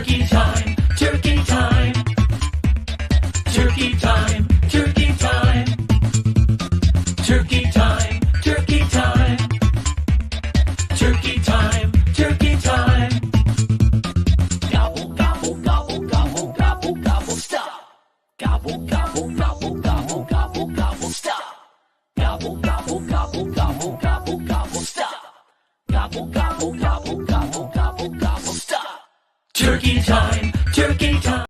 Turkey time, turkey time. Turkey time, turkey time. Turkey time, turkey time. Turkey time, turkey time. Gobble, gobble, gobble, gobble, gobble, gobble, stop. Gobble, gobble, gobble, gobble, gobble, gobble, stop. Gobble, gobble, gobble, gobble, gobble, gobble, stop. Gobble, gobble, gobble, gobble, gobble, gobble, stop. Turkey time, turkey time.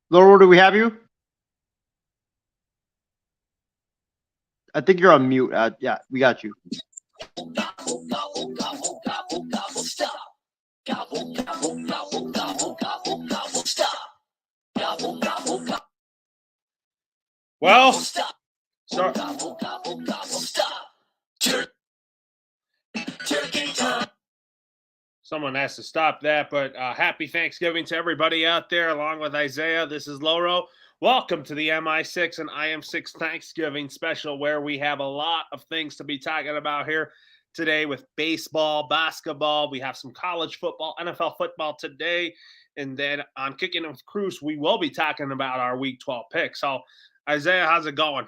Laurel, do we have you? I think you're on mute. Yeah, we got you. Gobble, gobble, gobble, gobble, gobble, stop. Gobble, gobble, gobble, gobble, gobble, gobble, stop. Gobble, gobble, gobble. Well, stop. Sorry. Gobble, gobble, gobble, stop. Turkey time. Someone has to stop that, but happy Thanksgiving to everybody out there, along with Isaiah. This is Loro. Welcome to the MI6 and IM6 Thanksgiving Special, where we have a lot of things to be talking about here today with baseball, basketball. We have some college football, NFL football today. And then on Kicking with Cruz, we will be talking about our Week 12 pick. So, Isaiah, how's it going?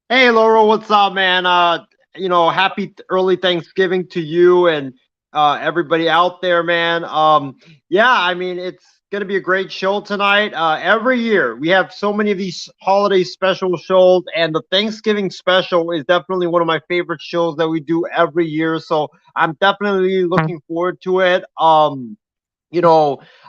Hey, Laurel, what's up, man? Happy early Thanksgiving to you and everybody out there, man. Yeah, I mean, it's going to be a great show tonight. Every year we have so many of these holiday special shows, and the Thanksgiving special is definitely one of my favorite shows that we do every year. So I'm definitely looking forward to it.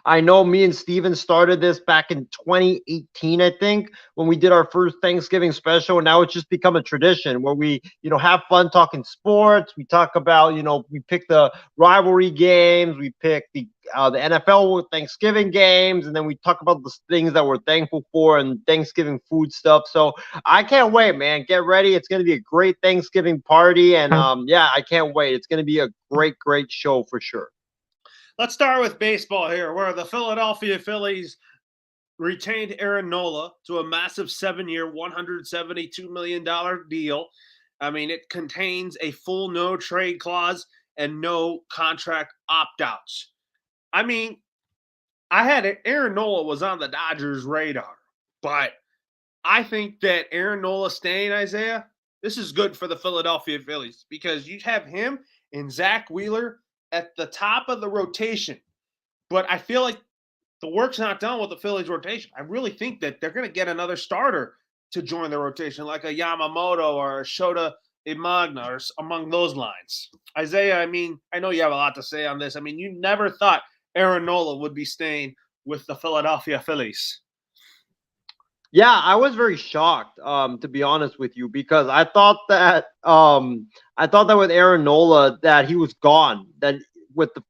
I know me and Steven started this back in 2018, I think, when we did our first Thanksgiving special. And now it's just become a tradition where we, have fun talking sports. We talk about, we pick the rivalry games. We pick the NFL Thanksgiving games. And then we talk about the things that we're thankful for and Thanksgiving food stuff. So I can't wait, man. Get ready. It's going to be a great Thanksgiving party. And yeah, I can't wait. It's going to be a great, great show for sure. Let's start with baseball here, where the Philadelphia Phillies retained Aaron Nola to a massive 7-year, $172 million deal. I mean, it contains a full no-trade clause and no contract opt-outs. I mean, Aaron Nola was on the Dodgers' radar, but I think that Aaron Nola staying, Isaiah, this is good for the Philadelphia Phillies because you have him and Zach Wheeler at the top of the rotation. But I feel like the work's not done with the Phillies rotation. I really think that they're going to get another starter to join the rotation, like a Yamamoto or a Shota Imagna or among those lines. Isaiah, I mean, I know you have a lot to say on this. I mean, you never thought Aaron Nola would be staying with the Philadelphia Phillies. Yeah, I was very shocked, to be honest with you, because I thought that with Aaron Nola that he was gone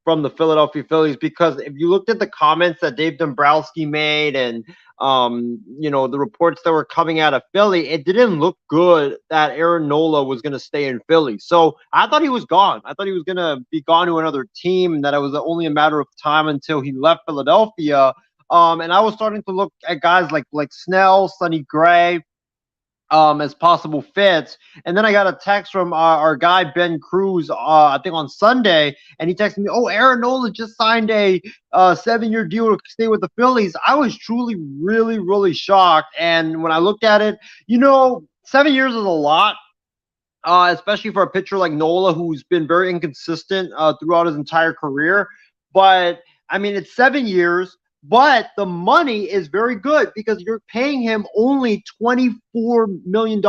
from the Philadelphia Phillies, because if you looked at the comments that Dave Dombrowski made and the reports that were coming out of Philly, it didn't look good that Aaron Nola was going to stay in Philly. So I thought he was gone. I thought he was going to be gone to another team, and that it was only a matter of time until he left Philadelphia. And I was starting to look at guys like Snell, Sonny Gray, as possible fits. And then I got a text from our guy, Ben Cruz, I think on Sunday, and he texted me, "Oh, Aaron Nola just signed a 7-year deal to stay with the Phillies." I was truly really, really shocked. And when I looked at it, 7 years is a lot. Especially for a pitcher like Nola, who's been very inconsistent throughout his entire career. But, I mean, it's 7 years. But the money is very good because you're paying him only $24 million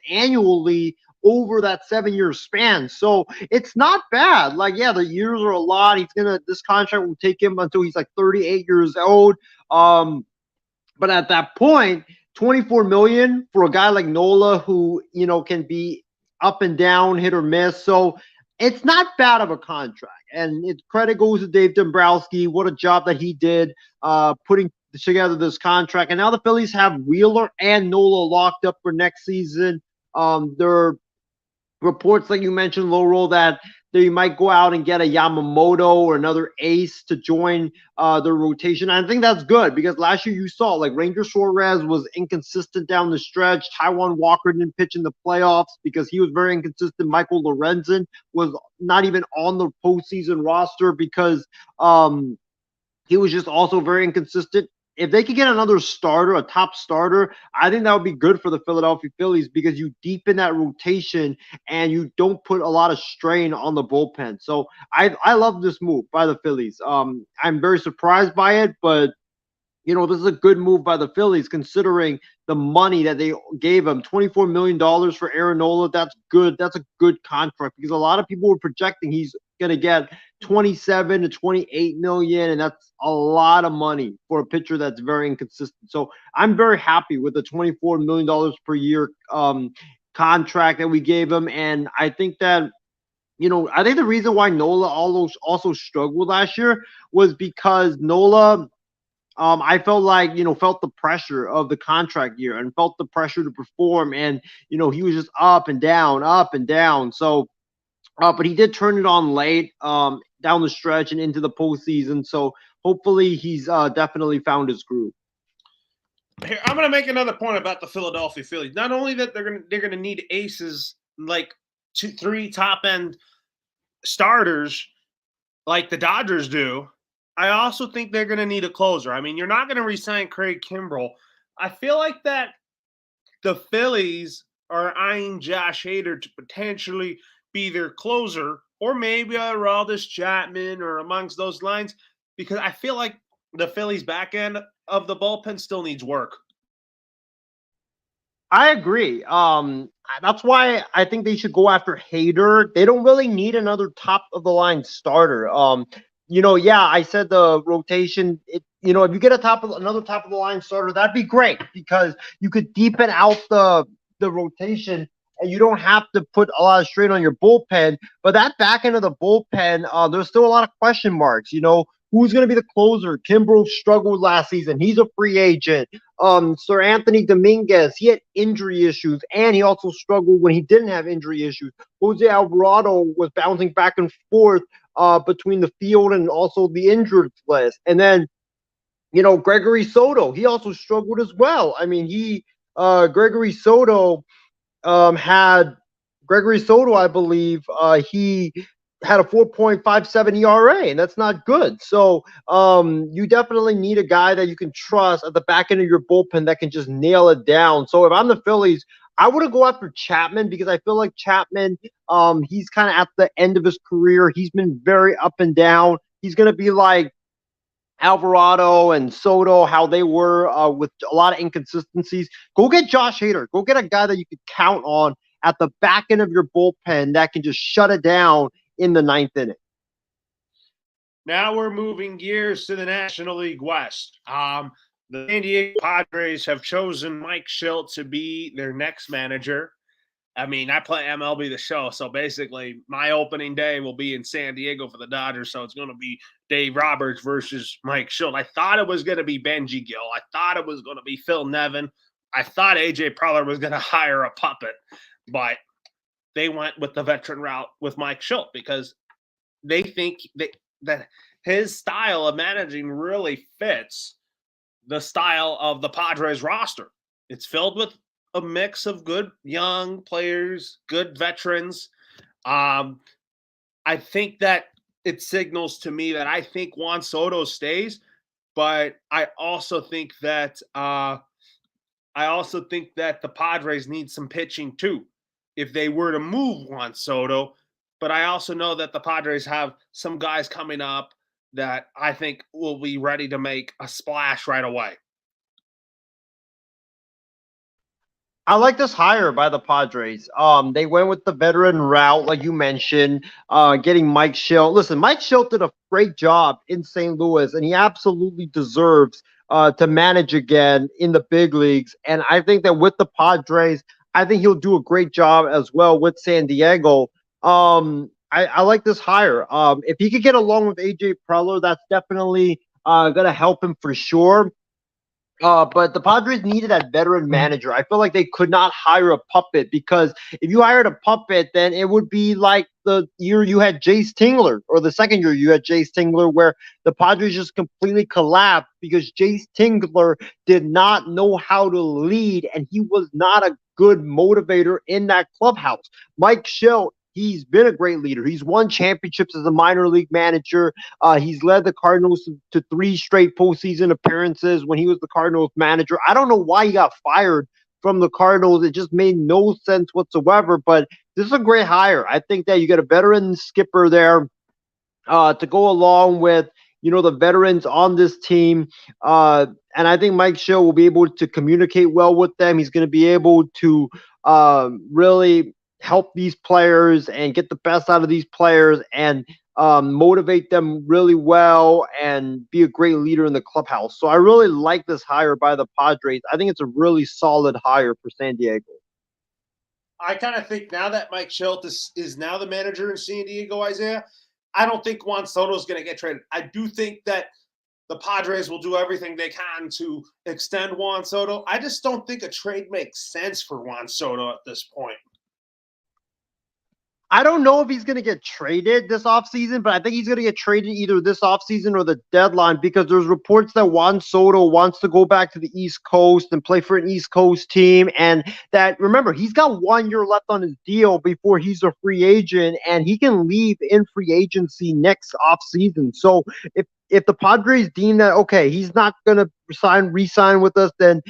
annually over that 7-year span. So it's not bad. Like, yeah, the years are a lot. This contract will take him until he's like 38 years old. But at that point, $24 million for a guy like Nola who, can be up and down, hit or miss. So it's not bad of a contract. And credit goes to Dave Dombrowski. What a job that he did putting together this contract. And now the Phillies have Wheeler and Nola locked up for next season. There are reports, like you mentioned, Laurel, that they might go out and get a Yamamoto or another ace to join their rotation. I think that's good because last year you saw like Ranger Suarez was inconsistent down the stretch. Taijuan Walker didn't pitch in the playoffs because he was very inconsistent. Michael Lorenzen was not even on the postseason roster because he was just also very inconsistent. If they could get another starter, a top starter, I think that would be good for the Philadelphia Phillies because you deepen that rotation and you don't put a lot of strain on the bullpen. So I love this move by the Phillies. I'm very surprised by it, but this is a good move by the Phillies considering the money that they gave him. $24 million for Aaron Nola. That's good. That's a good contract because a lot of people were projecting he's going to get 27 to 28 million, and that's a lot of money for a pitcher that's very inconsistent. So I'm very happy with the $24 million per year contract that we gave him, and I think that I think the reason why Nola also struggled last year was because Nola I felt like, felt the pressure of the contract year and felt the pressure to perform. And, he was just up and down, up and down. So, but he did turn it on late down the stretch and into the postseason. So hopefully he's definitely found his groove. Here, I'm going to make another point about the Philadelphia Phillies. Not only that they're going to need aces like 2-3 top end starters like the Dodgers do. I also think they're going to need a closer. I mean, you're not going to re-sign Craig Kimbrell. I feel like that the Phillies are eyeing Josh Hader to potentially be their closer, or maybe a Aroldis Chapman or amongst those lines, because I feel like the Phillies back end of the bullpen still needs work. I agree. That's why I think they should go after Hader. They don't really need another top of the line starter. I said the rotation. If you get another top of the line starter, that'd be great because you could deepen out the rotation and you don't have to put a lot of strain on your bullpen. But that back end of the bullpen, there's still a lot of question marks. Who's going to be the closer? Kimbrel struggled last season. He's a free agent. Sir Anthony Dominguez, he had injury issues, and he also struggled when he didn't have injury issues. Jose Alvarado was bouncing back and forth between the field and also the injured list. And then, Gregory Soto, he also struggled as well. I mean, Gregory Soto, I believe, he had a 4.57 ERA, and that's not good. So you definitely need a guy that you can trust at the back end of your bullpen that can just nail it down. So if I'm the Phillies, I wouldn't go after Chapman because I feel like Chapman, he's kind of at the end of his career. He's been very up and down. He's going to be like Alvarado and Soto, how they were with a lot of inconsistencies. Go get Josh Hader. Go get a guy that you can count on at the back end of your bullpen that can just shut it down in the ninth inning. Now we're moving gears to the National League West. The San Diego Padres have chosen Mike Shildt to be their next manager. I mean, I play MLB The Show, so basically my opening day will be in San Diego for the Dodgers, so it's going to be Dave Roberts versus Mike Shildt. I thought it was going to be Benji Gill. I thought it was going to be Phil Nevin. I thought A.J. Preller was going to hire a puppet, but they went with the veteran route with Mike Shildt because they think that his style of managing really fits the style of the Padres roster. It's filled with a mix of good young players, good veterans. I think that it signals to me that I think Juan Soto stays, but I also think that the Padres need some pitching too if they were to move Juan Soto. But I also know that the Padres have some guys coming up that I think will be ready to make a splash right away. I like this hire by the Padres. They went with the veteran route, like you mentioned, getting Mike Shildt. Listen, Mike Shildt did a great job in St. Louis, and he absolutely deserves to manage again in the big leagues. And I think that with the Padres, I think he'll do a great job as well with San Diego. I like this hire. If he could get along with A.J. Preller, that's definitely going to help him for sure. But the Padres needed that veteran manager. I feel like they could not hire a puppet because if you hired a puppet, then it would be like the year you had Jace Tingler, or the second year you had Jace Tingler, where the Padres just completely collapsed because Jace Tingler did not know how to lead, and he was not a good motivator in that clubhouse. Mike Shell, he's been a great leader. He's won championships as a minor league manager. He's led the Cardinals to three straight postseason appearances when he was the Cardinals manager. I don't know why he got fired from the Cardinals. It just made no sense whatsoever. But this is a great hire. I think that you get a veteran skipper there to go along with the veterans on this team. And I think Mike Shea will be able to communicate well with them. He's going to be able to really help these players and get the best out of these players and motivate them really well and be a great leader in the clubhouse. So I really like this hire by the Padres. I think it's a really solid hire for San Diego. I kind of think now that Mike Schultz is now the manager in San Diego, Isaiah, I don't think Juan Soto is going to get traded. I do think that the Padres will do everything they can to extend Juan Soto. I just don't think a trade makes sense for Juan Soto at this point. I don't know if he's going to get traded this offseason, but I think he's going to get traded either this offseason or the deadline because there's reports that Juan Soto wants to go back to the East Coast and play for an East Coast team. And that, remember, he's got 1 year left on his deal before he's a free agent, and he can leave in free agency next offseason. So if the Padres deem that, okay, he's not going to re-sign with us, then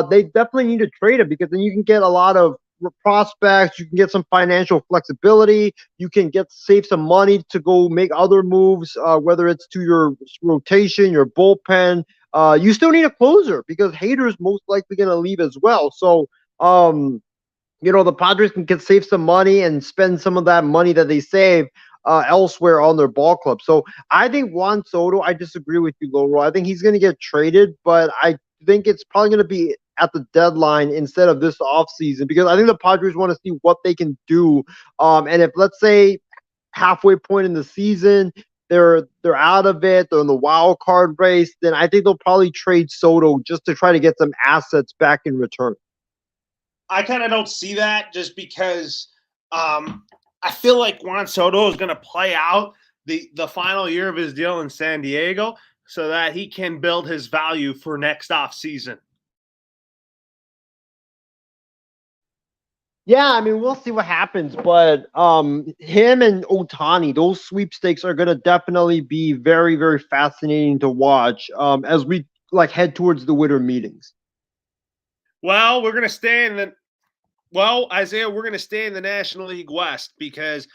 they definitely need to trade him because then you can get a lot of prospects, you can get some financial flexibility, you can save some money to go make other moves, whether it's to your rotation, your bullpen. You still need a closer because Hader's most likely going to leave as well. So, the Padres can save some money and spend some of that money that they save elsewhere on their ball club. So I think Juan Soto, I disagree with you, Loro. I think he's going to get traded, but I think it's probably going to be at the deadline instead of this offseason because I think the Padres want to see what they can do. And if, let's say, halfway point in the season, they're out of it, they're in the wild card race, then I think they'll probably trade Soto just to try to get some assets back in return. I kind of don't see that just because I feel like Juan Soto is going to play out the final year of his deal in San Diego so that he can build his value for next offseason. Yeah, I mean, we'll see what happens, but him and Ohtani, those sweepstakes are going to definitely be very, very fascinating to watch as we head towards the winter meetings. Well, we're going to stay in the Isaiah, we're going to stay in the National League West because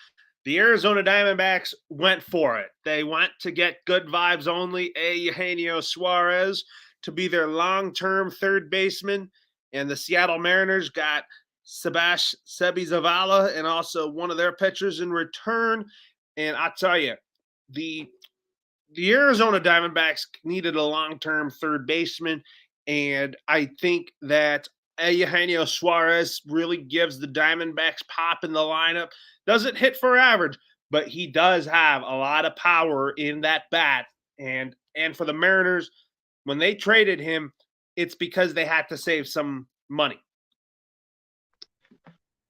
the Arizona Diamondbacks went for it. They went to get good vibes only, Eugenio Suarez to be their long-term third baseman, and the Seattle Mariners got Sebi Zavala and also one of their pitchers in return. And I tell you, the Arizona Diamondbacks needed a long-term third baseman, and I think that Eugenio Suarez really gives the Diamondbacks pop in the lineup. Doesn't hit for average, but he does have a lot of power in that bat. And for the Mariners, when they traded him, it's because they had to save some money.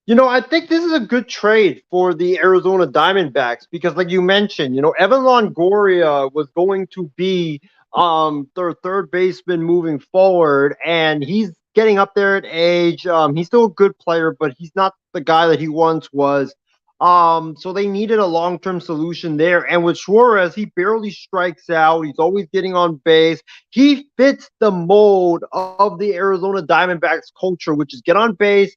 I think this is a good trade for the Arizona Diamondbacks because, like you mentioned, Evan Longoria was going to be their third baseman moving forward, and he's getting up there in age. He's still a good player, but he's not the guy that he once was. So they needed a long-term solution there. And with Suarez, he barely strikes out. He's always getting on base. He fits the mold of the Arizona Diamondbacks culture, which is get on base,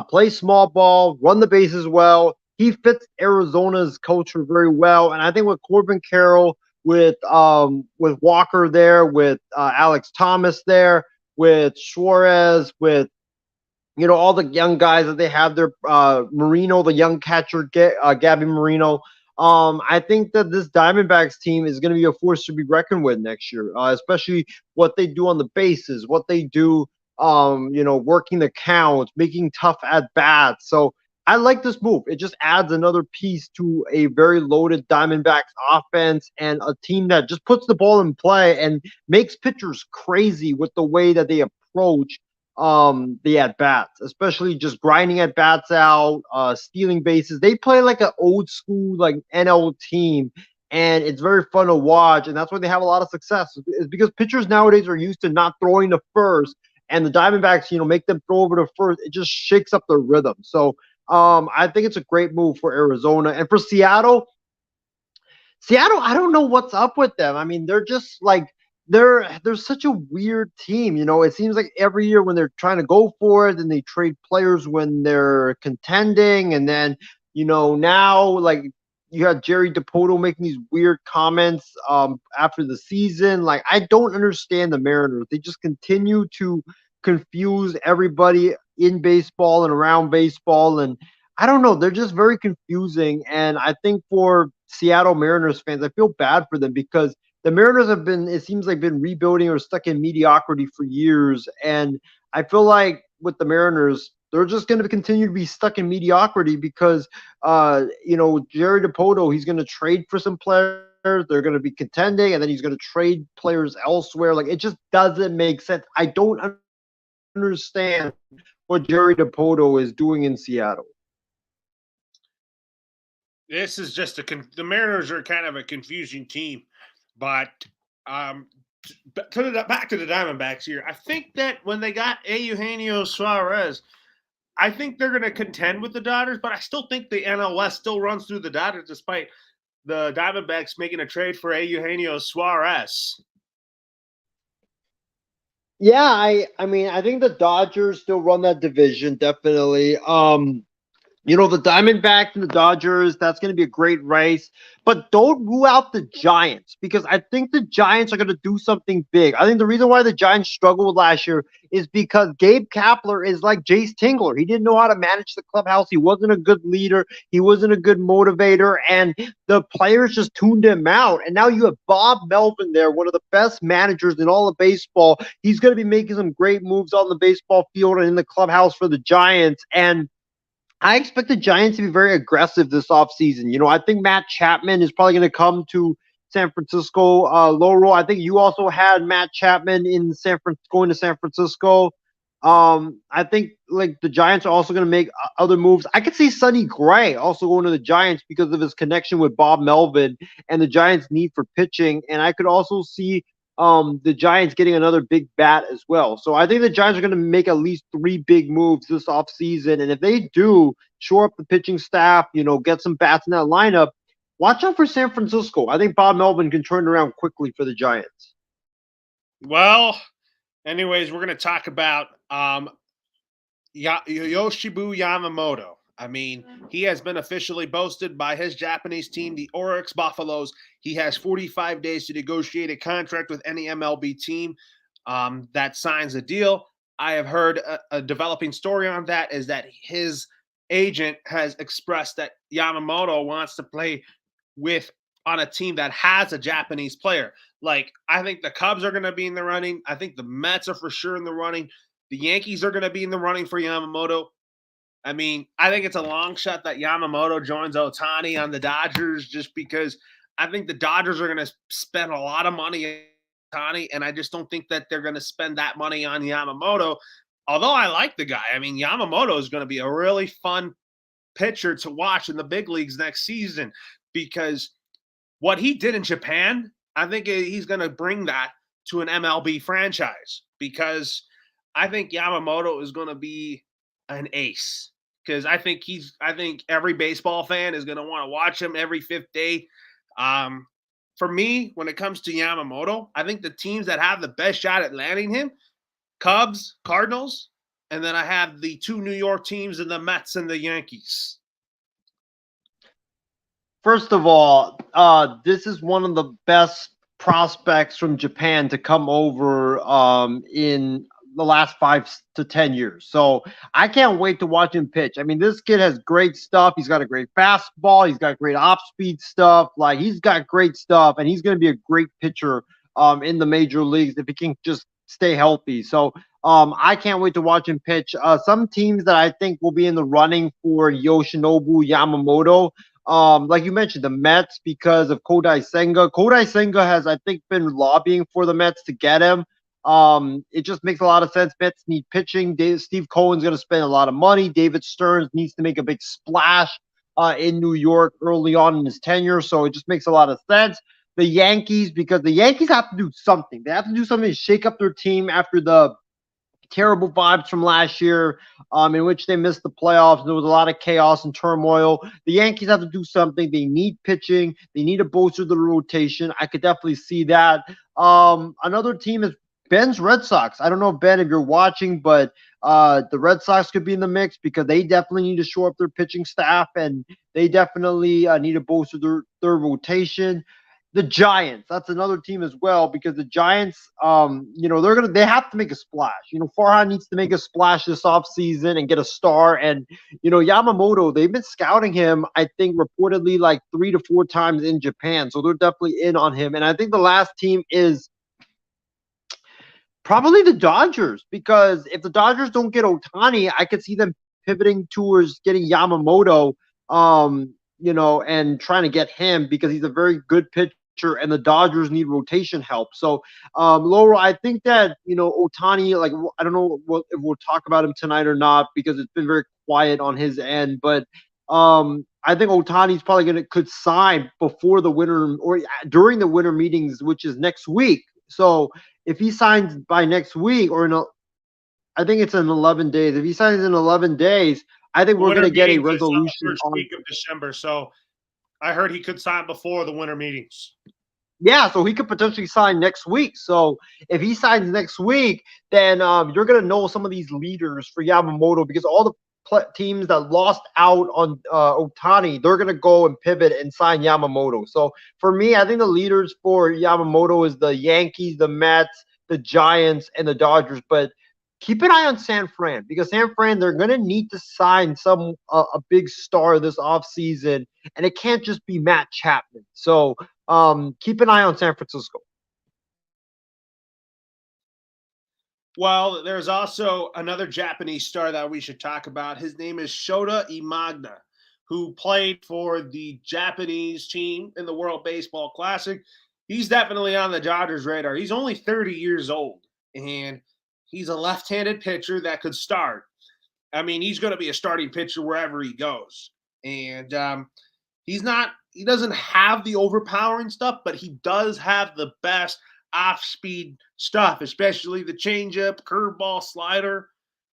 play small ball, run the bases well. He fits Arizona's culture very well. And I think with Corbin Carroll, with Walker there, with Alex Thomas there, with Suarez, with all the young guys that they have there, Marino, the young catcher, Gabby Marino. I think that this Diamondbacks team is going to be a force to be reckoned with next year, especially what they do on the bases, what they do, working the counts, making tough at bats. So I like this move. It just adds another piece to a very loaded Diamondbacks offense and a team that just puts the ball in play and makes pitchers crazy with the way that they approach the at bats, especially just grinding at bats out, stealing bases. They play like an old school like NL team, and it's very fun to watch. And that's why they have a lot of success. Is because pitchers nowadays are used to not throwing to first, and the Diamondbacks, make them throw over to first. It just shakes up their rhythm. So I think it's a great move for Arizona. And for Seattle, I don't know what's up with them. I mean, they're just like they're such a weird team. It seems like every year when they're trying to go for it, then they trade players when they're contending, and then now like you had Jerry DePoto making these weird comments after the season. Like I don't understand the Mariners. They just continue to confuse everybody in baseball and around baseball, and I don't know. They're just very confusing, and I think for Seattle Mariners fans, I feel bad for them because the Mariners have been, it seems like, been rebuilding or stuck in mediocrity for years, and I feel like with the Mariners, they're just going to continue to be stuck in mediocrity because, Jerry DePoto, he's going to trade for some players. They're going to be contending, and then he's going to trade players elsewhere. Like it just doesn't make sense. I don't understand what Jerry DePoto is doing in Seattle. This is just the Mariners are kind of a confusing team, but back to the Diamondbacks here. I think that when they got Eugenio Suarez, I think they're going to contend with the Dodgers, but I still think the NL West still runs through the Dodgers despite the Diamondbacks making a trade for Eugenio Suarez. Yeah, I mean, I think the Dodgers still run that division, definitely. The Diamondbacks and the Dodgers, that's going to be a great race. But don't rule out the Giants because I think the Giants are going to do something big. I think the reason why the Giants struggled last year is because Gabe Kapler is like Jace Tingler. He didn't know how to manage the clubhouse. He wasn't a good leader. He wasn't a good motivator. And the players just tuned him out. And now you have Bob Melvin there, one of the best managers in all of baseball. He's going to be making some great moves on the baseball field and in the clubhouse for the Giants. And I expect the Giants to be very aggressive this offseason. I think Matt Chapman is probably going to come to San Francisco. Laurel, I think you also had Matt Chapman in going to San Francisco. I think like the Giants are also going to make other moves. I could see Sonny Gray also going to the Giants because of his connection with Bob Melvin and the Giants' need for pitching. And I could also see the Giants getting another big bat as well. So I think the Giants are going to make at least 3 big moves this offseason. And if they do shore up the pitching staff, get some bats in that lineup, watch out for San Francisco. I think Bob Melvin can turn it around quickly for the Giants. Well, anyways, we're going to talk about Yoshibu Yamamoto. I mean, he has been officially boasted by his Japanese team, the Oryx Buffaloes. He has 45 days to negotiate a contract with any MLB team that signs a deal. I have heard a developing story on that is that his agent has expressed that Yamamoto wants to play on a team that has a Japanese player. Like, I think the Cubs are going to be in the running. I think the Mets are for sure in the running. The Yankees are going to be in the running for Yamamoto. I mean, I think it's a long shot that Yamamoto joins Ohtani on the Dodgers just because I think the Dodgers are going to spend a lot of money on Ohtani, and I just don't think that they're going to spend that money on Yamamoto, although I like the guy. I mean, Yamamoto is going to be a really fun pitcher to watch in the big leagues next season because what he did in Japan, I think he's going to bring that to an MLB franchise because I think Yamamoto is going to be an ace. Because I think every baseball fan is going to want to watch him every 5th day. For me, when it comes to Yamamoto, I think the teams that have the best shot at landing him, Cubs, Cardinals, and then I have the 2 New York teams and the Mets and the Yankees. First of all, this is one of the best prospects from Japan to come over in the last 5 to 10 years. So I can't wait to watch him pitch. I mean, this kid has great stuff. He's got a great fastball. He's got great off speed stuff. Like, he's got great stuff, and he's going to be a great pitcher in the major leagues if he can just stay healthy. So I can't wait to watch him pitch. Some teams that I think will be in the running for Yoshinobu Yamamoto, like you mentioned, the Mets because of Kodai Senga. Kodai Senga has, I think, been lobbying for the Mets to get him. It just makes a lot of sense. Mets need pitching. Steve Cohen's going to spend a lot of money. David Stearns needs to make a big splash in New York early on in his tenure, so it just makes a lot of sense. The Yankees, because the Yankees have to do something. They have to do something to shake up their team after the terrible vibes from last year, in which they missed the playoffs. There was a lot of chaos and turmoil. The Yankees have to do something. They need pitching. They need to bolster the rotation. I could definitely see that. Another team is Ben's Red Sox. I don't know, Ben, if you're watching, but the Red Sox could be in the mix because they definitely need to shore up their pitching staff, and they definitely need to bolster their rotation. The Giants, that's another team as well because the Giants, they have to make a splash. Farhan needs to make a splash this offseason and get a star. And Yamamoto, they've been scouting him, I think, reportedly like 3 to 4 times in Japan, so they're definitely in on him. And I think the last team is probably the Dodgers, because if the Dodgers don't get Ohtani, I could see them pivoting towards getting Yamamoto, and trying to get him because he's a very good pitcher and the Dodgers need rotation help. So, Laurel, I think that, Ohtani, like, I don't know if we'll talk about him tonight or not because it's been very quiet on his end, but I think Ohtani's probably could sign before the winter or during the winter meetings, which is next week. So if he signs by next week I think it's in 11 days. If he signs in 11 days, I think we're going to get a resolution first week of December. So I heard he could sign before the winter meetings. Yeah, so he could potentially sign next week. So if he signs next week, then you're going to know some of these leaders for Yamamoto because all the teams that lost out on Ohtani, they're going to go and pivot and sign Yamamoto. So for me, I think the leaders for Yamamoto is the Yankees, the Mets, the Giants, and the Dodgers. But keep an eye on San Fran because San Fran, they're going to need to sign a big star this offseason, and it can't just be Matt Chapman. So keep an eye on San Francisco. Well, there's also another Japanese star that we should talk about. His name is Shota Imagna, who played for the Japanese team in the World Baseball Classic. He's definitely on the Dodgers' radar. He's only 30 years old, and he's a left-handed pitcher that could start. I mean, he's going to be a starting pitcher wherever he goes. And he doesn't have the overpowering stuff, but he does have the best off-speed stuff, especially the changeup, curveball, slider.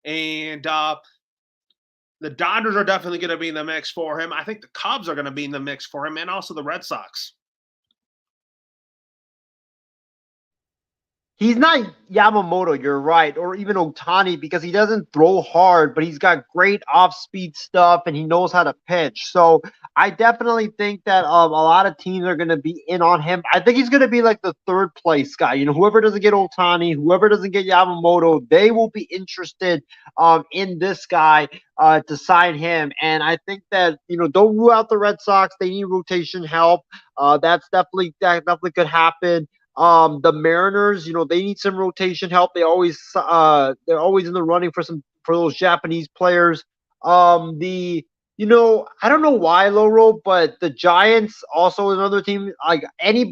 And the Dodgers are definitely going to be in the mix for him. I think the Cubs are going to be in the mix for him, and also the Red Sox. He's not Yamamoto, you're right, or even Ohtani because he doesn't throw hard, but he's got great off-speed stuff and he knows how to pitch. So I definitely think that a lot of teams are going to be in on him. I think he's going to be like the third place guy. Whoever doesn't get Ohtani, whoever doesn't get Yamamoto, they will be interested in this guy to sign him. And I think that, don't rule out the Red Sox. They need rotation help. That definitely could happen. The Mariners, they need some rotation help. They're always in the running for those Japanese players. I don't know why, Loro, but the Giants also another team. Like any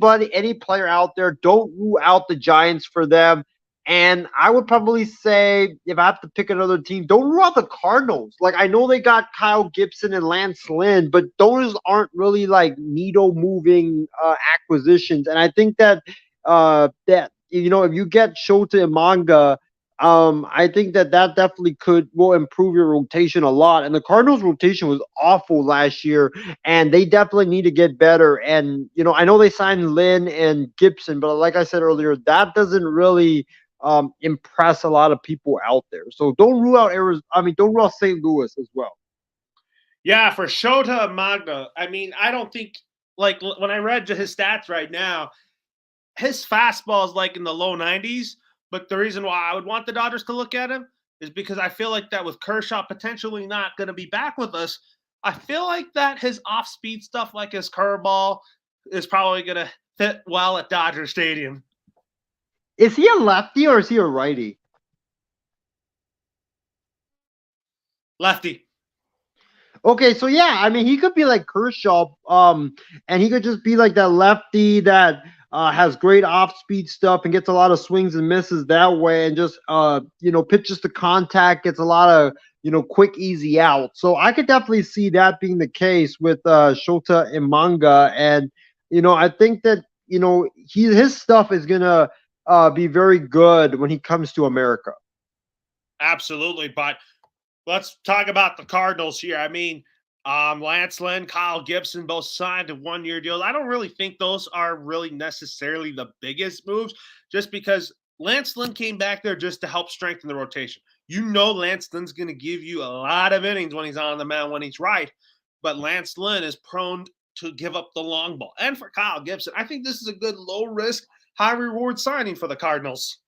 player out there, don't rule out the Giants for them. And I would probably say if I have to pick another team, don't rule out the Cardinals. Like I know they got Kyle Gibson and Lance Lynn, but those aren't really like needle moving acquisitions. And I think that if you get Shota Imanga, I think that definitely will improve your rotation a lot. And the Cardinals' rotation was awful last year, and they definitely need to get better. And I know they signed Lynn and Gibson, but like I said earlier, that doesn't really impress a lot of people out there. So don't rule out don't rule out St. Louis as well. Yeah, for Shota Imanga, I mean, I don't think like when I read his stats right now. His fastball is like in the low 90s, but the reason why I would want the Dodgers to look at him is because I feel like that with Kershaw potentially not going to be back with us, I feel like that his off-speed stuff like his curveball is probably going to fit well at Dodger Stadium. Is he a lefty or is he a righty? Lefty. Okay, so yeah, I mean, he could be like Kershaw, and he could just be like that lefty that has great off-speed stuff and gets a lot of swings and misses that way, and just pitches to contact, gets a lot of quick, easy out. So I could definitely see that being the case with Shota Imanga, and I think that his stuff is gonna be very good when he comes to America. Absolutely. But let's talk about the Cardinals here. I mean, Lance Lynn, Kyle Gibson both signed to 1-year deals. I don't really think those are really necessarily the biggest moves, just because Lance Lynn came back there just to help strengthen the rotation. Lance Lynn's going to give you a lot of innings when he's on the mound when he's right, but Lance Lynn is prone to give up the long ball. And for Kyle Gibson, I think this is a good low risk, high reward signing for the Cardinals.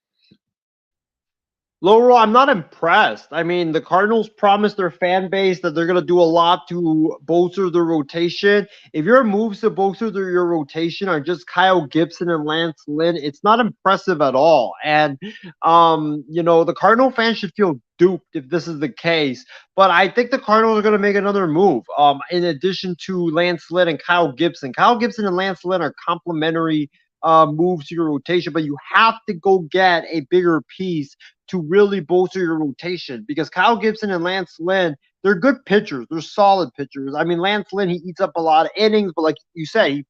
Laurel, I'm not impressed. I mean, the Cardinals promised their fan base that they're going to do a lot to bolster their rotation. If your moves to bolster your rotation are just Kyle Gibson and Lance Lynn, it's not impressive at all. And, the Cardinal fans should feel duped if this is the case. But I think the Cardinals are going to make another move. In addition to Lance Lynn and Kyle Gibson and Lance Lynn are complementary moves to your rotation, but you have to go get a bigger piece to really bolster your rotation, because Kyle Gibson and Lance Lynn, they're good pitchers. They're solid pitchers. I mean, Lance Lynn, he eats up a lot of innings, but like you said, he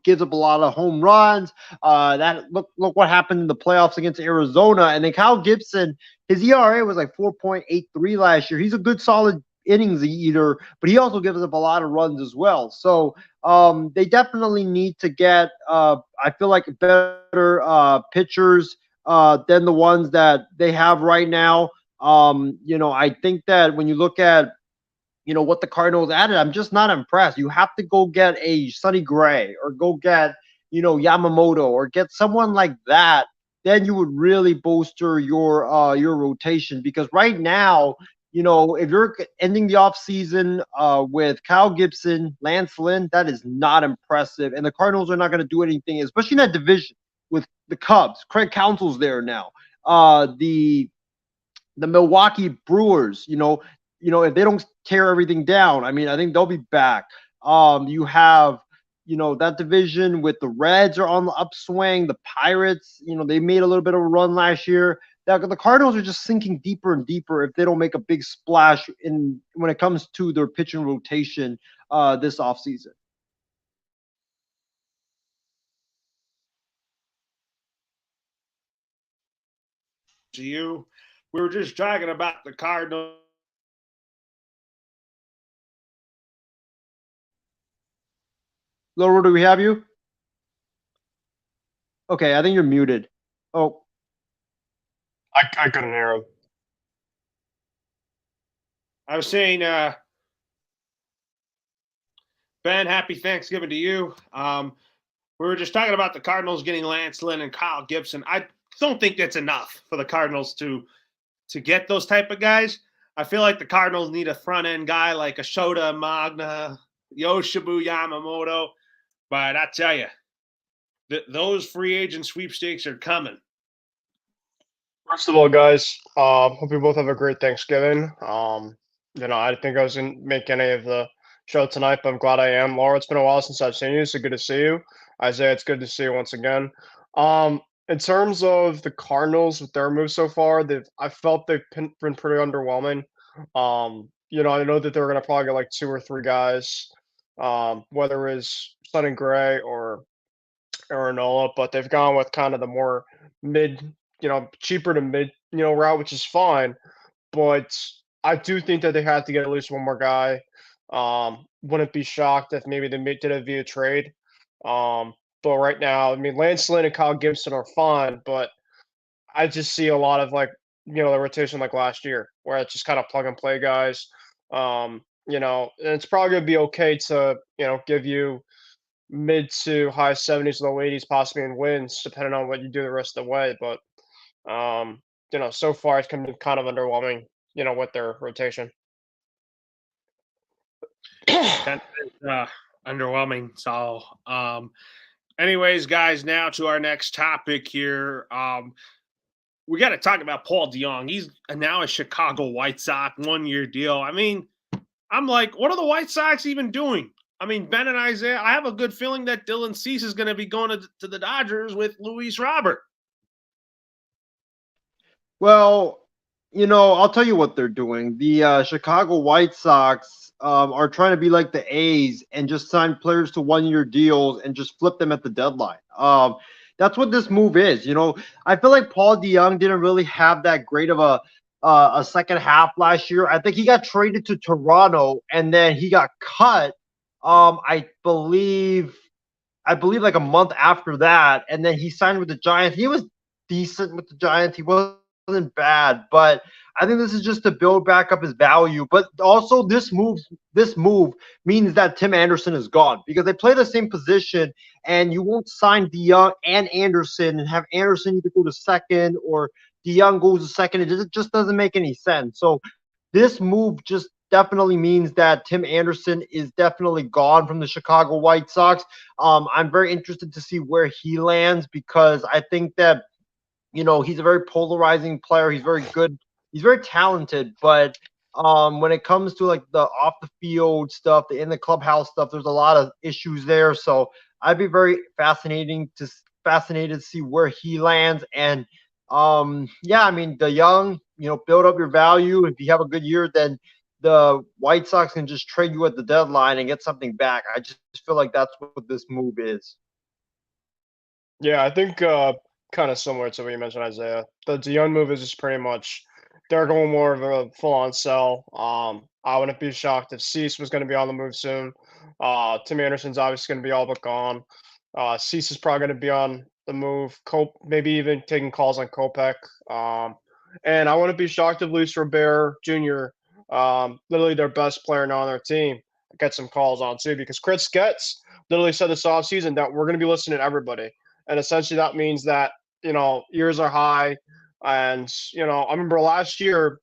gives up a lot of home runs. Look what happened in the playoffs against Arizona. And then Kyle Gibson, his ERA was like 4.83 last year. He's a good solid innings eater, but he also gives up a lot of runs as well. So they definitely need to get, I feel like, better pitchers than the ones that they have right now. I think that when you look at what the Cardinals added, I'm just not impressed. You have to go get a Sonny Gray or go get Yamamoto or get someone like that. Then you would really bolster your rotation, because right now, if you're ending the offseason with Kyle Gibson, Lance Lynn, that is not impressive. And the Cardinals are not going to do anything, especially in that division with the Cubs. Craig Counsell's there now. The Milwaukee Brewers, if they don't tear everything down, I mean, I think they'll be back. You have, that division with the Reds are on the upswing. The Pirates, they made a little bit of a run last year. The Cardinals are just sinking deeper and deeper if they don't make a big splash when it comes to their pitching rotation this offseason. To you, we were just talking about the Cardinals. Laura, do we have you? Okay, I think you're muted. Oh, I couldn't hear him. I was saying, Ben, happy Thanksgiving to you. We were just talking about the Cardinals getting Lance Lynn and Kyle Gibson. I don't think that's enough for the Cardinals to get those type of guys. I feel like the Cardinals need a front end guy like a Shota Magna, Yoshibu Yamamoto. But I tell you, those free agent sweepstakes are coming. First of all, guys, hope you both have a great Thanksgiving. I didn't think I was going to make any of the show tonight, but I'm glad I am. Laura, it's been a while since I've seen you, so good to see you. Isaiah, it's good to see you once again. In terms of the Cardinals with their moves so far, I felt they've been pretty underwhelming. I know that they're going to probably get like 2 or 3 guys, whether it's Sonny Gray or Nola, but they've gone with kind of the more mid, cheaper to mid, route, which is fine. But I do think that they have to get at least one more guy. Wouldn't be shocked if maybe they did it via trade. But right now, I mean, Lance Lynn and Kyle Gibson are fine, but I just see a lot of the rotation like last year, where it's just kind of plug and play guys. And it's probably going to be okay to, give you mid to high 70s, low 80s, possibly in wins, depending on what you do the rest of the way. But, so far it's kind of underwhelming, with their rotation. Underwhelming. So, anyways, guys, now to our next topic here. we got to talk about Paul DeJong. He's now a Chicago White Sox 1-year deal. I mean, I'm like, what are the White Sox even doing? I mean, Ben and Isaiah, I have a good feeling that Dylan Cease is going to be going to the Dodgers with Luis Robert. Well, I'll tell you what they're doing. The Chicago White Sox are trying to be like the A's and just sign players to 1-year deals and just flip them at the deadline. That's what this move is. I feel like Paul DeJong didn't really have that great of a second half last year. I think he got traded to Toronto and then he got cut. I believe like a month after that, and then he signed with the Giants. He was decent with the Giants. He wasn't bad, but I think this is just to build back up his value. But also, this move means that Tim Anderson is gone because they play the same position, and you won't sign DeJong and Anderson and have Anderson either go to second or DeJong goes to second. It just doesn't make any sense. So this move just definitely means that Tim Anderson is definitely gone from the Chicago White Sox. I'm very interested to see where he lands because I think that he's a very polarizing player. He's very good. He's very talented, but when it comes to like the off the field stuff, the in the clubhouse stuff, there's a lot of issues there. So I'd be very fascinated to see where he lands. And yeah, I mean, the young, build up your value. If you have a good year, then the White Sox can just trade you at the deadline and get something back. I just feel like that's what this move is. Yeah, I think kind of similar to what you mentioned, Isaiah. The DeJong move is just pretty much they're going more of a full-on sell. I wouldn't be shocked if Cease was going to be on the move soon. Tim Anderson's obviously going to be all but gone. Cease is probably going to be on the move. Maybe even taking calls on Kopech. And I wouldn't be shocked if Luis Robert Jr., literally their best player now on their team, get some calls on too. Because Chris Getz literally said this offseason that we're going to be listening to everybody. And essentially that means that, years are high. And, I remember last year,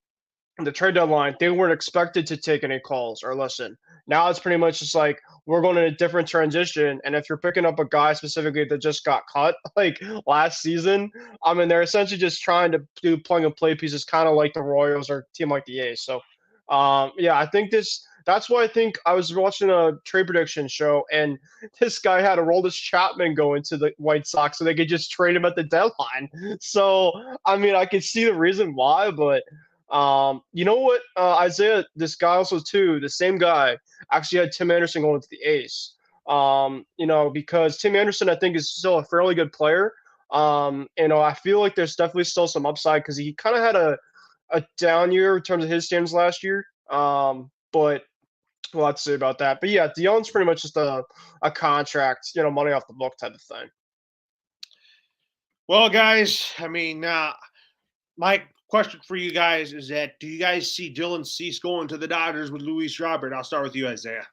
the trade deadline, they weren't expected to take any calls or listen. Now it's pretty much just like we're going in a different transition. And if you're picking up a guy specifically that just got cut like last season, I mean, they're essentially just trying to do plug and play pieces, kind of like the Royals or a team like the A's. So, yeah, I think that's why I think I was watching a trade prediction show and this guy had Aroldis Chapman go into the White Sox so they could just trade him at the deadline. So, I mean, I could see the reason why, but you know what, Isaiah, this guy also too, the same guy actually had Tim Anderson going to the A's. Because Tim Anderson, I think, is still a fairly good player. I feel like there's definitely still some upside because he kind of had a down year in terms of his stands last year. But we'll have to say about that. But yeah, DeJong's pretty much just a contract, money off the book type of thing. Well, guys, I mean, my question for you guys is that do you guys see Dylan Cease going to the Dodgers with Luis Robert? I'll start with you, Isaiah.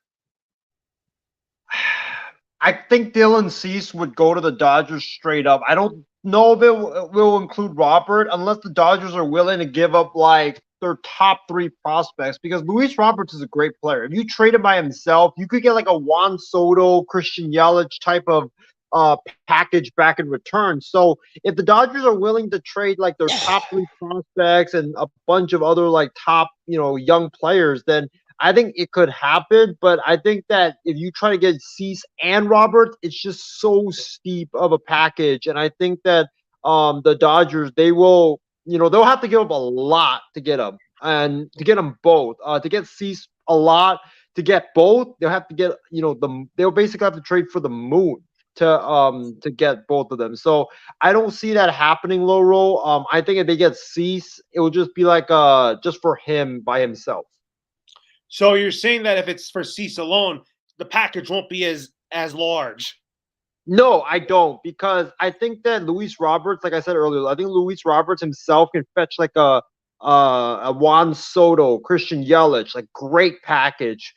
I think Dylan Cease would go to the Dodgers straight up. I don't know if it will include Robert unless the Dodgers are willing to give up like their top 3 prospects because Luis Roberts is a great player. If you trade him by himself, you could get like a Juan Soto, Christian Yallllll type of package back in return. So if the Dodgers are willing to trade like their top 3 prospects and a bunch of other like top, young players, then I think it could happen. But I think that if you try to get Cease and Roberts, it's just so steep of a package. And I think that the Dodgers, they will, they'll have to give up a lot to get them and to get them both. To get Cease a lot, to get both, they'll have to get, they'll basically have to trade for the moon to get both of them. So I don't see that happening, Loro. I think if they get Cease, it will just be like just for him by himself. So you're saying that if it's for Cease alone, the package won't be as large? No, I don't, because I think that Luis Roberts, like I said earlier, I think Luis Roberts himself can fetch like a Juan Soto, Christian Yelich, like great package.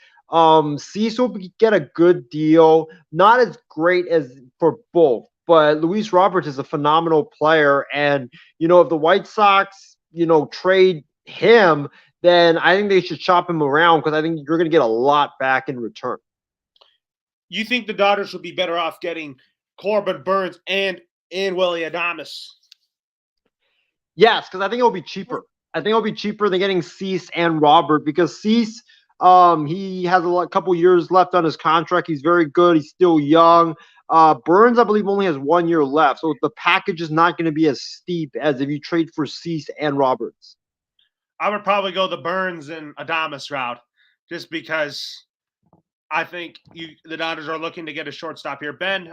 Cease will get a good deal, not as great as for both, but Luis Roberts is a phenomenal player. And, if the White Sox, trade him, then I think they should shop him around because I think you're going to get a lot back in return. You think the Dodgers would be better off getting Corbin Burnes and Willy Adames? Yes, because I think it'll be cheaper. I think it'll be cheaper than getting Cease and Robert because Cease, he has couple years left on his contract. He's very good. He's still young. Burns, I believe, only has 1 year left, so the package is not going to be as steep as if you trade for Cease and Roberts. I would probably go the Burns and Adames route, just because I think the Dodgers are looking to get a shortstop here. Ben,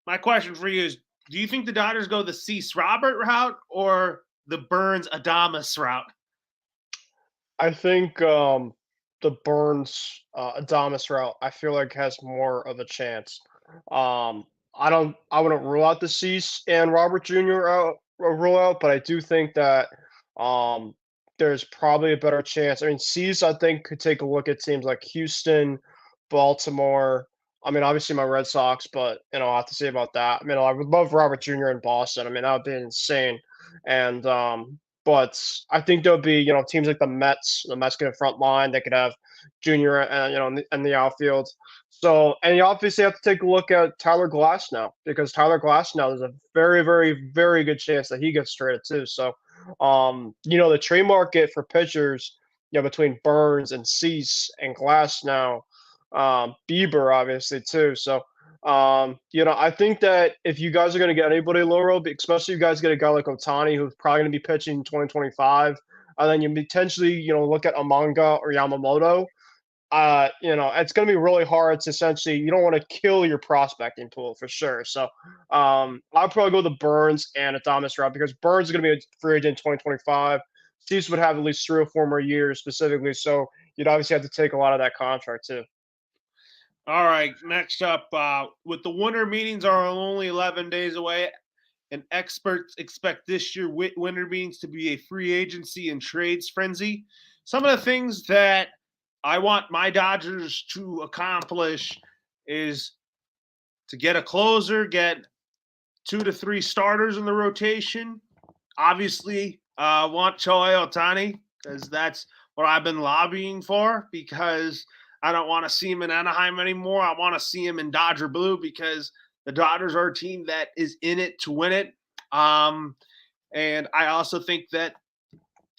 my question for you is: do you think the Dodgers go the Cease Robert route or the Burns Adames route? I think the Burns Adames route I feel like has more of a chance. I wouldn't rule out the Cease and Robert Jr. Rule out, but I do think that um, there's probably a better chance. I mean, Cease I think could take a look at teams like Houston, Baltimore. I mean, obviously my Red Sox, but I have to say about that. I mean, I would love Robert Jr. in Boston. I mean, that would be insane. And but I think there'll be teams like the Mets. The Mets get a front line. They could have Junior, in the outfield. So, and you obviously have to take a look at Tyler Glass now because Tyler Glass now there's a very, very, very good chance that he gets traded too. So, the trade market for pitchers, between Burns and Cease and Glass now, Bieber obviously too. So, I think that if you guys are going to get anybody lower, especially if you guys get a guy like Otani, who's probably going to be pitching in 2025, and then you potentially, look at Amanga or Yamamoto, it's going to be really hard to essentially, you don't want to kill your prospecting pool for sure. So, I'll probably go the Burns and Adames route because Burns is going to be a free agent in 2025. Steves would have at least 3 or 4 more years specifically. So, you'd obviously have to take a lot of that contract too. All right, next up, with the winter meetings are only 11 days away, and experts expect this year winter meetings to be a free agency and trades frenzy. Some of the things that I want my Dodgers to accomplish is to get a closer, get 2 to 3 starters in the rotation. Obviously, want Shohei Ohtani because that's what I've been lobbying for because I don't want to see him in Anaheim anymore. I want to see him in Dodger blue because the Dodgers are a team that is in it to win it. And I also think that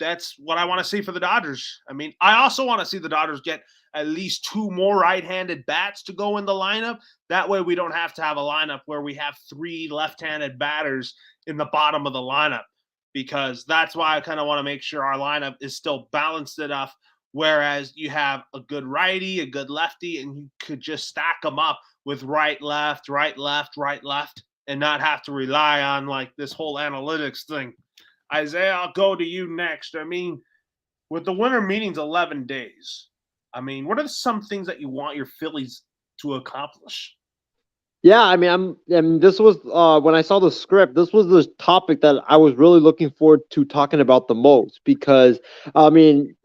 that's what I want to see for the Dodgers. I mean, I also want to see the Dodgers get at least 2 more right-handed bats to go in the lineup. That way we don't have to have a lineup where we have 3 left-handed batters in the bottom of the lineup because that's why I kind of want to make sure our lineup is still balanced enough. Whereas you have a good righty, a good lefty, and you could just stack them up with right, left, and not have to rely on like this whole analytics thing. Isaiah, I'll go to you next. I mean, with the winter meetings 11 days, I mean, what are some things that you want your Phillies to accomplish? Yeah, I mean, this was when I saw the script. This was the topic that I was really looking forward to talking about the most because, I mean,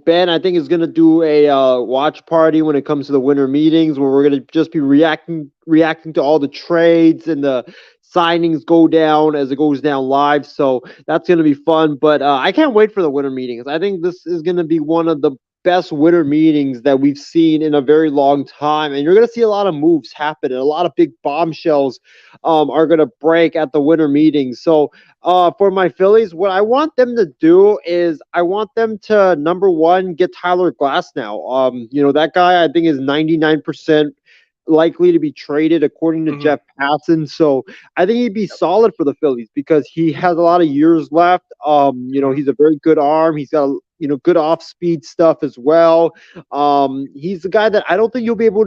Ben, I think is gonna do a watch party when it comes to the winter meetings where we're gonna just be reacting to all the trades and the signings go down as it goes down live. So that's gonna be fun. But I can't wait for the winter meetings. I think this is gonna be one of the best winter meetings that we've seen in a very long time. And you're going to see a lot of moves happen and a lot of big bombshells are going to break at the winter meetings. So for my Phillies, what I want them to do is I want them to, number one, get Tyler Glass now. That guy I think is 99% likely to be traded according to Jeff Passan. So I think he'd be solid for the Phillies because he has a lot of years left. He's a very good arm. He's got good off-speed stuff as well. He's the guy that I don't think you'll be able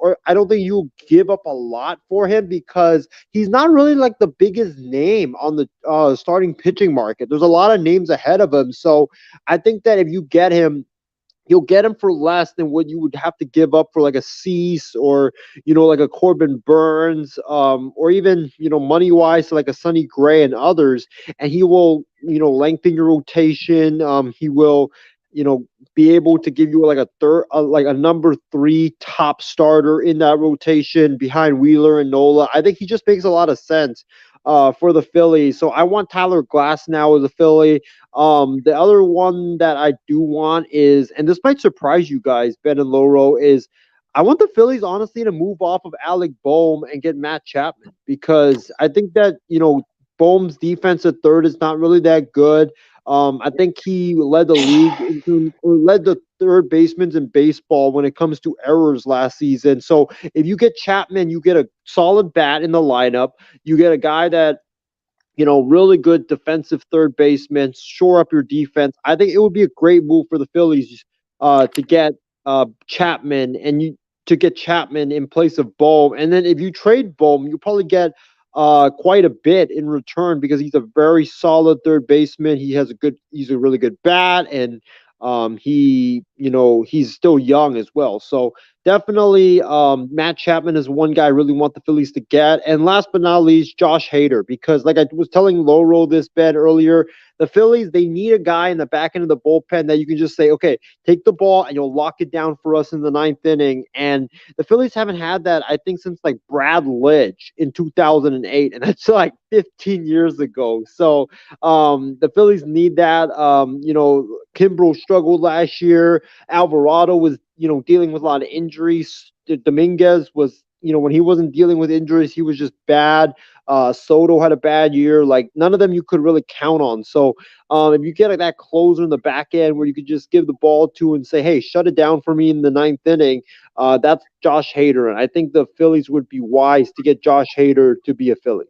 or I don't think you'll give up a lot for him because he's not really like the biggest name on the starting pitching market. There's a lot of names ahead of him. So I think that if you get him, you'll get him for less than what you would have to give up for like a Cease or, like a Corbin Burns, or even, money-wise, like a Sonny Gray and others. And he will, lengthen your rotation. He will, be able to give you like a number 3 top starter in that rotation behind Wheeler and Nola. I think he just makes a lot of sense for the Phillies. So I want Tyler Glass now as a Philly. The other one that I do want is, and this might surprise you guys, Ben and Loro, is I want the Phillies honestly to move off of Alec Boehm and get Matt Chapman because I think that, Bohm's defense at third is not really that good. I think he led the league or led the third basemen in baseball when it comes to errors last season. So if you get Chapman, you get a solid bat in the lineup. You get a guy that really good defensive third baseman, shore up your defense. I think it would be a great move for the Phillies to get Chapman to get Chapman in place of Bohm. And then if you trade Bohm, you probably get quite a bit in return because he's a very solid third baseman. He's a really good bat, and he's still young as well. So definitely, Matt Chapman is one guy I really want the Phillies to get. And last but not least, Josh Hader, because like I was telling Loro this bet earlier, the Phillies, they need a guy in the back end of the bullpen that you can just say, okay, take the ball and you'll lock it down for us in the ninth inning. And the Phillies haven't had that, I think, since like Brad Lidge in 2008, and that's like 15 years ago. So the Phillies need that. Kimbrel struggled last year. Alvarado was dealing with a lot of injuries. Dominguez was, when he wasn't dealing with injuries, he was just bad. Soto had a bad year. Like none of them you could really count on. So if you get that closer in the back end where you could just give the ball to and say, hey, shut it down for me in the ninth inning, that's Josh Hader. And I think the Phillies would be wise to get Josh Hader to be a Philly.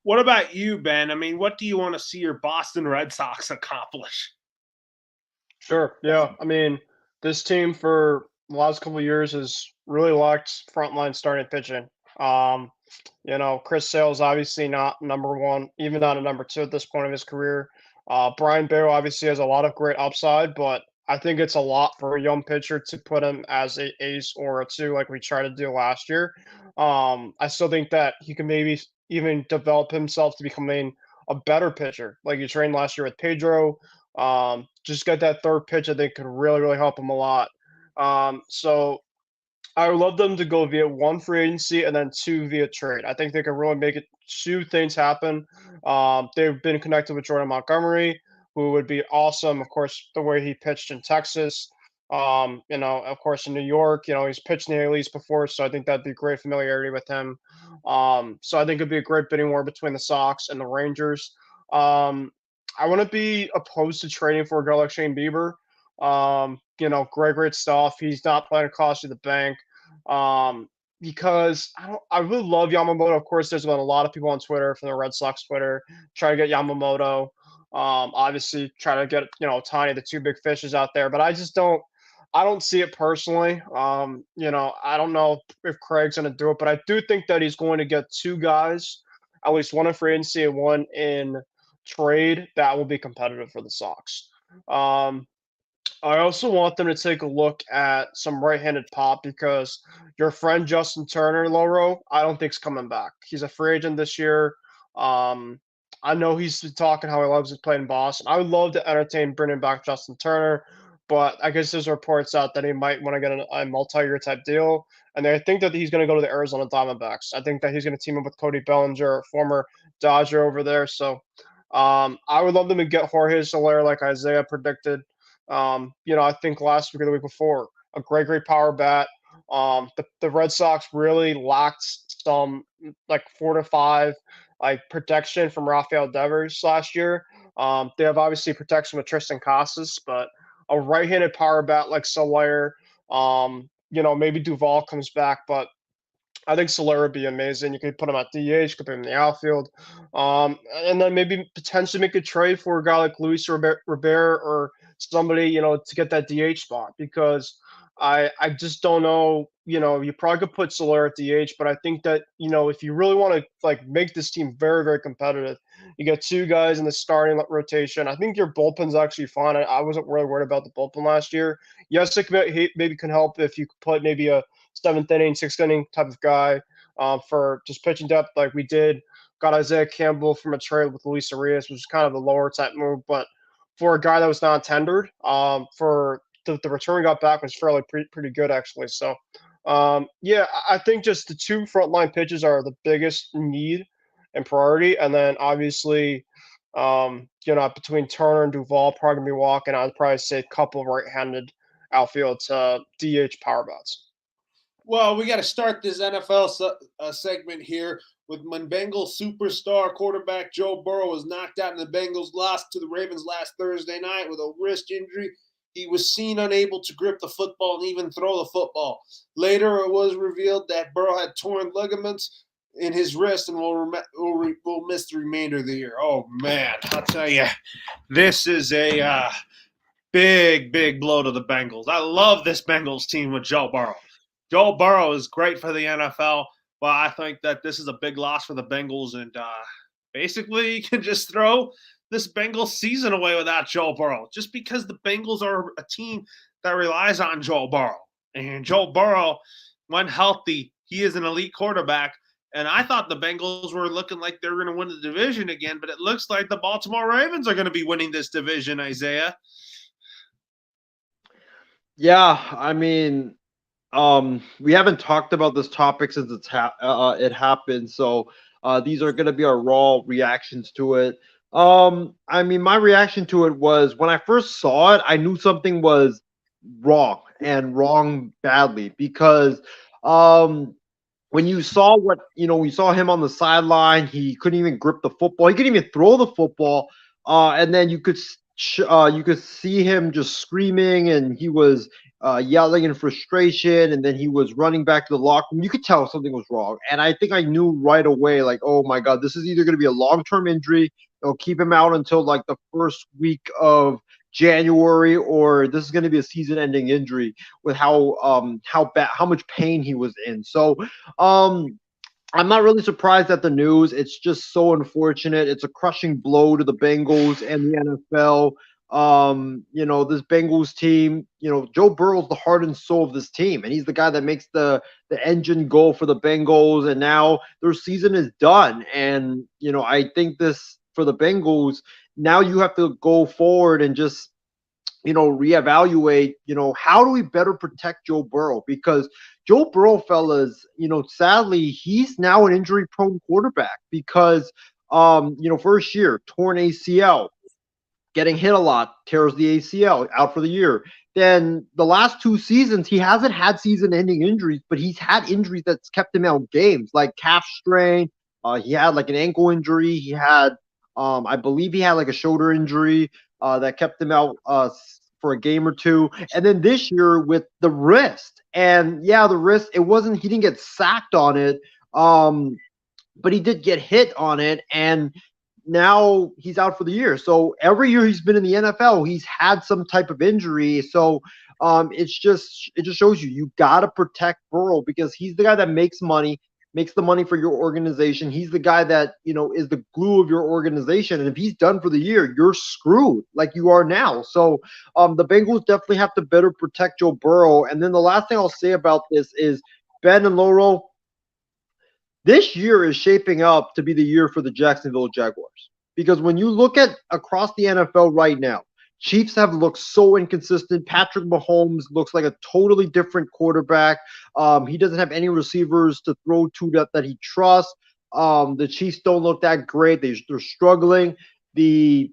What about you, Ben? I mean, what do you want to see your Boston Red Sox accomplish? Sure. Yeah. I mean, this team for the last couple of years has really lacked frontline starting pitching. Um, Chris Sale's obviously not number one, even not a number two at this point of his career. Brian Bale obviously has a lot of great upside, but I think it's a lot for a young pitcher to put him as a ace or a two, like we tried to do last year. I still think that he can maybe even develop himself to becoming a better pitcher, like he trained last year with Pedro. Just get that third pitch, I think could really, really help him a lot. So I would love them to go via one free agency and then two via trade. I think they can really make it two things happen. They've been connected with Jordan Montgomery, who would be awesome. Of course, the way he pitched in Texas. Of course, in New York, he's pitched in the A-Leagues before, so I think that'd be great familiarity with him. So I think it'd be a great bidding war between the Sox and the Rangers. I wouldn't be opposed to trading for a guy like Shane Bieber. Great stuff. He's not planning to cost you the bank. Because I really love Yamamoto. Of course, there's been a lot of people on Twitter from the Red Sox Twitter try to get Yamamoto. Obviously try to get Tiny, the two big fishes out there, but I don't see it personally. I don't know if Craig's going to do it, but I do think that he's going to get two guys, at least one in free agency and one in trade, that will be competitive for the Sox. I also want them to take a look at some right-handed pop because your friend Justin Turner, Loro, I don't think's coming back. He's a free agent this year. I know he's been talking how he loves to play in Boston. I would love to entertain bringing back Justin Turner, but I guess there's reports out that he might want to get a multi-year type deal, and I think that he's going to go to the Arizona Diamondbacks. I think that he's going to team up with Cody Bellinger, former Dodger over there. So I would love them to get Jorge Soler like Isaiah predicted. I think last week or the week before, a great power bat. The Red Sox really lacked some like 4 to 5 like protection from Rafael Devers last year. They have obviously protection with Tristan Casas, but a right-handed power bat like Soler, maybe Duvall comes back, but I think Soler would be amazing. You could put him at DH, could put him in the outfield, and then maybe potentially make a trade for a guy like Luis Rivera or somebody, to get that DH spot because I just don't know. You probably could put Soler at DH, but I think that if you really want to like make this team very very competitive, you get two guys in the starting rotation. I think your bullpen's actually fine. I wasn't really worried about the bullpen last year. Yes, it maybe can help if you could put maybe a seventh inning, sixth inning type of guy for just pitching depth like we did. Got Isaiah Campbell from a trade with Luis Arias, which is kind of a lower type move, but for a guy that was not tendered, for the return we got back was fairly pretty good actually. So I think just the two frontline pitches are the biggest need and priority, and then obviously between Turner and Duvall probably gonna be walking. I'd probably say a couple of right-handed outfield to DH power bats. Well, we got to start this NFL segment here with when Bengals superstar quarterback Joe Burrow was knocked out and the Bengals lost to the Ravens last Thursday night with a wrist injury. He was seen unable to grip the football and even throw the football. Later, it was revealed that Burrow had torn ligaments in his wrist and will miss the remainder of the year. Oh, man, I'll tell you, this is a big blow to the Bengals. I love this Bengals team with Joe Burrow. Joe Burrow is great for the NFL, but I think that this is a big loss for the Bengals, and basically you can just throw this Bengals season away without Joe Burrow, just because the Bengals are a team that relies on Joe Burrow. And Joe Burrow, when healthy, he is an elite quarterback, and I thought the Bengals were looking like they were going to win the division again, but it looks like the Baltimore Ravens are going to be winning this division, Isaiah. Yeah, I mean, we haven't talked about this topic since it happened, so these are going to be our raw reactions to it. I mean, my reaction to it was when I first saw it, I knew something was wrong and wrong badly because when you saw we saw him on the sideline, he couldn't even grip the football, he couldn't even throw the football, and then you could see him just screaming, and he was yelling in frustration, and then he was running back to the locker room. You could tell something was wrong, and I think I knew right away, like, oh my god, this is either going to be a long-term injury, it'll keep him out until like the first week of January, or this is going to be a season-ending injury with how much pain he was in. So I'm not really surprised at the news. It's just so unfortunate. It's a crushing blow to the Bengals and the NFL. This Bengals team, Joe Burrow's the heart and soul of this team, and he's the guy that makes the engine go for the Bengals, and now their season is done. And, I think this for the Bengals, now you have to go forward and just reevaluate, how do we better protect Joe Burrow? Because Joe Burrow, fellas, sadly, he's now an injury prone quarterback because, first year, torn ACL, getting hit a lot, tears the ACL, out for the year. Then the last 2 seasons, he hasn't had season ending injuries, but he's had injuries that's kept him out games, like calf strain. He had like an ankle injury. He had, I believe he had like a shoulder injury that kept him out for a game or two. And then this year with the wrist, and yeah, the wrist, he didn't get sacked on it, but he did get hit on it, and now he's out for the year. So every year he's been in the NFL, he's had some type of injury. So it just shows you got to protect Burrow because he's the guy that makes the money for your organization. He's the guy that, is the glue of your organization. And if he's done for the year, you're screwed like you are now. So the Bengals definitely have to better protect Joe Burrow. And then the last thing I'll say about this is Ben and Laurel, this year is shaping up to be the year for the Jacksonville Jaguars. Because when you look at across the NFL right now, Chiefs have looked so inconsistent. Patrick Mahomes looks like a totally different quarterback. He doesn't have any receivers to throw to that he trusts. The Chiefs don't look that great. They're struggling. The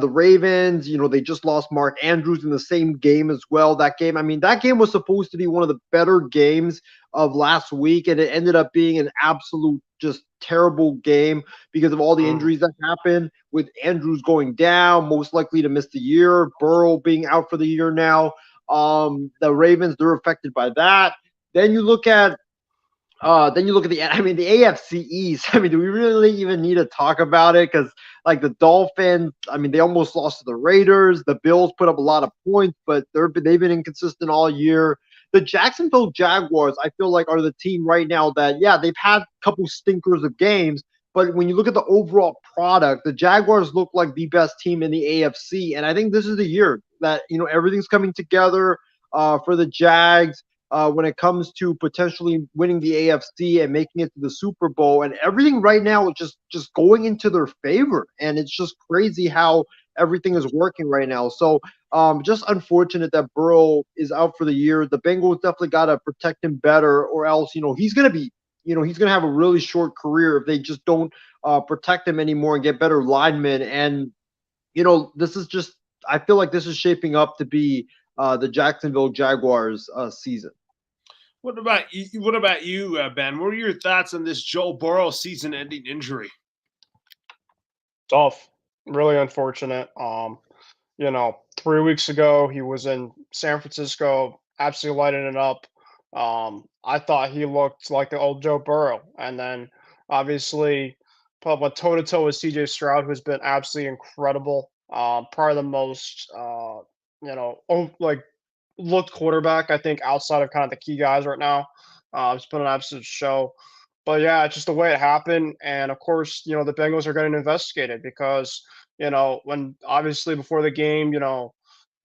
Ravens, they just lost Mark Andrews in the same game as well. That game was supposed to be one of the better games of last week, and it ended up being an absolute just terrible game because of all the injuries that happened, with Andrews going down, most likely to miss the year, Burrow being out for the year now. The Ravens, they're affected by that. Then you look at the AFC East. Do we really even need to talk about it? Because like the Dolphins, they almost lost to the Raiders. The Bills put up a lot of points, but they've been inconsistent all year. The Jacksonville Jaguars, I feel like, are the team right now that, yeah, they've had a couple stinkers of games, but when you look at the overall product, the Jaguars look like the best team in the AFC, and I think this is the year that, everything's coming together for the Jags. When it comes to potentially winning the AFC and making it to the Super Bowl, and everything right now is just going into their favor, and it's just crazy how everything is working right now. So just unfortunate that Burrow is out for the year. The Bengals definitely got to protect him better, or else he's gonna have a really short career if they just don't protect him anymore and get better linemen. And this is just, I feel like this is shaping up to be the Jacksonville Jaguars season. What about you? What about you, Ben? What are your thoughts on this Joe Burrow season-ending injury? Tough, really unfortunate. 3 weeks ago he was in San Francisco, absolutely lighting it up. I thought he looked like the old Joe Burrow, and then obviously put up toe to toe with CJ Stroud, who's been absolutely incredible. Probably the most, like looked quarterback I think outside of kind of the key guys right now. It's been an absolute show. But yeah, just the way it happened, and of course, the Bengals are getting investigated because when obviously before the game,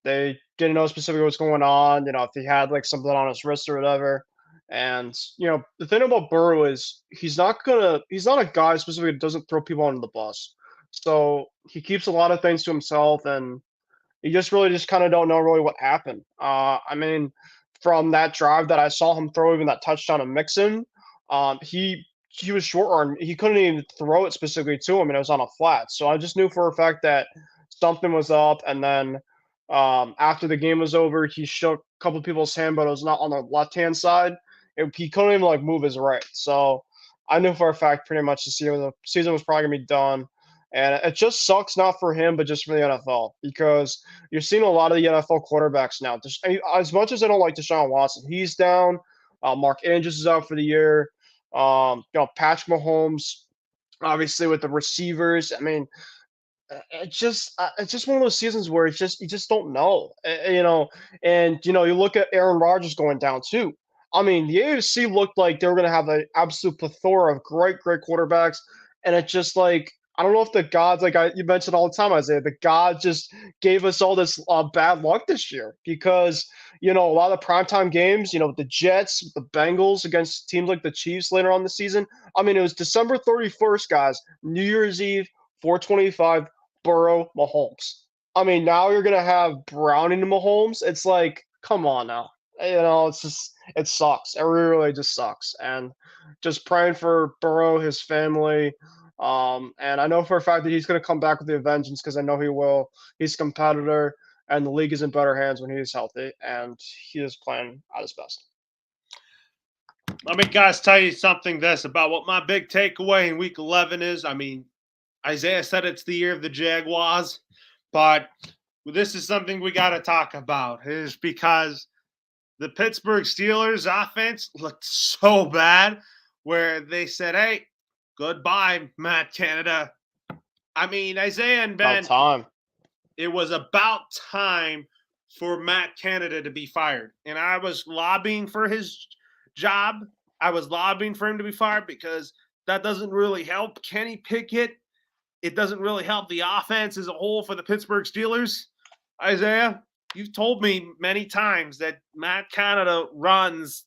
they didn't know specifically what's going on. If he had like something on his wrist or whatever. And the thing about Burrow is he's not a guy specifically that doesn't throw people under the bus. So he keeps a lot of things to himself, and you just really just kind of don't know really what happened. I mean, from that drive that I saw him throw even that touchdown to Mixon, he was short arm. He couldn't even throw it specifically to him, and it was on a flat. So I just knew for a fact that something was up. And then after the game was over, he shook a couple of people's hand, but it was not on the left hand side. He couldn't even like move his right. So I knew for a fact pretty much the season was probably gonna be done. And it just sucks not for him, but just for the NFL, because you're seeing a lot of the NFL quarterbacks now. As much as I don't like Deshaun Watson, he's down. Mark Andrews is out for the year. Patrick Mahomes, obviously with the receivers. I mean, it's just one of those seasons where you just don't know, And you look at Aaron Rodgers going down too. I mean, the AFC looked like they were going to have an absolute plethora of great quarterbacks, and it's just like I don't know if the gods, like you mentioned all the time, Isaiah, the gods just gave us all this bad luck this year because a lot of the primetime games, the Jets, the Bengals against teams like the Chiefs later on the season. I mean, it was December 31st, guys, New Year's Eve, 4:25, Burrow, Mahomes. I mean, now you're gonna have Browning and Mahomes. It's like, come on now. It's just it sucks. It really just sucks. And just praying for Burrow, his family. And I know for a fact that he's going to come back with the vengeance because I know he will. He's a competitor, and the league is in better hands when he is healthy, and he is playing at his best. Let me, guys, tell you something about what my big takeaway in Week 11 is. I mean, Isaiah said it's the year of the Jaguars, but this is something we got to talk about is because the Pittsburgh Steelers offense looked so bad where they said, hey, goodbye, Matt Canada. I mean, Isaiah and Ben, it was about time for Matt Canada to be fired. And I was lobbying for his job. I was lobbying for him to be fired because that doesn't really help Kenny Pickett. It doesn't really help the offense as a whole for the Pittsburgh Steelers. Isaiah, you've told me many times that Matt Canada runs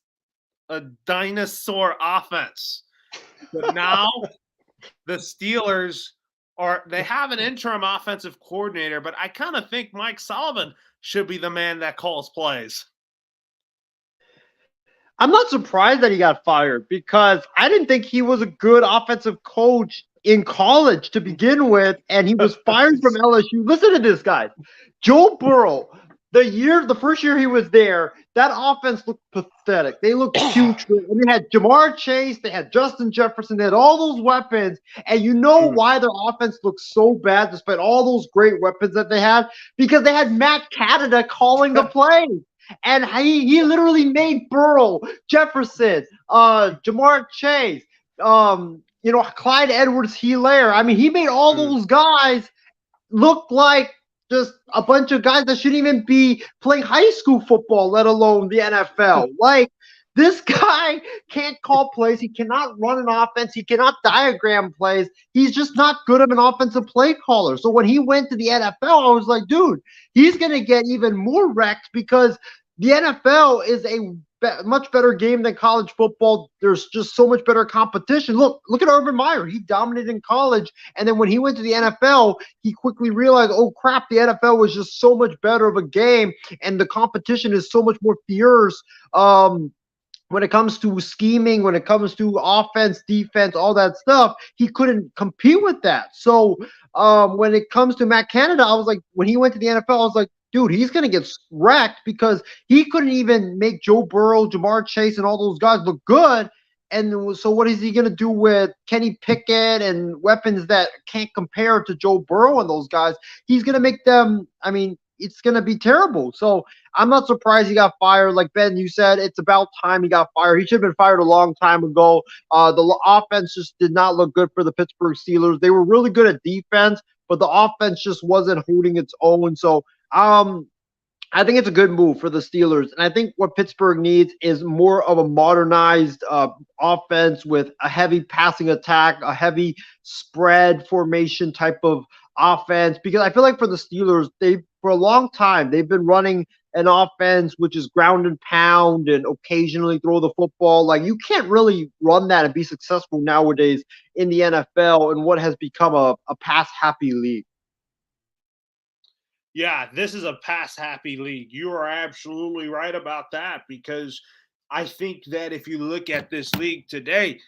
a dinosaur offense. But now the Steelers they have an interim offensive coordinator, but I kind of think Mike Sullivan should be the man that calls plays. I'm not surprised that he got fired because I didn't think he was a good offensive coach in college to begin with, and he was fired from LSU. Listen to this, guys. Joe Burrow, the first year he was there, that offense looked pathetic. They looked putrid. And they had Jamar Chase, they had Justin Jefferson, they had all those weapons. And you know why their offense looked so bad despite all those great weapons that they had? Because they had Matt Canada calling the plays. And he literally made Burrow, Jefferson, Jamar Chase, Clyde Edwards-Helaire. I mean, he made all those guys look like just a bunch of guys that shouldn't even be playing high school football, let alone the NFL. Like, this guy can't call plays. He cannot run an offense. He cannot diagram plays. He's just not good of an offensive play caller. So when he went to the NFL, I was like, dude, he's going to get even more wrecked because the NFL is a much better game than college football. There's just so much better competition. Look at Urban Meyer. He dominated in college, and then when he went to the NFL, he quickly realized, oh crap, the NFL was just so much better of a game, and the competition is so much more fierce. When it comes to scheming, when it comes to offense, defense, all that stuff, he couldn't compete with that. So when it comes to Matt Canada, I was like, when he went to the NFL, I was like, dude, he's going to get wrecked because he couldn't even make Joe Burrow, Jamar Chase, and all those guys look good. And so what is he going to do with Kenny Pickett and weapons that can't compare to Joe Burrow and those guys? He's going to make them, I mean, it's going to be terrible. So I'm not surprised he got fired. Like Ben, you said, it's about time he got fired. He should have been fired a long time ago. The offense just did not look good for the Pittsburgh Steelers. They were really good at defense, but the offense just wasn't holding its own. So I think it's a good move for the Steelers. And I think what Pittsburgh needs is more of a modernized offense with a heavy passing attack, a heavy spread formation type of offense. Because I feel like for the Steelers, for a long time, they've been running an offense which is ground and pound and occasionally throw the football. Like, you can't really run that and be successful nowadays in the NFL in what has become a pass-happy league. Yeah, this is a pass-happy league. You are absolutely right about that, because I think that if you look at this league today,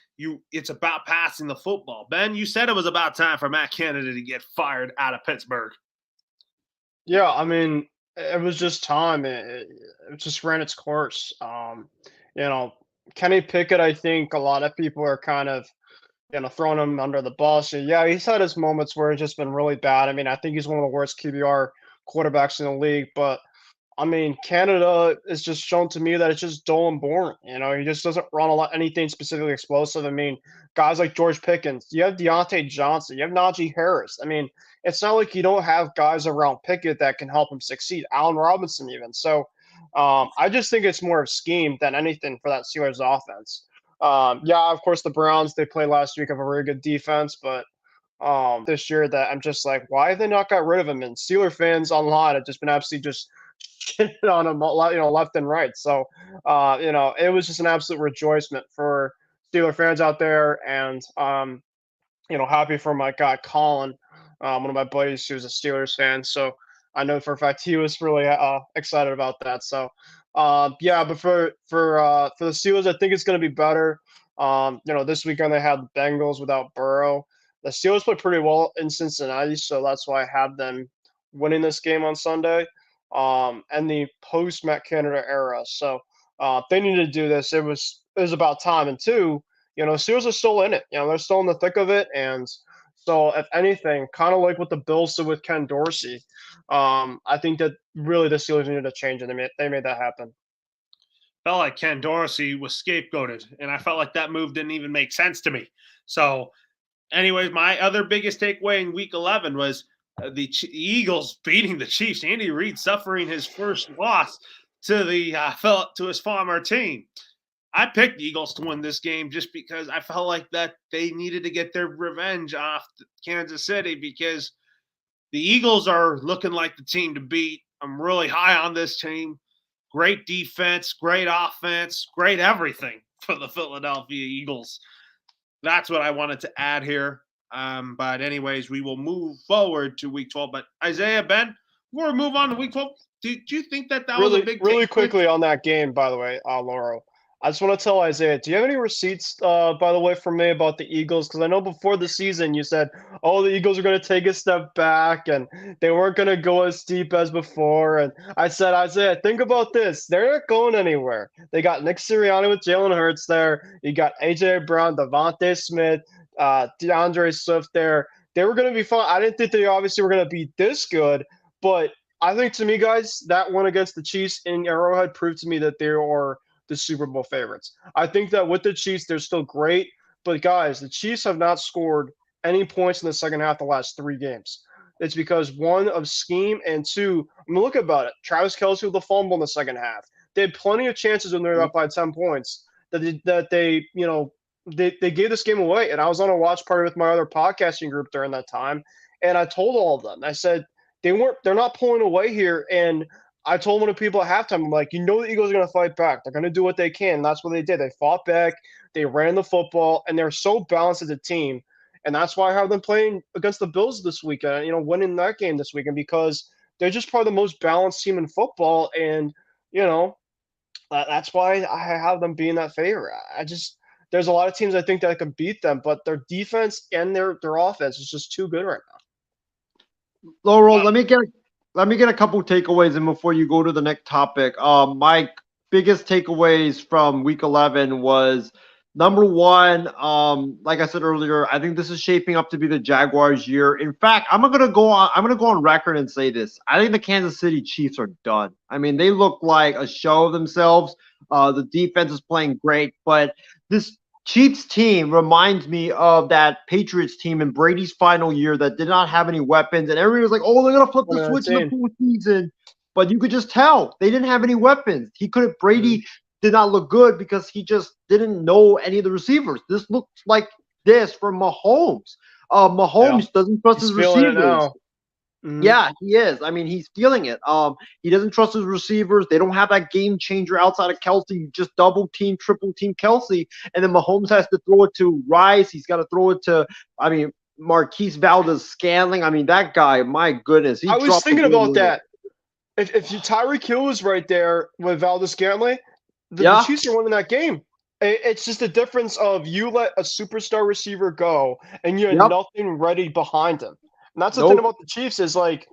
it's about passing the football. Ben, you said it was about time for Matt Canada to get fired out of Pittsburgh. Yeah, I mean, it was just time. It just ran its course. You know, Kenny Pickett, I think a lot of people are kind of, throwing him under the bus. And yeah, he's had his moments where it's just been really bad. I mean, I think he's one of the worst QBR quarterbacks in the league. But I mean, Canada is just shown to me that it's just dull and boring. He just doesn't run anything specifically explosive. I mean, guys like George Pickens, you have Deontay Johnson, you have Najee Harris. I mean, it's not like you don't have guys around Pickett that can help him succeed. Allen Robinson, even. So I just think it's more of scheme than anything for that Steelers offense. Yeah, of course, the Browns, they played last week, have a very good defense, but this year that I'm just like, why have they not got rid of him? And Steeler fans online have just been absolutely just shitting on him, left and right. So, it was just an absolute rejoicement for Steeler fans out there, and happy for my guy Colin, one of my buddies who's a Steelers fan. So I know for a fact he was really excited about that. So, yeah, but for the Steelers, I think it's going to be better. This weekend they had the Bengals without Burrow. The Steelers played pretty well in Cincinnati, so that's why I have them winning this game on Sunday. And the post Matt Canada era. So they needed to do this. It was about time. And two, Steelers are still in it. They're still in the thick of it. And so, if anything, kind of like what the Bills did with Ken Dorsey, I think that really the Steelers needed a change, and they made that happen. Felt like Ken Dorsey was scapegoated, and I felt like that move didn't even make sense to me. So, anyways, my other biggest takeaway in Week 11 was the Eagles beating the Chiefs. Andy Reid suffering his first loss to his former team. I picked the Eagles to win this game just because I felt like that they needed to get their revenge off Kansas City, because the Eagles are looking like the team to beat. I'm really high on this team. Great defense, great offense, great everything for the Philadelphia Eagles. That's what I wanted to add here. But anyways, we will move forward to Week 12. But Isaiah, Ben, before we move on to Week 12, do you think that was a big really quickly on that game, by the way, Lauro? I just want to tell Isaiah, do you have any receipts, by the way, from me about the Eagles? Because I know before the season you said, oh, the Eagles are going to take a step back and they weren't going to go as deep as before. And I said, Isaiah, think about this. They're not going anywhere. They got Nick Sirianni with Jalen Hurts there. You got A.J. Brown, Devontae Smith, DeAndre Swift there. They were going to be fun. I didn't think they obviously were going to be this good, but I think to me, guys, that one against the Chiefs in Arrowhead proved to me that they are the Super Bowl favorites. I think that with the Chiefs, they're still great, but guys, the Chiefs have not scored any points in the second half the last 3 games. It's because, one, of scheme, and two, I mean, look about it. Travis Kelce with the fumble in the second half. They had plenty of chances when they were up by 10 points that they gave this game away. And I was on a watch party with my other podcasting group during that time, and I told all of them, I said, they're not pulling away here. And I told one of the people at halftime, I'm like, the Eagles are going to fight back. They're going to do what they can. And that's what they did. They fought back. They ran the football, and they're so balanced as a team. And that's why I have them playing against the Bills this weekend, winning that game this weekend, because they're just probably the most balanced team in football. And, that's why I have them being that favorite. There's a lot of teams I think that can beat them, but their defense and their offense is just too good right now. Laurel, let me get a couple takeaways in before you go to the next topic. My biggest takeaways from Week 11 was number one. Like I said earlier, I think this is shaping up to be the Jaguars' year. In fact, I'm gonna go on. I'm gonna go on record and say this. I think the Kansas City Chiefs are done. I mean, they look like a show of themselves. The defense is playing great, but this Chiefs team reminds me of that Patriots team in Brady's final year that did not have any weapons, and everybody was like, "Oh, they're gonna flip the switch in the 2019. postseason," but you could just tell they didn't have any weapons. He couldn't. Brady did not look good because he just didn't know any of the receivers. This looks like this from Mahomes. Yeah, Mahomes doesn't trust he's his feeling it receivers. now. Mhm. Yeah, he is. I mean, he's feeling it. He doesn't trust his receivers. They don't have that game changer outside of Kelsey. You just double team, triple team Kelsey, and then Mahomes has to throw it to Rice. He's got to throw it to, I mean, Marquise Valdez-Scantling. I mean, that guy, my goodness, he I was dropped the thinking ball about with it. that. If you Tyreek Hill was right there with Valdez Scantling, the Yeah, Chiefs are winning that game. It's just a difference of you let a superstar receiver go and you had yep, nothing ready behind him. And that's the thing nope. about the Chiefs is like,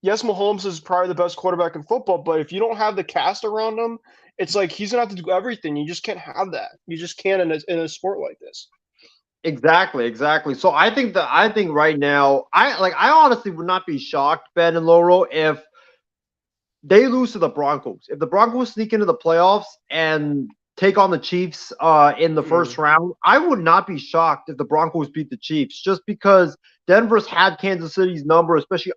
yes, Mahomes is probably the best quarterback in football, but if you don't have the cast around him, it's like he's gonna have to do everything. You just can't have that. You just can't in a sport like this. Exactly, exactly. So I think right now, I honestly would not be shocked, Ben and Laurel, if they lose to the Broncos. If the Broncos sneak into the playoffs and take on the Chiefs in the first round, I would not be shocked if the Broncos beat the Chiefs, just because Denver's had Kansas City's number, especially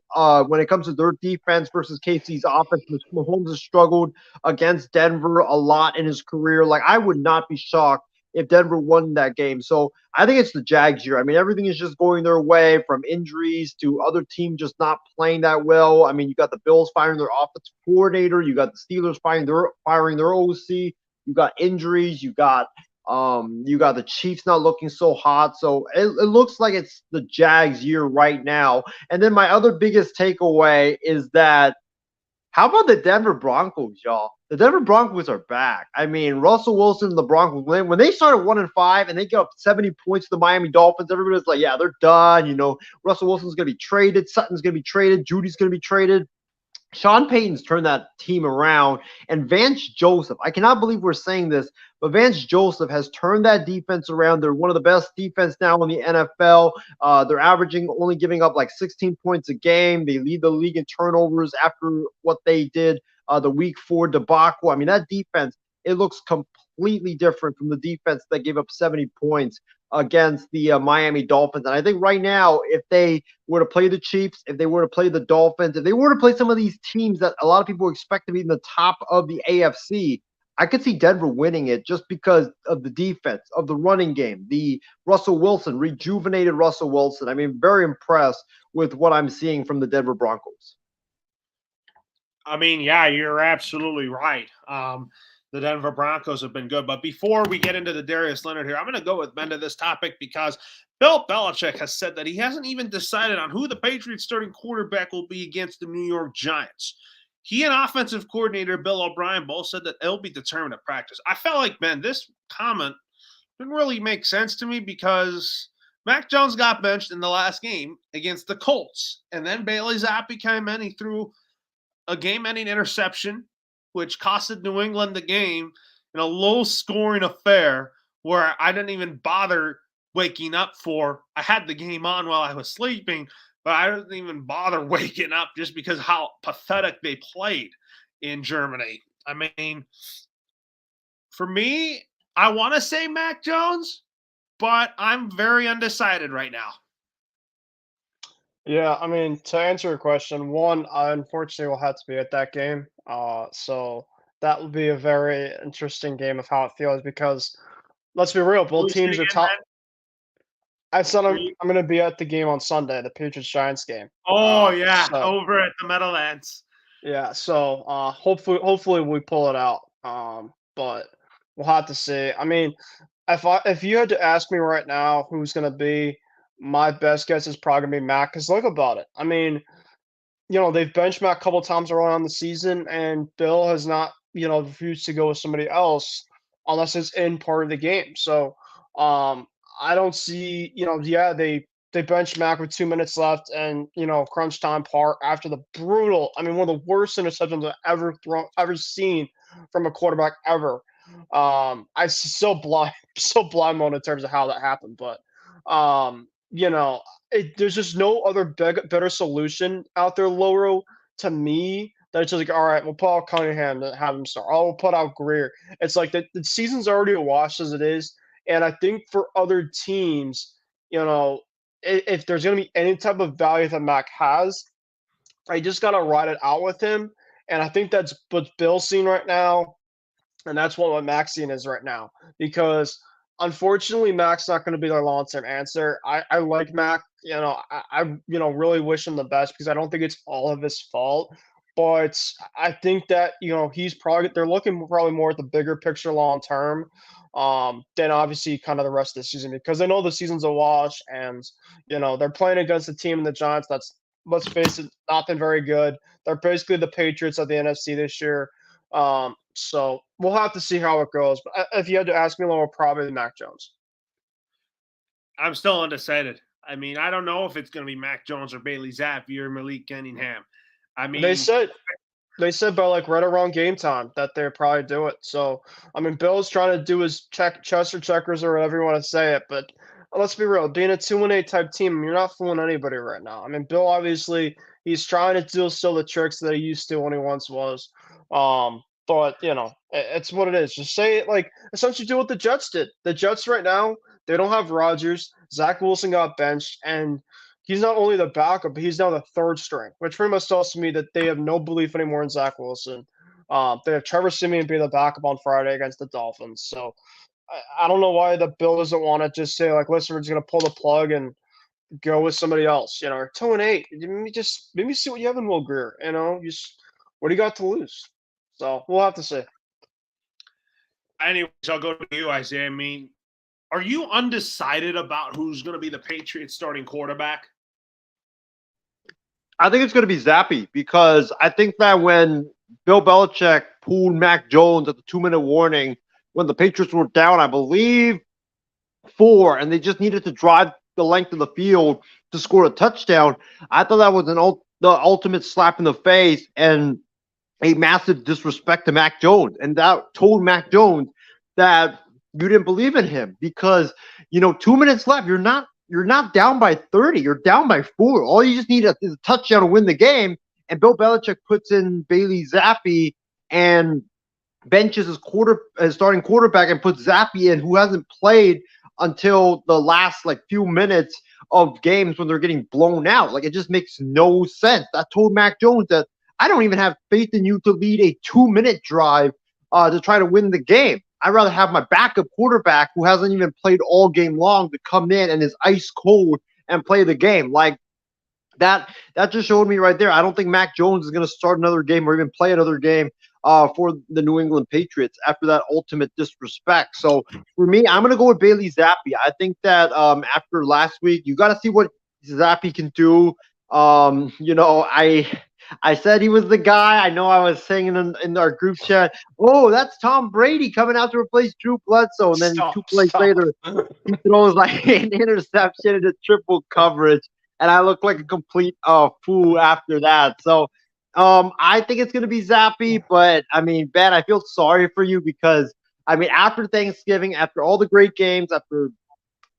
when it comes to their defense versus KC's offense. Mahomes has struggled against Denver a lot in his career. Like, I would not be shocked if Denver won that game. So I think it's the Jags year. I mean, everything is just going their way, from injuries to other teams just not playing that well. I mean, you got the Bills firing their offensive coordinator, you got the Steelers firing their OC, you got injuries, you got the Chiefs not looking so hot. So it looks like it's the Jags year right now. And then my other biggest takeaway is that, how about the Denver Broncos, y'all? The Denver Broncos are back. I mean, Russell Wilson and the Broncos, when they started 1-5 and they get up 70 points to the Miami Dolphins, everybody's like, yeah, they're done. You know, Russell Wilson's going to be traded. Sutton's going to be traded. Judy's going to be traded. Sean Payton's turned that team around, and Vance Joseph, I cannot believe we're saying this, but Vance Joseph has turned that defense around. They're one of the best defense now in the NFL. They're averaging only giving up like 16 points a game. They lead the league in turnovers after what they did the week 4 debacle. I mean, that defense, it looks completely different from the defense that gave up 70 points against the Miami Dolphins. And I think right now, if they were to play the Chiefs, if they were to play the Dolphins, if they were to play some of these teams that a lot of people expect to be in the top of the AFC, I could see Denver winning it just because of the defense, of the running game, the Russell Wilson, rejuvenated Russell Wilson. I mean, very impressed with what I'm seeing from the Denver Broncos. I mean, yeah, you're absolutely right. The Denver Broncos have been good. But before we get into the Darius Leonard here, I'm going to go with Ben to this topic because Bill Belichick has said that he hasn't even decided on who the Patriots starting quarterback will be against the New York Giants. He and offensive coordinator Bill O'Brien both said that it'll be determined at practice. I felt like, Ben, this comment didn't really make sense to me because Mac Jones got benched in the last game against the Colts. And then Bailey Zappi came in. He threw a game-ending interception, which costed New England the game in a low-scoring affair where I didn't even bother waking up for. I had the game on while I was sleeping, but I didn't even bother waking up just because how pathetic they played in Germany. I mean, for me, I want to say Mac Jones, but I'm very undecided right now. Yeah, I mean, to answer your question, one, I unfortunately will have to be at that game. So that will be a very interesting game of how it feels because let's be real, Will both you say teams are again, top. Ben? I said Were I'm you- I'm gonna be at the game on Sunday, the Patriots Giants game. Oh, yeah, So over at the Meadowlands. yeah, so hopefully we pull it out. But we'll have to see. I mean, if you had to ask me right now who's gonna be, my best guess is probably gonna be Mac. Cause look about it. I mean, they've benched Mac a couple times around on the season, and Bill has not, refused to go with somebody else unless it's in part of the game. So, I don't see, yeah, they they bench Mac with 2 minutes left, and crunch time part after the brutal. I mean, one of the worst interceptions I've ever seen from a quarterback ever. So blind, so blind mode in terms of how that happened, but there's just no other better solution out there, Loro, to me. That it's just like, all right, we'll put out Cunningham and have him start. Oh, we'll put out Greer. It's like the season's already a wash as it is, and I think for other teams, if there's going to be any type of value that Mac has, I just got to ride it out with him. And I think that's what Bill's seeing right now. And that's what Mac's seeing is right now. Because unfortunately, Mac's not going to be their long-term answer. I like Mac. I really wish him the best because I don't think it's all of his fault. But I think that, they're looking probably more at the bigger picture long term than obviously kind of the rest of the season because they know the season's a wash and, they're playing against a team in the Giants that's, let's face it, not been very good. They're basically the Patriots of the NFC this year. So we'll have to see how it goes. But if you had to ask me, Laura, probably Mac Jones. I'm still undecided. I mean, I don't know if it's going to be Mac Jones or Bailey Zappi or Malik Cunningham. I mean, they said by like right around game time that they'd probably do it. So I mean, Bill's trying to do his Chester checkers or whatever you want to say it, but let's be real. Being a 2-8 type team, you're not fooling anybody right now. I mean, Bill obviously he's trying to do still the tricks that he used to when he once was. But it's what it is. Just say it like essentially do what the Jets did. The Jets right now they don't have Rodgers. Zach Wilson got benched, and he's not only the backup, but he's now the third string, which pretty much tells me that they have no belief anymore in Zach Wilson. They have Trevor Siemian be the backup on Friday against the Dolphins. So I don't know why the Bill doesn't want to just say like, listen, we're just gonna pull the plug and go with somebody else. Or 2-8. Maybe see what you have in Will Greer. What do you got to lose? So we'll have to see. Anyways, I'll go to you, Isaiah. I mean, are you undecided about who's going to be the Patriots starting quarterback? I think it's going to be Zappi because I think that when Bill Belichick pulled Mac Jones at the 2-minute warning, when the Patriots were down, I believe 4, and they just needed to drive the length of the field to score a touchdown, I thought that was the ultimate slap in the face and a massive disrespect to Mac Jones. And that told Mac Jones that you didn't believe in him because, 2 minutes left. You're not down by 30. You're down by 4. All you just need is a touchdown to win the game. And Bill Belichick puts in Bailey Zappi and benches his starting quarterback and puts Zappi in, who hasn't played until the last few minutes of games when they're getting blown out. It just makes no sense. I told Mac Jones that I don't even have faith in you to lead a 2-minute drive to try to win the game. I'd rather have my backup quarterback who hasn't even played all game long to come in and is ice cold and play the game. That just showed me right there. I don't think Mac Jones is going to start another game or even play another game for the New England Patriots after that ultimate disrespect. So for me, I'm going to go with Bailey Zappi. I think that after last week, you got to see what Zappi can do. I said he was the guy. I know I was saying in our group chat, oh, that's Tom Brady coming out to replace Drew Bledsoe. And then 2 plays later, he throws an interception into triple coverage. And I look like a complete fool after that. So I think it's going to be Zappi. But, Ben, I feel sorry for you because, after Thanksgiving, after all the great games, after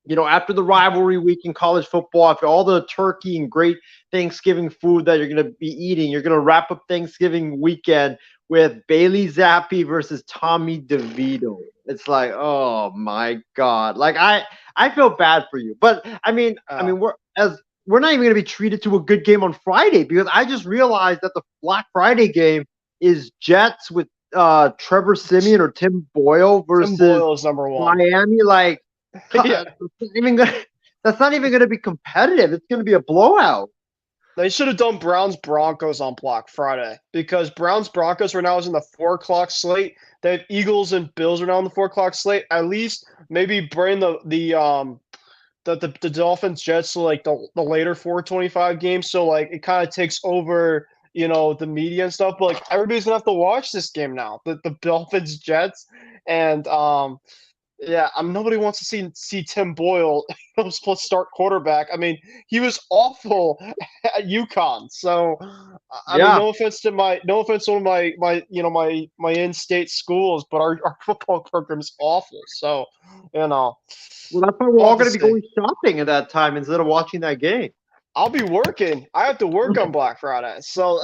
the rivalry week in college football, after all the turkey and great Thanksgiving food that you're going to be eating, you're going to wrap up Thanksgiving weekend with Bailey Zappi versus Tommy DeVito. It's like, oh my God. I feel bad for you. But we're not even going to be treated to a good game on Friday because I just realized that the Black Friday game is Jets with Trevor Siemian or Tim Boyle versus Tim Boyle is number 1. Miami. Yeah. That's not even going to be competitive. It's going to be a blowout. They should have done Browns-Broncos on Black Friday because Browns-Broncos right now is in the 4 o'clock slate. They have Eagles and Bills are now in the 4 o'clock slate. At least maybe bring the Dolphins-Jets to the later 4:25 games. So it kind of takes over the media and stuff. But everybody's gonna have to watch this game now. The Dolphins-Jets and Yeah, nobody wants to see Tim Boyle split start quarterback. I mean, he was awful at UConn. So, I mean, Yeah. no offense to one of my in-state schools, but our football program is awful. So, you know, Well, that's why we're we'll all have to going to be see. going shopping at that time instead of watching that game. I'll be working. I have to work on Black Friday. So,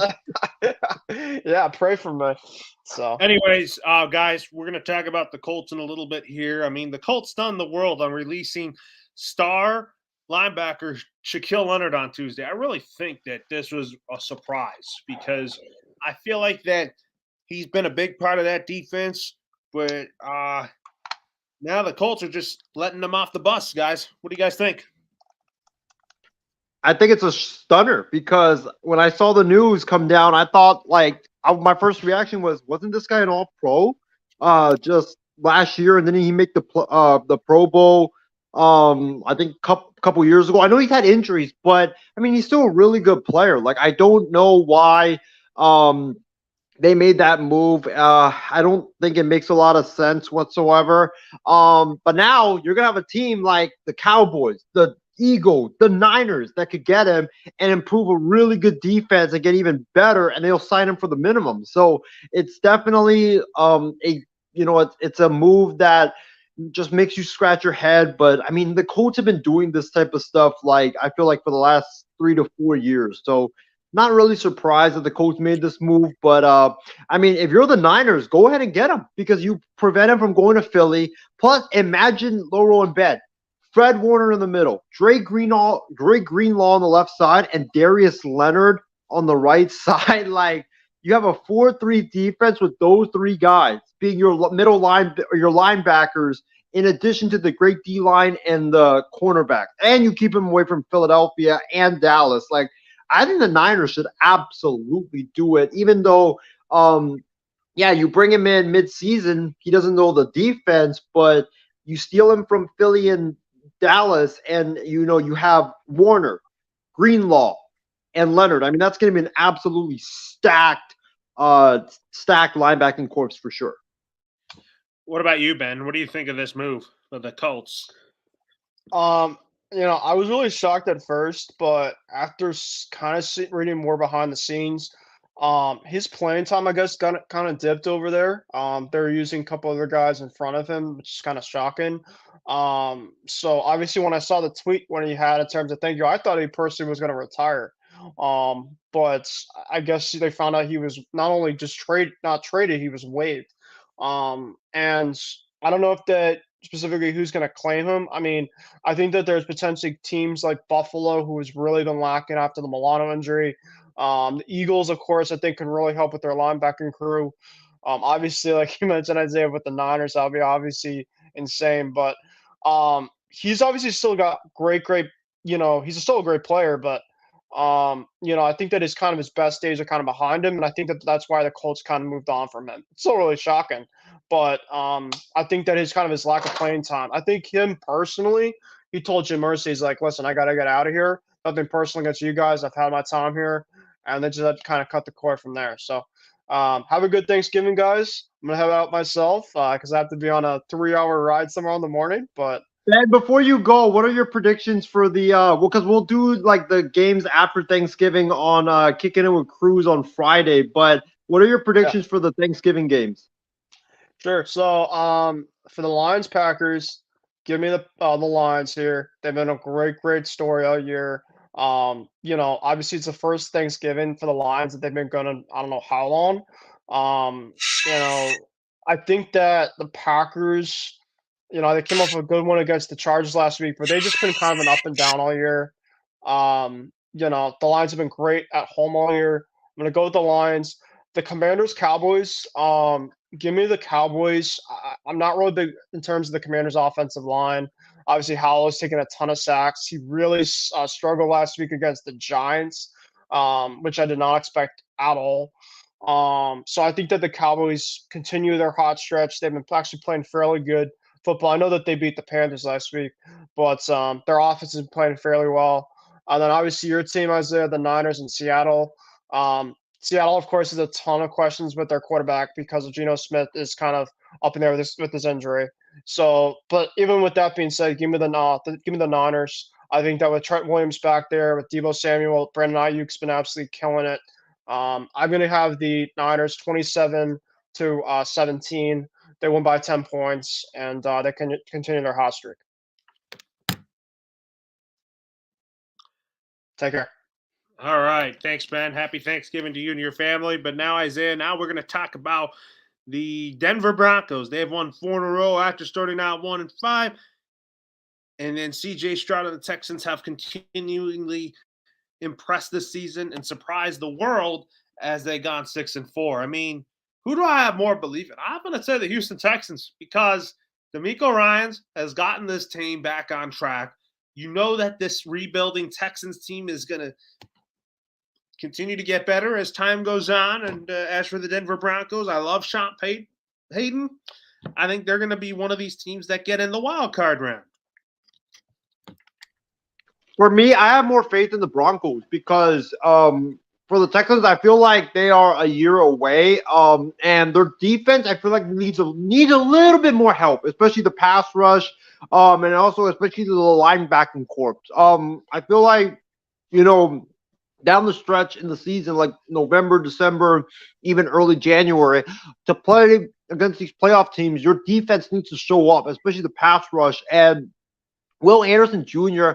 yeah, pray for me. So, Anyways, guys, we're going to talk about the Colts in a little bit here. I mean, the Colts stunned the world on releasing star linebacker Shaquille Leonard on Tuesday. I really think that this was a surprise because I feel like that he's been a big part of that defense, but now the Colts are just letting them off the bus, guys. What do you guys think? I think it's a stunner because when I saw the news come down, I thought my first reaction was, wasn't this guy an All Pro just last year, and then he make the Pro Bowl I think couple years ago. I know he's had injuries, but I mean he's still a really good player. Like I don't know why they made that move. I don't think it makes a lot of sense whatsoever. But now you're gonna have a team like the Cowboys, the Eagles, the Niners that could get him and improve a really good defense and get even better, and they'll sign him for the minimum. So it's definitely it's a move that just makes you scratch your head. But I mean, the Colts have been doing this type of stuff like I feel like for the last 3 to 4 years. So not really surprised that the Colts made this move, but I mean, if you're the Niners, go ahead and get him because you prevent him from going to Philly. Plus, imagine Laurel in bed, Fred Warner in the middle, Dre Greenlaw on the left side, and Darius Leonard on the right side. Like you have a 4-3 defense with those three guys being your middle line or your linebackers, in addition to the great D line and the cornerback, and you keep him away from Philadelphia and Dallas. Like I think the Niners should absolutely do it, even though, yeah, you bring him in mid-season, he doesn't know the defense, but you steal him from Philly and Dallas, and you have Warner, Greenlaw, and Leonard. I mean, that's going to be an absolutely stacked linebacking corps for sure. What about you, Ben? What do you think of this move for the Colts? I was really shocked at first, but after kind of reading more behind the scenes, his playing time, I guess, kind of dipped over there. They're using a couple other guys in front of him, which is kind of shocking. So obviously, when I saw the tweet when he had in terms of thank you, I thought he personally was going to retire. But I guess they found out he was not only just not traded, he was waived. And I don't know if that specifically who's going to claim him. I mean, I think that there's potentially teams like Buffalo, who has really been lacking after the Milano injury. The Eagles, of course, I think can really help with their linebacking crew. Obviously, like you mentioned, Isaiah, with the Niners, that'll be obviously insane. But he's obviously still got great. He's still a great player, but I think that his best days are kind of behind him, and I think that that's why the Colts kind of moved on from him. It's still really shocking, but I think that his lack of playing time. I think him personally, he told Jim Mercy, he's like, listen, I gotta get out of here. Nothing personal against you guys. I've had my time here, and they just had to kind of cut the cord from there. So have a good Thanksgiving, guys. I'm gonna head out myself because I have to be on a 3-hour ride somewhere in the morning, but. And before you go, what are your predictions for the because we'll do like the games after Thanksgiving on Kicking It with Cruz on Friday, but what are your predictions for the Thanksgiving games? Sure. So, for the Lions Packers, give me the Lions here. They've been a great story all year. Obviously it's the first Thanksgiving for the Lions that they've been going I don't know how long. Um, I think that the Packers, they came off a good one against the Chargers last week, but they've just been kind of an up and down all year. The Lions have been great at home all year. I'm gonna go with the Lions. The Commanders, Cowboys. Give me the Cowboys. I'm not really big in terms of the Commanders' offensive line. Obviously, Howell has taken a ton of sacks. He really struggled last week against the Giants, which I did not expect at all. So I think that the Cowboys continue their hot stretch. They've been actually playing fairly good football. I know that they beat the Panthers last week, but their offense is playing fairly well. And then obviously your team, Isaiah, the Niners in Seattle. Seattle, of course, has a ton of questions with their quarterback because of Geno Smith is kind of up in there with this injury. So, but even with that being said, give me the Niners. I think that with Trent Williams back there, with Deebo Samuel, Brandon Ayuk's been absolutely killing it. I'm going to have the Niners 27 to 17. They win by 10 points, and they can continue their hot streak. Take care. All right. Thanks, Ben. Happy Thanksgiving to you and your family. But now, Isaiah, now we're going to talk about the Denver Broncos. They've won 4 in a row after starting out 1-5. And then CJ Stroud and the Texans have continually impressed this season and surprised the world as they gone 6-4. I mean, who do I have more belief in? I'm going to say the Houston Texans because DeMeco Ryans has gotten this team back on track. You know that this rebuilding Texans team is going to continue to get better as time goes on. And as for the Denver Broncos, I love Sean Payton. I think they're going to be one of these teams that get in the wild card round. For me, I have more faith in the Broncos because for the Texans, I feel like they are a year away. And their defense, I feel like needs a little bit more help, especially the pass rush, and also especially the linebacking corps. I feel like, down the stretch in the season, like November, December, even early January, to play against these playoff teams, your defense needs to show up, especially the pass rush. And Will Anderson Jr.,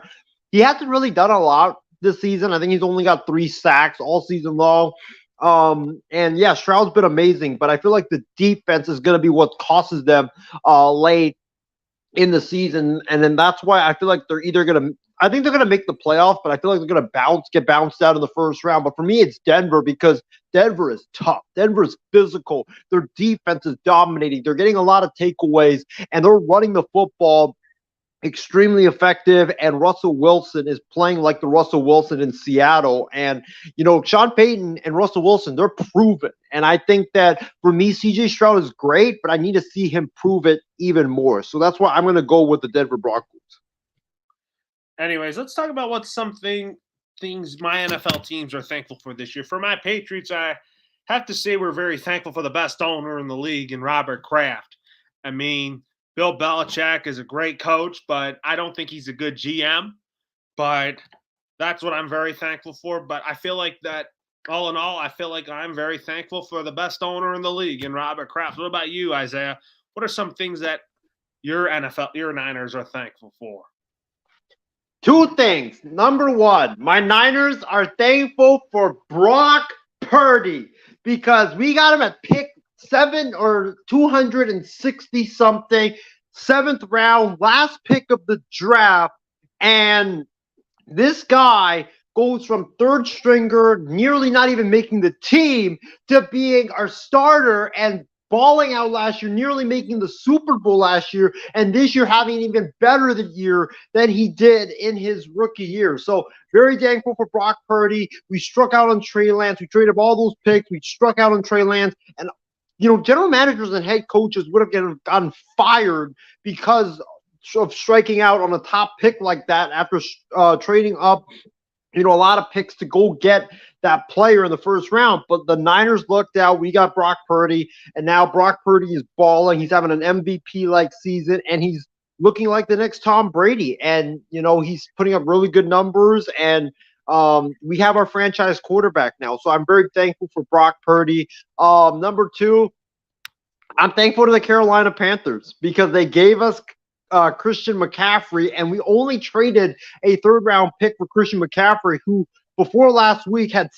he hasn't really done a lot this season. I think he's only got 3 sacks all season long. And yeah, Stroud's been amazing, but I feel like the defense is going to be what costs them late in the season. And then that's why I feel like they're either going to, I think they're going to make the playoff, but I feel like they're going to get bounced out in the first round. But for me, it's Denver because Denver is tough. Denver is physical. Their defense is dominating. They're getting a lot of takeaways, and they're running the football extremely effective, and Russell Wilson is playing like the Russell Wilson in Seattle. And, Sean Payton and Russell Wilson, they're proven. And I think that for me, CJ Stroud is great, but I need to see him prove it even more. So that's why I'm going to go with the Denver Broncos. Anyways, let's talk about what things my NFL teams are thankful for this year. For my Patriots, I have to say we're very thankful for the best owner in the league in Robert Kraft. I mean, Bill Belichick is a great coach, but I don't think he's a good GM. But that's what I'm very thankful for. But I feel like that, all in all, I feel like I'm very thankful for the best owner in the league in Robert Kraft. What about you, Isaiah? What are some things that your Niners are thankful for? 2 things. Number 1, my Niners are thankful for Brock Purdy because we got him at pick 7 or 260 something, 7th round, last pick of the draft. And this guy goes from 3rd stringer, nearly not even making the team, to being our starter and balling out last year, nearly making the Super Bowl last year, and this year having an even better year than he did in his rookie year. So very thankful for Brock Purdy. We struck out on Trey Lance. We traded all those picks. We struck out on Trey Lance. And, general managers and head coaches would have gotten fired because of striking out on a top pick like that after trading up, a lot of picks to go get that player in the first round. But the Niners looked out. We got Brock Purdy, and now Brock Purdy is balling. He's having an MVP-like season, and he's looking like the next Tom Brady. And, he's putting up really good numbers, and we have our franchise quarterback now. So I'm very thankful for Brock Purdy. Number 2, I'm thankful to the Carolina Panthers because they gave us Christian McCaffrey, and we only traded a 3rd-round pick for Christian McCaffrey, who before last week had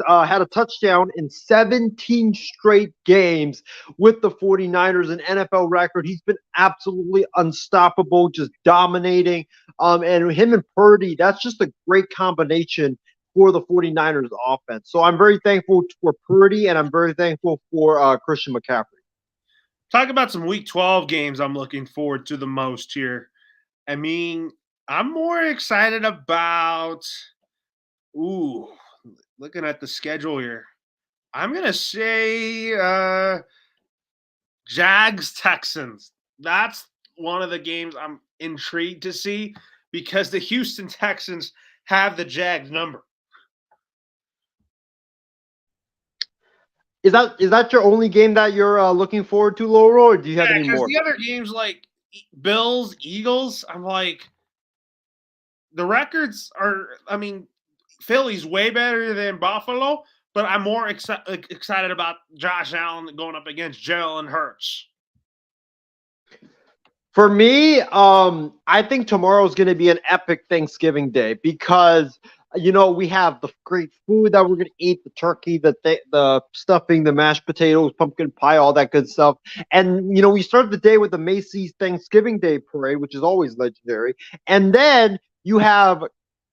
a touchdown in 17 straight games with the 49ers, an NFL record. He's been absolutely unstoppable, just dominating. And him and Purdy, that's just a great combination for the 49ers offense. So I'm very thankful for Purdy, and I'm very thankful for Christian McCaffrey. Talk about some Week 12 games I'm looking forward to the most here. I mean, I'm more excited about looking at the schedule here. I'm going to say Jags-Texans. That's one of the games I'm intrigued to see because the Houston Texans have the Jags number. Is that your only game that you're looking forward to, Laurel, or do you have any more? The other games, like Bills, Eagles, I'm like, the records are, I mean, Philly's way better than Buffalo, but I'm more excited about Josh Allen going up against Jalen Hurts. For me, I think tomorrow is going to be an epic Thanksgiving day because we have the great food that we're going to eat: the turkey, the stuffing, the mashed potatoes, pumpkin pie, all that good stuff. And we start the day with the Macy's Thanksgiving Day Parade, which is always legendary. And then you have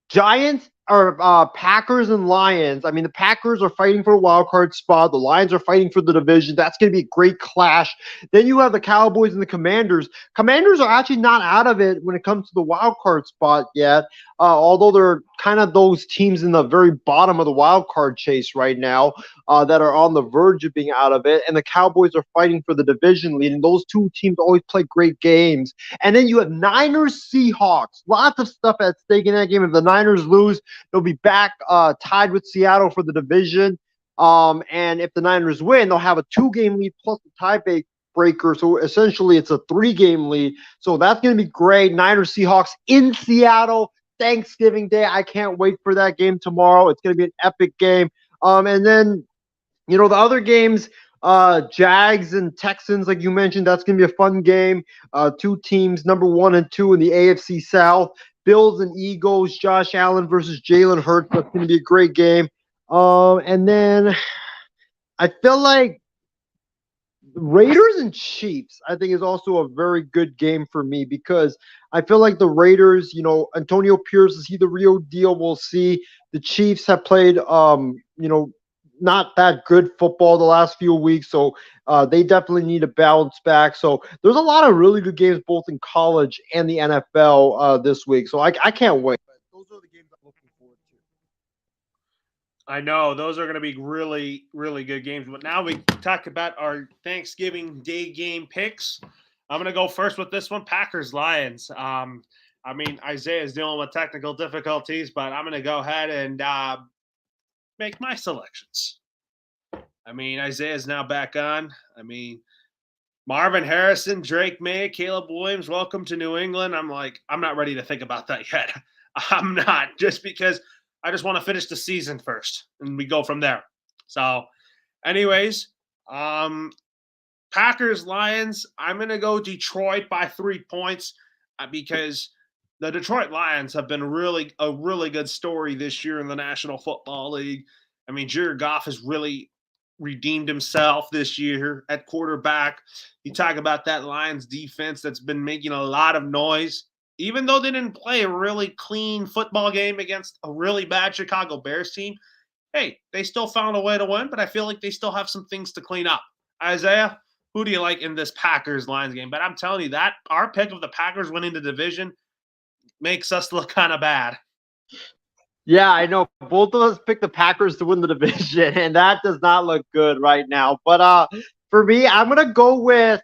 Giants or Packers and Lions. I mean, the Packers are fighting for a wild card spot. The Lions are fighting for the division. That's going to be a great clash. Then you have the Cowboys and the Commanders. Commanders are actually not out of it when it comes to the wild card spot yet, although they're kind of those teams in the very bottom of the wild card chase right now that are on the verge of being out of it. And the Cowboys are fighting for the division lead. And those two teams always play great games. And then you have Niners Seahawks. Lots of stuff at stake in that game. If the Niners lose, they'll be back tied with Seattle for the division. And if the Niners win, they'll have a 2-game lead plus a tiebreaker. So essentially, it's a 3-game lead. So that's going to be great. Niners Seahawks in Seattle, Thanksgiving Day. I can't wait for that game tomorrow. It's going to be an epic game. And then, the other games, Jags and Texans, like you mentioned, that's going to be a fun game. Two teams, number 1 and 2 in the AFC South. Bills and Eagles, Josh Allen versus Jalen Hurts. That's going to be a great game. And then I feel like Raiders and Chiefs, I think, is also a very good game for me because I feel like the Raiders, Antonio Pierce, is he the real deal? We'll see. The Chiefs have played, not that good football the last few weeks, so they definitely need to bounce back. So there's a lot of really good games both in college and the NFL this week. So I can't wait. Those are the games I'm looking forward to. I know those are going to be really, really good games. But now we talk about our Thanksgiving Day game picks. I'm going to go first with this one: Packers Lions. Isaiah is dealing with technical difficulties, but I'm going to go ahead and make my selections. Isaiah's now back on. Marvin Harrison, Drake May, Caleb Williams, welcome to New England. I'm not ready to think about that yet. I'm not, just because I just want to finish the season first, and we go from there. So, anyways, Packers, Lions, I'm going to go Detroit by 3 points because the Detroit Lions have been a really good story this year in the National Football League. Jared Goff has really redeemed himself this year at quarterback. You talk about that Lions defense that's been making a lot of noise. Even though they didn't play a really clean football game against a really bad Chicago Bears team, hey, they still found a way to win, but I feel like they still have some things to clean up. Isaiah, who do you like in this Packers-Lions game? But I'm telling you, that our pick of the Packers winning the division makes us look kind of bad. Yeah, I know. Both of us picked the Packers to win the division, and that does not look good right now. But for me, I'm going to go with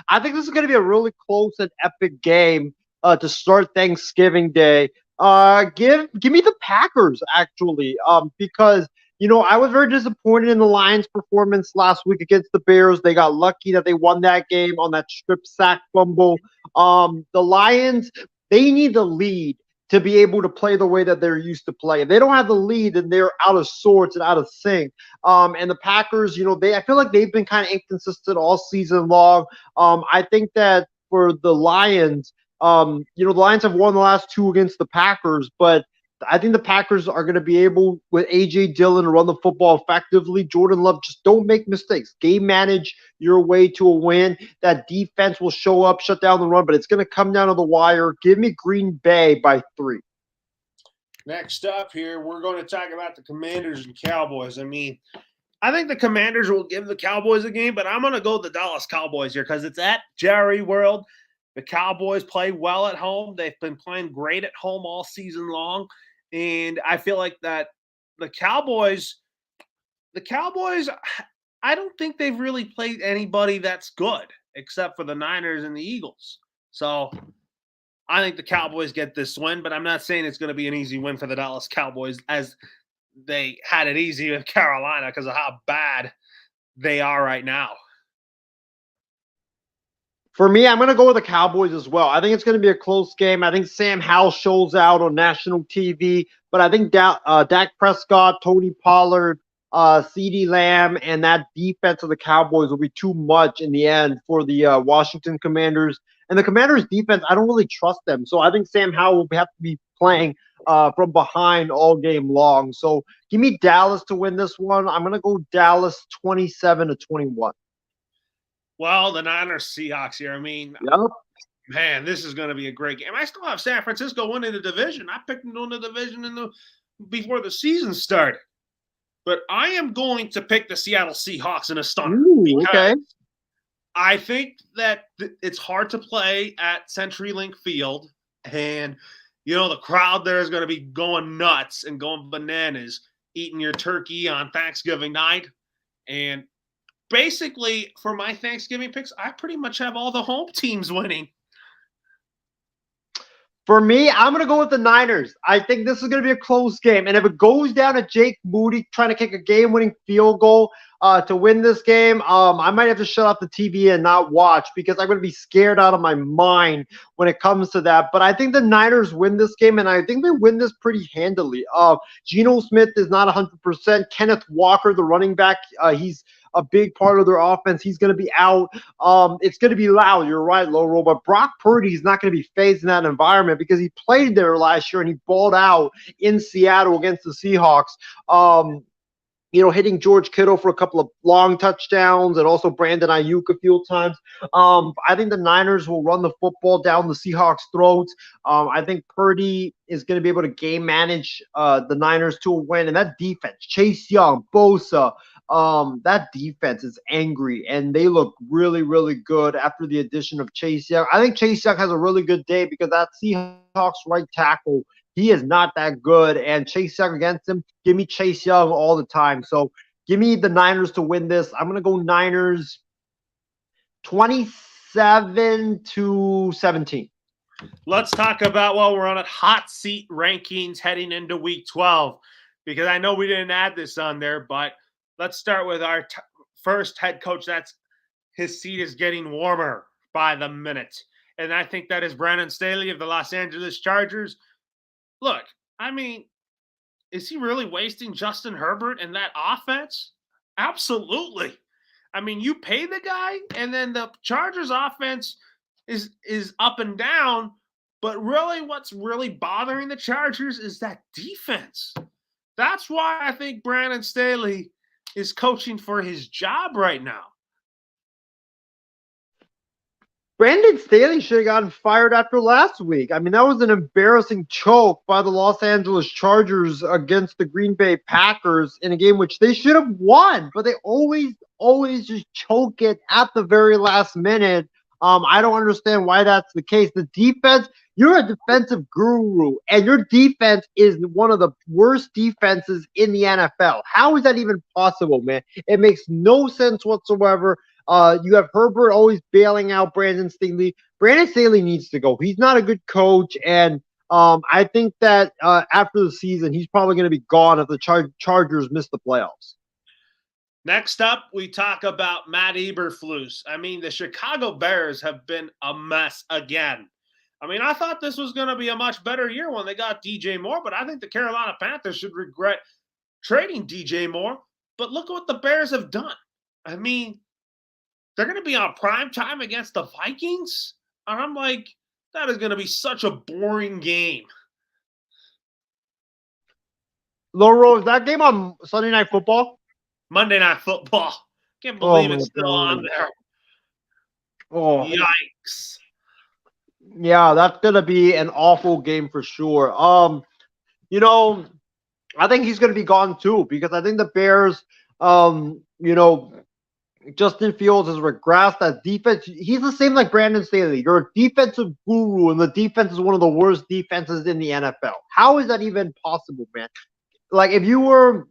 I think this is going to be a really close and epic game to start Thanksgiving Day. Give me the Packers, actually, because I was very disappointed in the Lions' performance last week against the Bears. They got lucky that they won that game on that strip sack fumble. The Lions, they need the lead to be able to play the way that they're used to play. If they don't have the lead, then they're out of sorts and out of sync. And the Packers, I feel like they've been kind of inconsistent all season long. I think that for the Lions, the Lions have won the last 2 against the Packers, but I think the Packers are going to be able, with A.J. Dillon, to run the football effectively. Jordan Love, just don't make mistakes. Game manage your way to a win. That defense will show up, shut down the run, but it's going to come down to the wire. Give me Green Bay by 3. Next up here, we're going to talk about the Commanders and Cowboys. I think the Commanders will give the Cowboys a game, but I'm going to go with the Dallas Cowboys here because it's at Jerry World. The Cowboys play well at home. They've been playing great at home all season long. And I feel like that the Cowboys, I don't think they've really played anybody that's good except for the Niners and the Eagles. So I think the Cowboys get this win, but I'm not saying it's going to be an easy win for the Dallas Cowboys as they had it easy with Carolina because of how bad they are right now. For me, I'm going to go with the Cowboys as well. I think it's going to be a close game. I think Sam Howell shows out on national TV, but I think Dak Prescott, Tony Pollard, CeeDee Lamb, and that defense of the Cowboys will be too much in the end for the Washington Commanders. And the Commanders' defense, I don't really trust them. So I think Sam Howell will have to be playing from behind all game long. So give me Dallas to win this one. I'm going to go Dallas 27-21. Well, the Niners Seahawks here. I mean, Yep. man, this is going to be a great game. I still have San Francisco winning the division. I picked them to win the division before the season started. But I am going to pick the Seattle Seahawks in a stunner. Ooh, okay. I think that it's hard to play at CenturyLink Field. And, the crowd there is going to be going nuts and going bananas, eating your turkey on Thanksgiving night. And basically, for my Thanksgiving picks, I pretty much have all the home teams winning. For me, I'm going to go with the Niners. I think this is going to be a close game. And if it goes down to Jake Moody trying to kick a game-winning field goal to win this game, I might have to shut off the TV and not watch because I'm going to be scared out of my mind when it comes to that. But I think the Niners win this game, and I think they win this pretty handily. Geno Smith is not 100%. Kenneth Walker, the running back, he's a big part of their offense. He's going to be out. It's going to be loud. You're right, Loro. But Brock Purdy is not going to be phased in that environment because he played there last year and he balled out in Seattle against the Seahawks. Hitting George Kittle for a couple of long touchdowns and also Brandon Ayuk a few times. I think the Niners will run the football down the Seahawks' throats. I think Purdy is going to be able to game manage the Niners to a win. And that defense, Chase Young, Bosa, that defense is angry, and they look really, really good after the addition of Chase Young. I think Chase Young has a really good day because that Seahawks right tackle, he is not that good, and Chase Young against him, give me Chase Young all the time. So give me the Niners to win this. I'm going to go Niners 27-17. Let's talk about, we're on it, hot seat rankings heading into week 12, because I know we didn't add this on there, but let's start with our first head coach. His seat is getting warmer by the minute. And I think that is Brandon Staley of the Los Angeles Chargers. Look, I mean, is he really wasting Justin Herbert in that offense? Absolutely. I mean, you pay the guy, and then the Chargers offense is up and down. But really, what's really bothering the Chargers is that defense. That's why I think Brandon Staley is coaching for his job right now. Brandon Staley should have gotten fired after last week. I mean, that was an embarrassing choke by the Los Angeles Chargers against the Green Bay Packers in a game which they should have won, but they always just choke it at the very last minute. I don't understand why that's the case. The defense, you're a defensive guru, and your defense is one of the worst defenses in the NFL. How is that even possible, man? It makes no sense whatsoever. You have Herbert always bailing out Brandon Staley. Brandon Staley needs to go. He's not a good coach, and I think that after the season, he's probably going to be gone if the Chargers miss the playoffs. Next up, we talk about Matt Eberflus. I mean, the Chicago Bears have been a mess again. I mean, I thought this was going to be a much better year when they got DJ Moore, but I think the Carolina Panthers should regret trading DJ Moore. But look at what the Bears have done. I mean, they're going to be on prime time against the Vikings? And I'm like, that is going to be such a boring game. Loro, is that game on Sunday Night Football? Monday Night Football. Can't believe it's still on there. Oh, yikes. Yeah, that's going to be an awful game for sure. I think he's going to be gone too because I think the Bears, Justin Fields has regressed. That defense, he's the same like Brandon Staley. You're a defensive guru, and the defense is one of the worst defenses in the NFL. How is that even possible, man? Like, if you were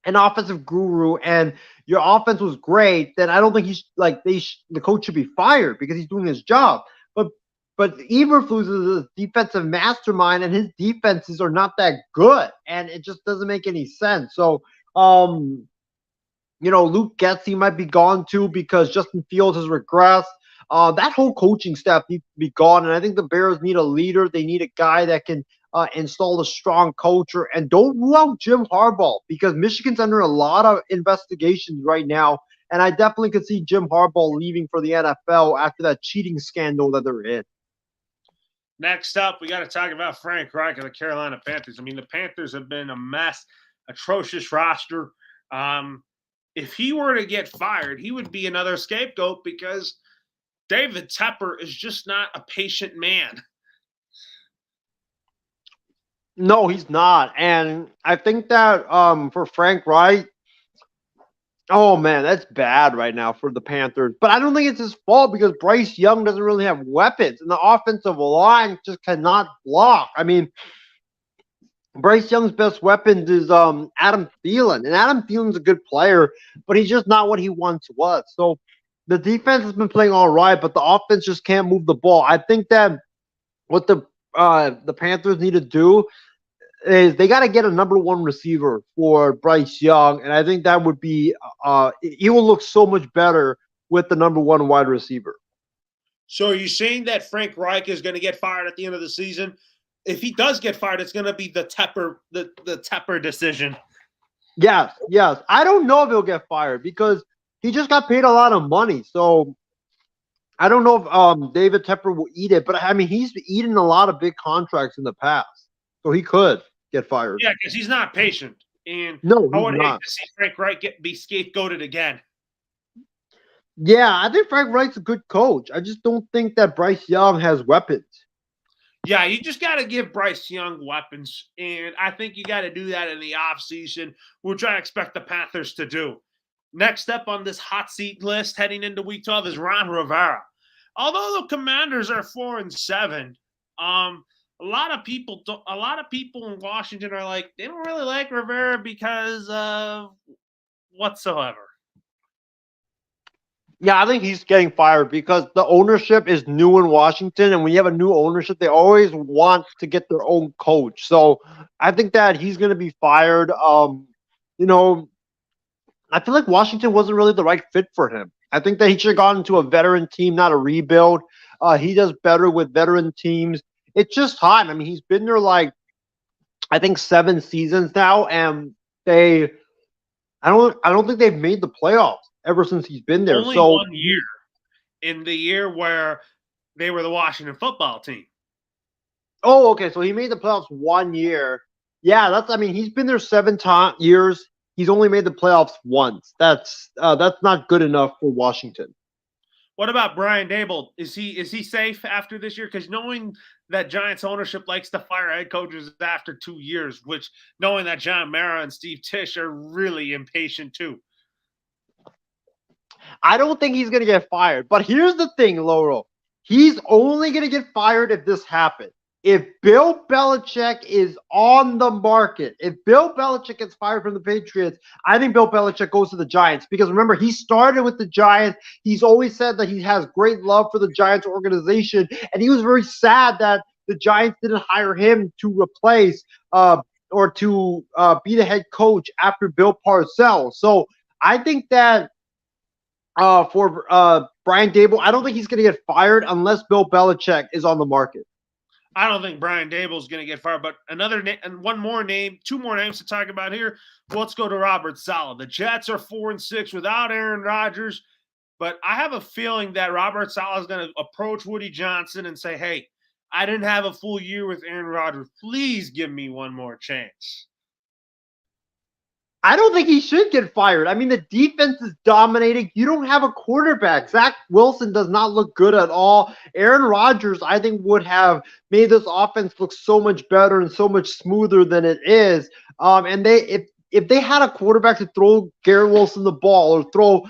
an offensive guru and your offense was great, then I don't think the coach should be fired because he's doing his job. But Eberflus is a defensive mastermind, and his defenses are not that good, and it just doesn't make any sense. So, Luke Getsy might be gone too because Justin Fields has regressed. That whole coaching staff needs to be gone, and I think the Bears need a leader. They need a guy that can install a strong culture, and don't rule out Jim Harbaugh because Michigan's under a lot of investigations right now, and I definitely could see Jim Harbaugh leaving for the NFL after that cheating scandal that they're in. Next up, we got to talk about Frank Reich of the Carolina Panthers. I mean, the Panthers have been a mess, atrocious roster. If he were to get fired, he would be another scapegoat because David Tepper is just not a patient man. No, he's not. And I think that for Frank Reich, oh man, that's bad right now for the Panthers. But I don't think it's his fault because Bryce Young doesn't really have weapons, and the offensive line just cannot block. I mean, Bryce Young's best weapons is Adam Thielen, and Adam Thielen's a good player, but he's just not what he once was. So the defense has been playing all right, but the offense just can't move the ball. I think that what the Panthers need to do is they got to get a number one receiver for Bryce Young, and I think that would be he will look so much better with the number one wide receiver. So are you saying that Frank Reich is going to get fired at the end of the season? If he does get fired, it's going to be the Tepper decision. Yes. I don't know if he'll get fired because he just got paid a lot of money. So I don't know if David Tepper will eat it, but I mean he's eaten a lot of big contracts in the past, so he could get fired. Yeah, because he's not patient, and no, I would hate to see Frank Reich be scapegoated again. Yeah, I think Frank Reich's a good coach. I just don't think that Bryce Young has weapons. Yeah, you just got to give Bryce Young weapons, and I think you got to do that in the offseason, which I expect the Panthers to do. Next up on this hot seat list heading into Week 12 is Ron Rivera. Although the Commanders are 4-7, a lot of people in Washington are like, they don't really like Rivera because of whatsoever. Yeah, I think he's getting fired because the ownership is new in Washington, and when you have a new ownership, they always want to get their own coach. So I think that he's going to be fired. I feel like Washington wasn't really the right fit for him. I think that he should have gone into a veteran team, not a rebuild. He does better with veteran teams. It's just time. I mean, he's been there like I think 7 seasons now, and I don't think they've made the playoffs ever since he's been there. Only 1 year, in the year where they were the Washington football team. Oh, okay. So he made the playoffs 1 year. Yeah, he's been there 7 years. He's only made the playoffs once. That's not good enough for Washington. What about Brian Daboll? Is he safe after this year? Because knowing that Giants ownership likes to fire head coaches after 2 years, which knowing that John Mara and Steve Tisch are really impatient too. I don't think he's going to get fired. But here's the thing, Laurel. He's only going to get fired if this happens. If Bill Belichick is on the market, if Bill Belichick gets fired from the Patriots, I think Bill Belichick goes to the Giants. Because remember, he started with the Giants. He's always said that he has great love for the Giants organization. And he was very sad that the Giants didn't hire him to replace or to be the head coach after Bill Parcells. So I think that for Brian Daboll, I don't think he's going to get fired unless Bill Belichick is on the market. I don't think Brian Daboll is going to get fired, but two more names to talk about here. Let's go to Robert Saleh. The Jets are 4-6 without Aaron Rodgers, but I have a feeling that Robert Saleh is going to approach Woody Johnson and say, hey, I didn't have a full year with Aaron Rodgers. Please give me one more chance. I don't think he should get fired. I mean, the defense is dominating. You don't have a quarterback. Zach Wilson does not look good at all. Aaron Rodgers, I think, would have made this offense look so much better and so much smoother than it is. And if they had a quarterback to throw Garrett Wilson the ball or throw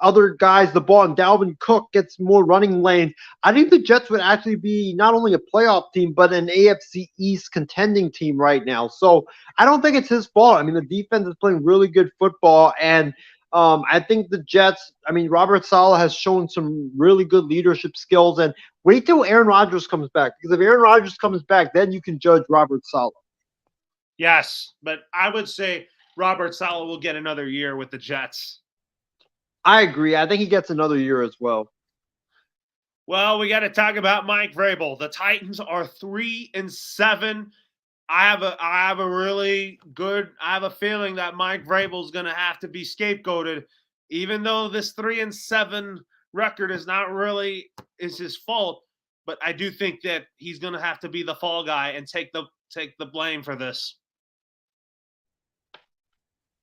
other guys the ball and Dalvin Cook gets more running lanes, I think the Jets would actually be not only a playoff team, but an AFC East contending team right now. So I don't think it's his fault. I mean, the defense is playing really good football. And I think the Jets, Robert Saleh has shown some really good leadership skills. And wait till Aaron Rodgers comes back. Because if Aaron Rodgers comes back, then you can judge Robert Saleh. Yes, but I would say Robert Saleh will get another year with the Jets. I agree. I think he gets another year as well. Well, we got to talk about Mike Vrabel. The Titans are 3-7. I have a feeling that Mike Vrabel is going to have to be scapegoated, even though this 3-7 record is not really is his fault. But I do think that he's going to have to be the fall guy and take the blame for this.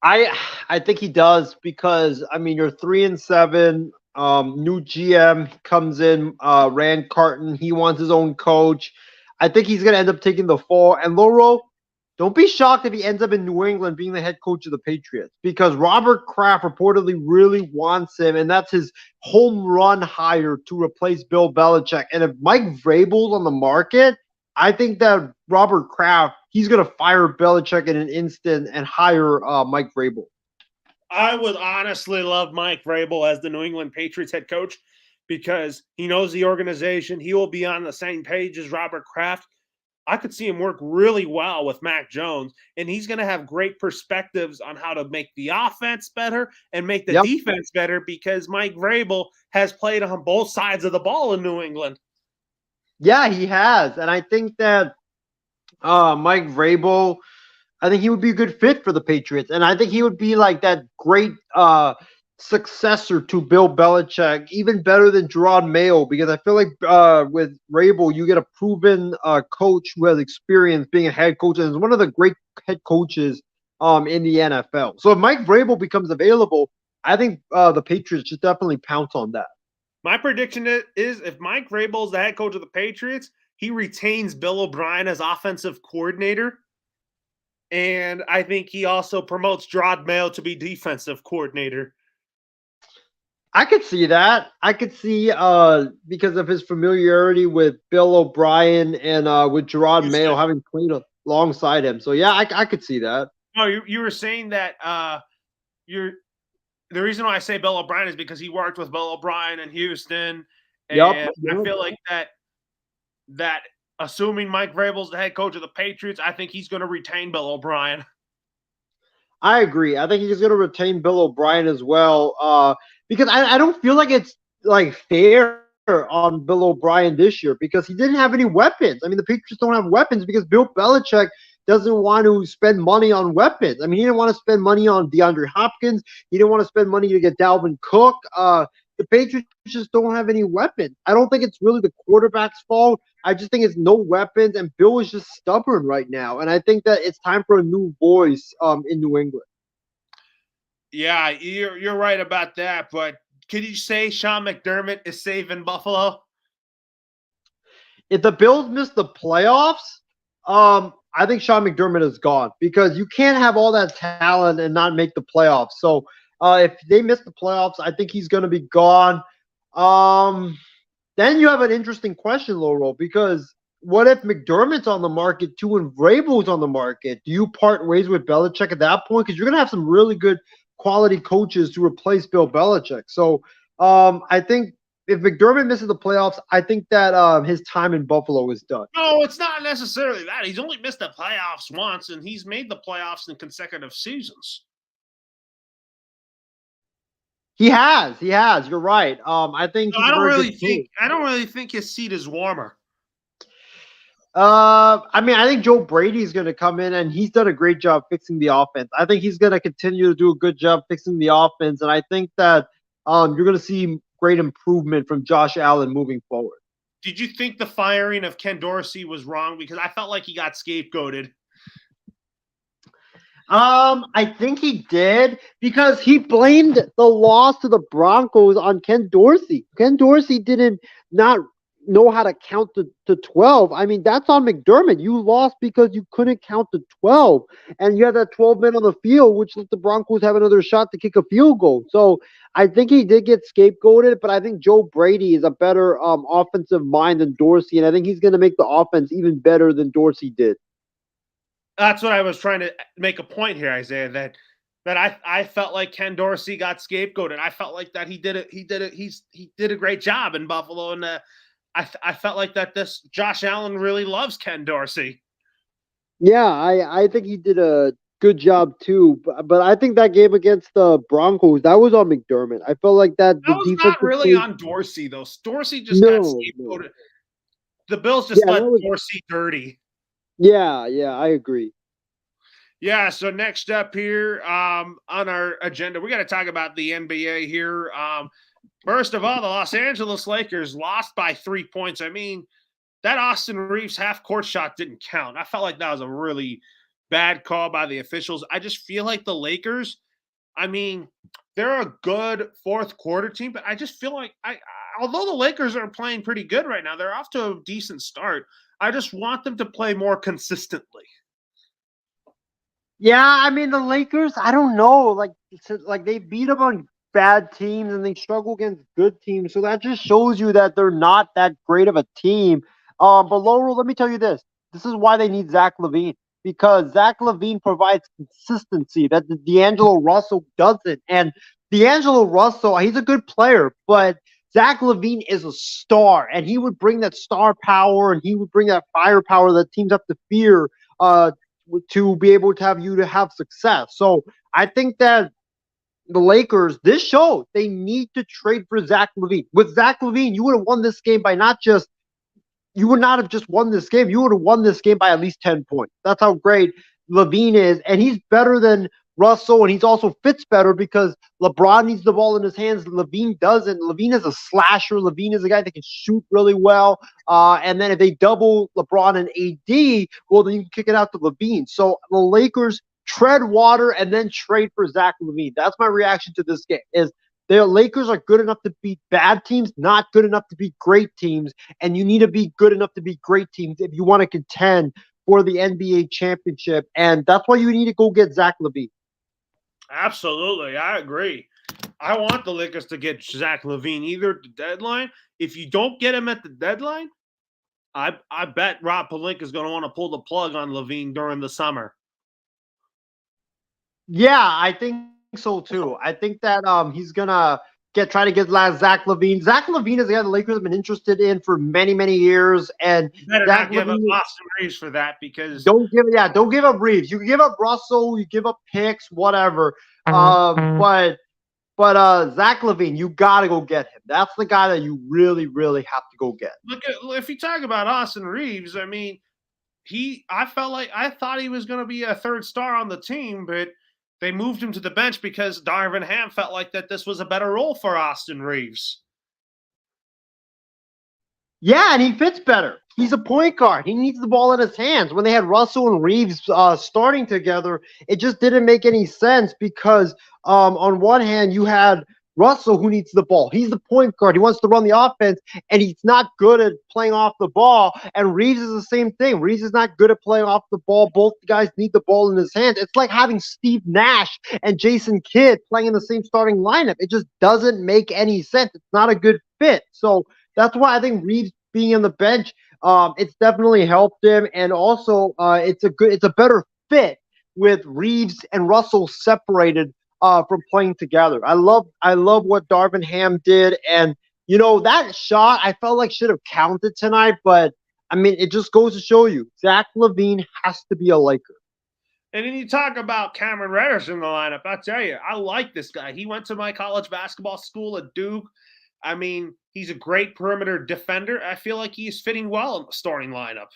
I think he does because I mean you're 3-7. New GM comes in, Rand Carton. He wants his own coach. I think he's gonna end up taking the fall. And Loro, don't be shocked if he ends up in New England being the head coach of the Patriots because Robert Kraft reportedly really wants him, and that's his home run hire to replace Bill Belichick. And if Mike Vrabel's on the market, I think that Robert Kraft, he's going to fire Belichick in an instant and hire Mike Vrabel. I would honestly love Mike Vrabel as the New England Patriots head coach because he knows the organization. He will be on the same page as Robert Kraft. I could see him work really well with Mac Jones, and he's going to have great perspectives on how to make the offense better and make the defense better because Mike Vrabel has played on both sides of the ball in New England. Yeah, he has. And I think that Mike Vrabel, I think he would be a good fit for the Patriots. And I think he would be like that great successor to Bill Belichick, even better than Gerard Mayo, because I feel like with Vrabel, you get a proven coach who has experience being a head coach and is one of the great head coaches in the NFL. So if Mike Vrabel becomes available, I think the Patriots should definitely pounce on that. My prediction is if Mike Vrabel is the head coach of the Patriots, he retains Bill O'Brien as offensive coordinator. And I think he also promotes Gerard Mayo to be defensive coordinator. I could see that. I could see because of his familiarity with Bill O'Brien and with Gerard Mayo having played alongside him. So, yeah, I could see that. No, you were saying that the reason why I say Bill O'Brien is because he worked with Bill O'Brien in Houston. And I feel like that assuming Mike Vrabel's the head coach of the Patriots, I think he's going to retain Bill O'Brien. I agree. I think he's going to retain Bill O'Brien as well because I don't feel like it's like fair on Bill O'Brien this year because he didn't have any weapons. I mean, the Patriots don't have weapons because Bill Belichick doesn't want to spend money on weapons. I mean, he didn't want to spend money on DeAndre Hopkins. He didn't want to spend money to get Dalvin Cook. The Patriots just don't have any weapons. I don't think it's really the quarterback's fault. I just think it's no weapons, and Bill is just stubborn right now. And I think that it's time for a new voice in New England. Yeah, you're right about that. But could you say Sean McDermott is saving Buffalo? If the Bills miss the playoffs, I think Sean McDermott is gone because you can't have all that talent and not make the playoffs. So if they miss the playoffs, I think he's going to be gone. Then you have an interesting question, Laurel, because what if McDermott's on the market too and Vrabel's on the market? Do you part ways with Belichick at that point? Because you're going to have some really good quality coaches to replace Bill Belichick. So I think if McDermott misses the playoffs, I think that his time in Buffalo is done. No, it's not necessarily that. He's only missed the playoffs once, and he's made the playoffs in consecutive seasons. He has. You're right. I think I don't really think his seat is warmer. I mean, I think Joe Brady is going to come in, and he's done a great job fixing the offense. I think he's going to continue to do a good job fixing the offense, and I think that you're going to see great improvement from Josh Allen moving forward. Did you think the firing of Ken Dorsey was wrong? Because I felt like he got scapegoated. I think he did because he blamed the loss to the Broncos on Ken Dorsey. Ken Dorsey didn't not know how to count to 12. I mean, that's on McDermott. You lost because you couldn't count to 12. And you had that 12 men on the field, which let the Broncos have another shot to kick a field goal. So I think he did get scapegoated, but I think Joe Brady is a better offensive mind than Dorsey, and I think he's going to make the offense even better than Dorsey did. That's what I was trying to make a point here, Isaiah, that I felt like Ken Dorsey got scapegoated. I felt like that he did a great job in Buffalo, and I felt like that Josh Allen really loves Ken Dorsey. Yeah, I think he did a good job too. But I think that game against the Broncos, that was on McDermott. I felt like that That the was not defensive really play. on Dorsey, though. Dorsey just got No, no. scapegoated. The Bills just Yeah, let that was. Dorsey dirty. Yeah, yeah. I agree. Yeah, so next up here on our agenda, we got to talk about the NBA here. First of all, the Los Angeles Lakers lost by 3 points. I mean, that Austin Reeves half court shot didn't count. I felt like that was a really bad call by the officials. I just feel like the Lakers, I mean, they're a good fourth quarter team, but I just feel like although the Lakers are playing pretty good right now, they're off to a decent start. I just want them to play more consistently. Yeah, I mean the Lakers. I don't know. Like they beat up on bad teams and they struggle against good teams. So that just shows you that they're not that great of a team. But Laurel, let me tell you this. This is why they need Zach LaVine because Zach LaVine provides consistency that the D'Angelo Russell doesn't. And D'Angelo Russell, he's a good player, but Zach LaVine is a star, and he would bring that star power and he would bring that firepower that teams have to fear. To be able to have you to have success. So I think that the Lakers, this show, they need to trade for Zach LaVine. With Zach LaVine, you would have won this game by not just you would not have just won this game. You would have won this game by at least 10 points. That's how great LaVine is. And he's better than Russell, and he's also fits better because LeBron needs the ball in his hands. LaVine doesn't. LaVine is a slasher. LaVine is a guy that can shoot really well. And then if they double LeBron and AD, well, then you can kick it out to LaVine. So the Lakers tread water and then trade for Zach LaVine. That's my reaction to this game. Is the Lakers are good enough to beat bad teams, not good enough to beat great teams, and you need to be good enough to beat great teams if you want to contend for the NBA championship, and that's why you need to go get Zach LaVine. Absolutely, I agree. I want the Lakers to get Zach LaVine either at the deadline. If you don't get him at the deadline, I bet Rob Pelinka is going to want to pull the plug on LaVine during the summer. Yeah, I think so too. I think that he's gonna try to get Zach LaVine. Zach LaVine is a guy the Lakers have been interested in for many, many years, and You better Zach not give up LaVine. Austin Reeves for that because Don't give up Reeves. You can give up Russell, you give up picks, whatever. But Zach LaVine, you gotta go get him. That's the guy that you really, really have to go get. look at if you talk about Austin Reeves, I mean, I thought he was going to be a third star on the team, but they moved him to the bench because Darvin Ham felt like that this was a better role for Austin Reeves. Yeah, and he fits better. He's a point guard. He needs the ball in his hands. When they had Russell and Reeves starting together, it just didn't make any sense because on one hand you had Russell who needs the ball. He's the point guard. He wants to run the offense, and he's not good at playing off the ball. And Reeves is the same thing. Reeves is not good at playing off the ball. Both guys need the ball in his hands. It's like having Steve Nash and Jason Kidd playing in the same starting lineup. It just doesn't make any sense. It's not a good fit. So that's why I think Reeves being on the bench, it's definitely helped him, and also it's a better fit with Reeves and Russell separated from playing together. I love what Darvin Ham did, and that shot I felt like should have counted tonight, but I mean it just goes to show you Zach LaVine has to be a Laker. And then you talk about Cameron Reddish in the lineup. I tell you, I like this guy. He went to my college basketball school at Duke. I mean, he's a great perimeter defender. I feel like he's fitting well in the starting lineup.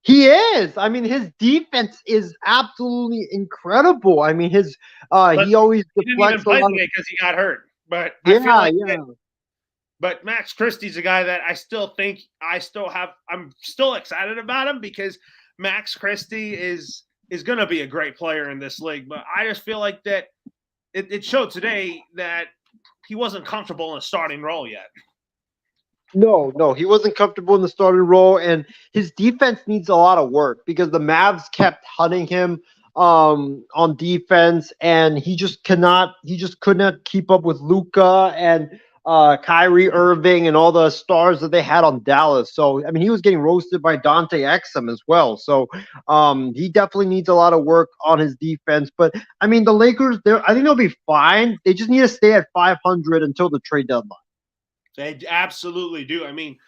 He is. I mean, his defense is absolutely incredible. I mean, he always he didn't deflects even play a lot today because he got hurt. But yeah, I feel like yeah. but Max Christie's a guy that I still think I'm still excited about him because Max Christie is going to be a great player in this league. But I just feel like that it showed today that he wasn't comfortable in a starting role yet. No, he wasn't comfortable in the starting role, and his defense needs a lot of work because the Mavs kept hunting him on defense, and he just could not keep up with Luka and Kyrie Irving and all the stars that they had on Dallas. So I mean, he was getting roasted by Dante Exum as well. So he definitely needs a lot of work on his defense. But I mean, the Lakers, I think they'll be fine. They just need to stay at 500 until the trade deadline. They absolutely do. I mean,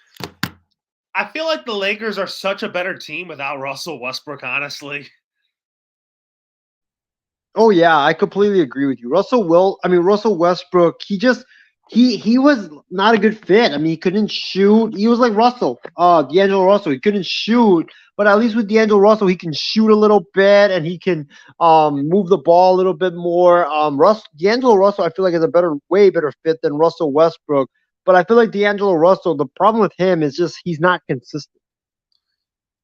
I feel like the Lakers are such a better team without Russell Westbrook, honestly. Oh yeah, I completely agree with you. Russell Westbrook, he was not a good fit. I mean, he couldn't shoot. He was like D'Angelo Russell. He couldn't shoot, but at least with D'Angelo Russell, he can shoot a little bit and he can move the ball a little bit more. D'Angelo Russell, I feel like is a way better fit than Russell Westbrook. But I feel like D'Angelo Russell, the problem with him is just he's not consistent.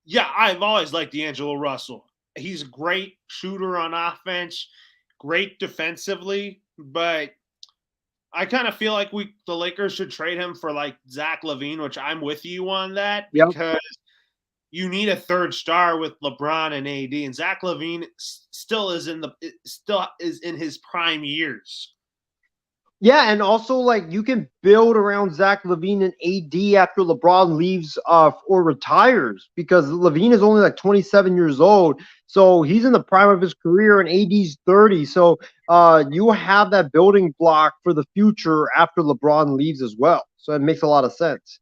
Yeah, I've always liked D'Angelo Russell. He's a great shooter on offense, great defensively, but I kind of feel like the Lakers should trade him for like Zach LaVine, which I'm with you on that Yep. because you need a third star with LeBron and AD, and Zach LaVine still is in his prime years. Yeah, and also like you can build around Zach LaVine and AD after LeBron leaves or retires because LaVine is only like 27 years old, so he's in the prime of his career, and AD's 30. So you have that building block for the future after LeBron leaves as well. So it makes a lot of sense.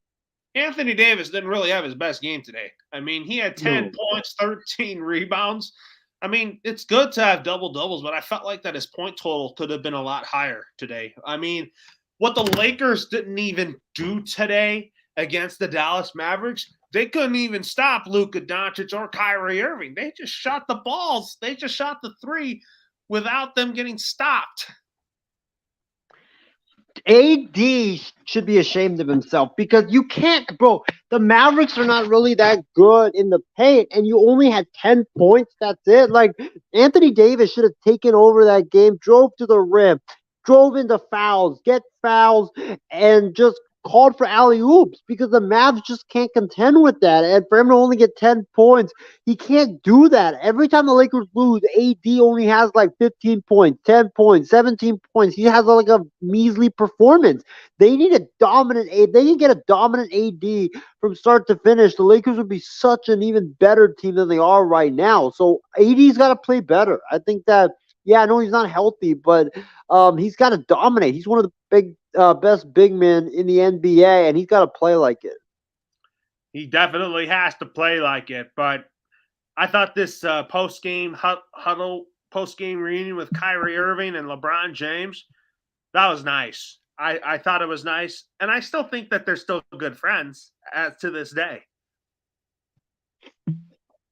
Anthony Davis didn't really have his best game today. I mean, he had 10 points, 13 rebounds. I mean, it's good to have double doubles, but I felt like that his point total could have been a lot higher today. I mean, what the Lakers didn't even do today against the Dallas Mavericks, they couldn't even stop Luka Doncic or Kyrie Irving. They just shot the balls. They just shot the three without them getting stopped. AD should be ashamed of himself because you can't, bro. The Mavericks are not really that good in the paint, and you only had 10 points. That's it. Like, Anthony Davis should have taken over that game, drove to the rim, drove into fouls, get fouls, and just called for alley oops because the Mavs just can't contend with that. And for him to only get 10 points, he can't do that. Every time the Lakers lose, AD only has like 15 points, 10 points, 17 points. He has like a measly performance. They need a dominant AD. They can get a dominant AD from start to finish. The Lakers would be such an even better team than they are right now. So AD's got to play better. I think that, yeah, I know he's not healthy, but he's got to dominate. He's one of the best big men in the NBA, and he's got to play like it. He definitely has to play like it, but I thought this post-game huddle, post-game reunion with Kyrie Irving and LeBron James, that was nice. I thought it was nice, and I still think that they're still good friends to this day.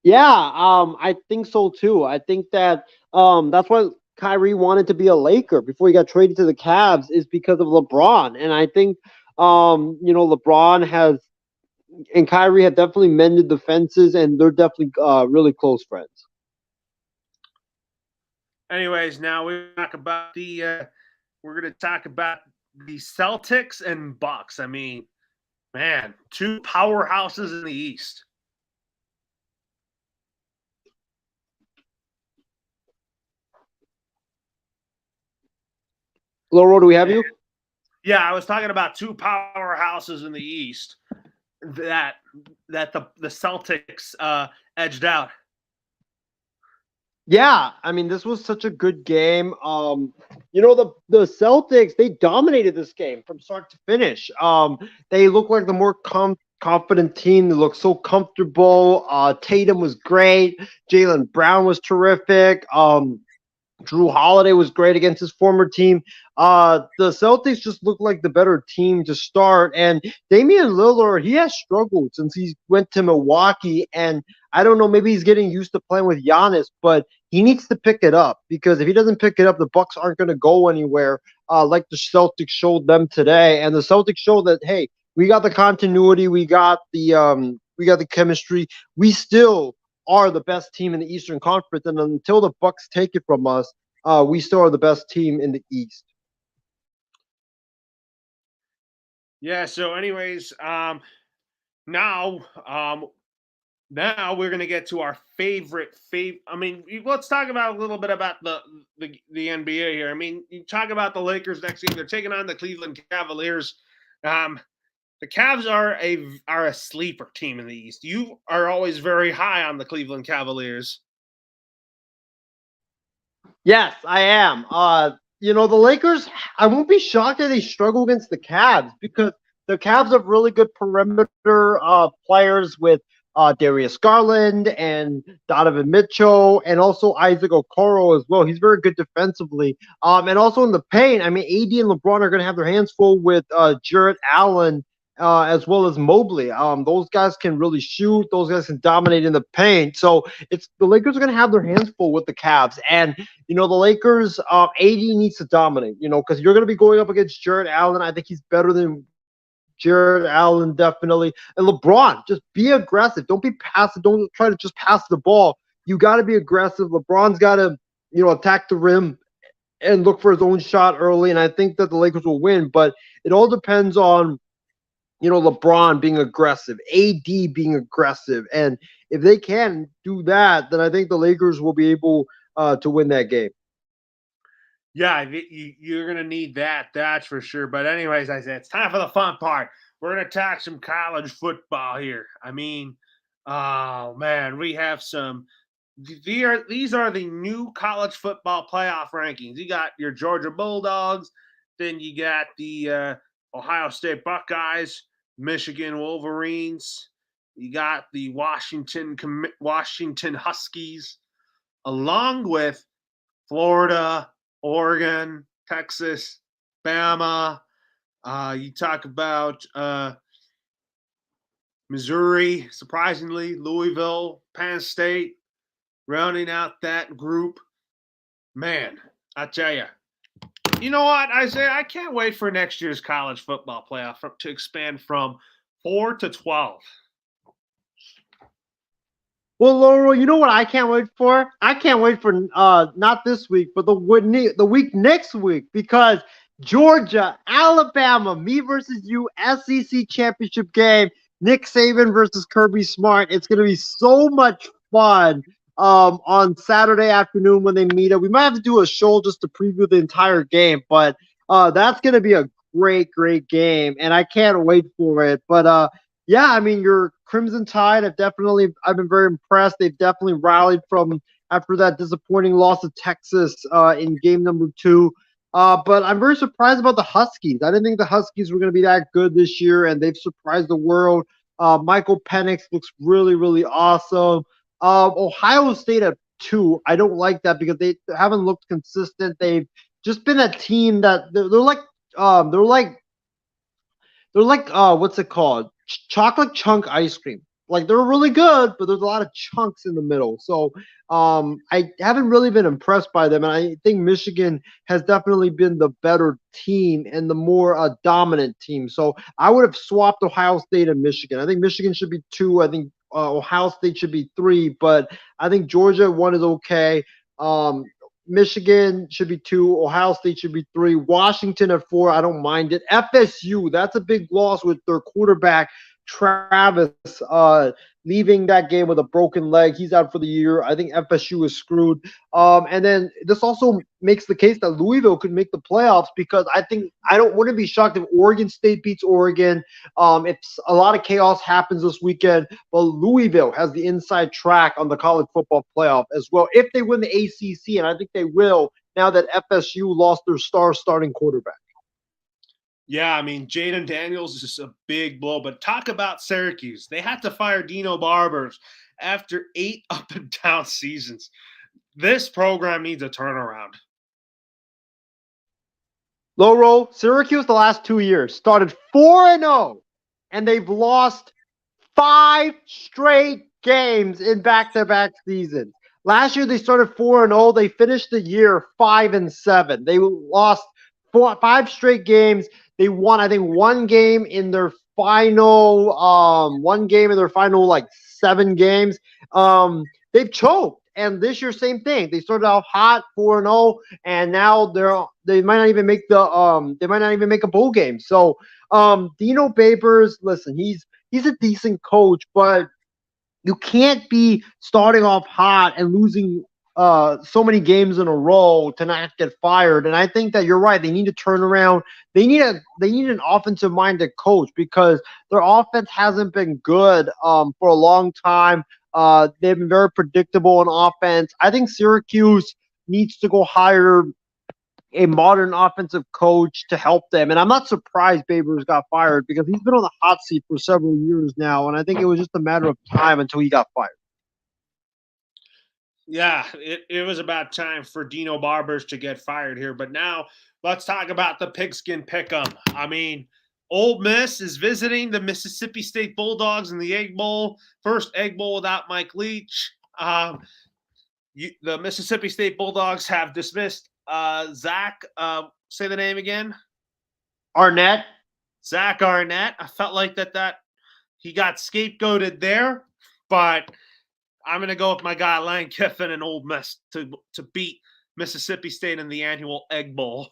Yeah, I think so too. I think that that's why Kyrie wanted to be a Laker before he got traded to the Cavs is because of LeBron. And I think LeBron and Kyrie have definitely mended the fences, and they're definitely really close friends. Anyways, now we're going to talk about the Celtics and Bucks. I mean, man, two powerhouses in the East. Loro, do we have you? Yeah, I was talking about two powerhouses in the East that the Celtics edged out. Yeah, I mean, this was such a good game. The Celtics, they dominated this game from start to finish. They look like the more confident team. They look so comfortable. Tatum was great. Jaylen Brown was terrific. Drew Holiday was great against his former team. The Celtics just look like the better team to start. And Damian Lillard, he has struggled since he went to Milwaukee. And I don't know, maybe he's getting used to playing with Giannis, but he needs to pick it up because if he doesn't pick it up, the Bucks aren't going to go anywhere like the Celtics showed them today. And the Celtics showed that, hey, we got the continuity, we got the chemistry. We still are the best team in the Eastern Conference, and until the Bucks take it from us, we still are the best team in the East. Yeah. So, anyways, now we're gonna get to our favorite. I mean, let's talk about a little bit about the NBA here. I mean, you talk about the Lakers next game; they're taking on the Cleveland Cavaliers. The Cavs are a sleeper team in the East. You are always very high on the Cleveland Cavaliers. Yes, I am. The Lakers, I won't be shocked if they struggle against the Cavs because the Cavs have really good perimeter players with Darius Garland and Donovan Mitchell and also Isaac Okoro as well. He's very good defensively. And also in the paint, I mean, AD and LeBron are going to have their hands full with Jarrett Allen as well as Mobley. Those guys can really shoot. Those guys can dominate in the paint. So it's the Lakers are going to have their hands full with the Cavs. And the Lakers, AD needs to dominate. Because you're going to be going up against Jarrett Allen. I think he's better than Jarrett Allen, definitely. And LeBron, just be aggressive. Don't be passive. Don't try to just pass the ball. You got to be aggressive. LeBron's got to, attack the rim and look for his own shot early. And I think that the Lakers will win. But it all depends on, LeBron being aggressive, AD being aggressive. And if they can do that, then I think the Lakers will be able to win that game. Yeah, you're going to need that. That's for sure. But anyways, I said it's time for the fun part. We're going to talk some college football here. I mean, oh, man, we have some – these are the new college football playoff rankings. You got your Georgia Bulldogs. Then you got the Ohio State Buckeyes, Michigan Wolverines. You got the Washington Huskies, along with Florida, Oregon, Texas, Bama. You talk about Missouri, surprisingly, Louisville, Penn State, rounding out that group. Man, I tell you. You know what, Isaiah? I can't wait for next year's college football playoff to expand from 4 to 12. Well, Laurel, you know what I can't wait for? I can't wait for not this week, but the week next week, because Georgia, Alabama, me versus you, SEC championship game, Nick Saban versus Kirby Smart. It's going to be so much fun on Saturday afternoon when they meet up. We might have to do a show just to preview the entire game, but that's going to be a great, great game, and I can't wait for it. But yeah, I mean, your Crimson Tide I've been very impressed. They've definitely rallied from after that disappointing loss to Texas in game number 2. But I'm very surprised about the Huskies. I didn't think the Huskies were going to be that good this year, and they've surprised the world. Michael Penix looks really, really awesome. Ohio State at 2, I don't like that because they haven't looked consistent. They've just been a team that they're like what's it called? Chocolate chunk ice cream. Like, they're really good, but there's a lot of chunks in the middle. So I haven't really been impressed by them, and I think Michigan has definitely been the better team and the more dominant team. So I would have swapped Ohio State and Michigan. I think Michigan should be 2. I think Ohio State should be 3, but I think Georgia 1 is okay. Michigan should be 2. Ohio State should be 3. Washington at 4. I don't mind it. FSU, that's a big loss with their quarterback, Travis, leaving that game with a broken leg. He's out for the year. I think FSU is screwed. And then this also makes the case that Louisville could make the playoffs, because I wouldn't be shocked if Oregon State beats Oregon. If a lot of chaos happens this weekend, but Louisville has the inside track on the college football playoff as well, if they win the ACC, and I think they will now that FSU lost their starting quarterback. Yeah, I mean, Jaden Daniels is just a big blow. But talk about Syracuse. They had to fire Dino Barbers after 8 up-and-down seasons. This program needs a turnaround. Low roll, Syracuse the last 2 years started 4-0, and they've lost 5 straight games in back-to-back seasons. Last year they started 4-0. They finished the year 5-7. They lost 5 straight games. They won, I think, one game in their final 7 games. They've choked. And this year, same thing. They started off hot, 4-0, and now they might not even make a bowl game. So Dino Babers, listen, he's a decent coach, but you can't be starting off hot and losing so many games in a row to not get fired. And I think that you're right. They need to turn around. They need an offensive-minded coach, because their offense hasn't been good for a long time. They've been very predictable on offense. I think Syracuse needs to go hire a modern offensive coach to help them. And I'm not surprised Babers got fired because he's been on the hot seat for several years now, and I think it was just a matter of time until he got fired. Yeah, it was about time for Dino Barbers to get fired here. But now let's talk about the pigskin pick'em. I mean, Ole Miss is visiting the Mississippi State Bulldogs in the Egg Bowl. First Egg Bowl without Mike Leach. The Mississippi State Bulldogs have dismissed Zach. Say the name again. Arnett. Zach Arnett. I felt like that he got scapegoated there, but I'm going to go with my guy Lane Kiffin and Ole Miss to beat Mississippi State in the annual Egg Bowl.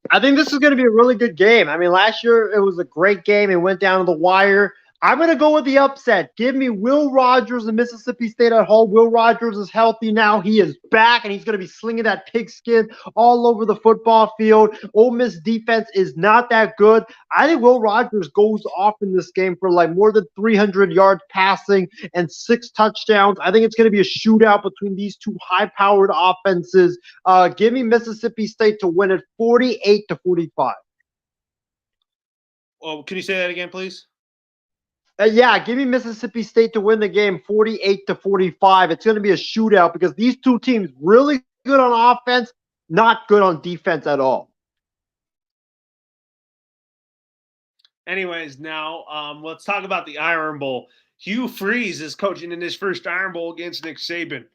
I think this is going to be a really good game. I mean, last year it was a great game. It went down to the wire. I'm going to go with the upset. Give me Will Rogers and Mississippi State at home. Will Rogers is healthy now. He is back, and he's going to be slinging that pigskin all over the football field. Ole Miss defense is not that good. I think Will Rogers goes off in this game for like more than 300 yards passing and 6 touchdowns. I think it's going to be a shootout between these two high-powered offenses. Give me Mississippi State to win it 48-45. Oh, can you say that again, please? Yeah, give me Mississippi State to win the game 48-45. It's going to be a shootout because these two teams really good on offense, not good on defense at all. Anyways, now let's talk about the Iron Bowl. Hugh Freeze is coaching in his first Iron Bowl against Nick Saban.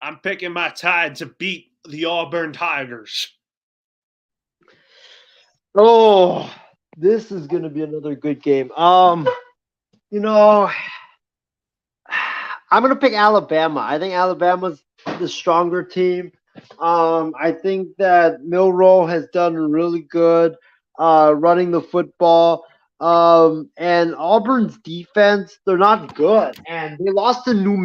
I'm picking my Tide to beat the Auburn Tigers. Oh, this is going to be another good game. You know, I'm going to pick Alabama. I think Alabama's the stronger team. I think that Milroe has done really good running the football. And Auburn's defense, they're not good. And they lost to New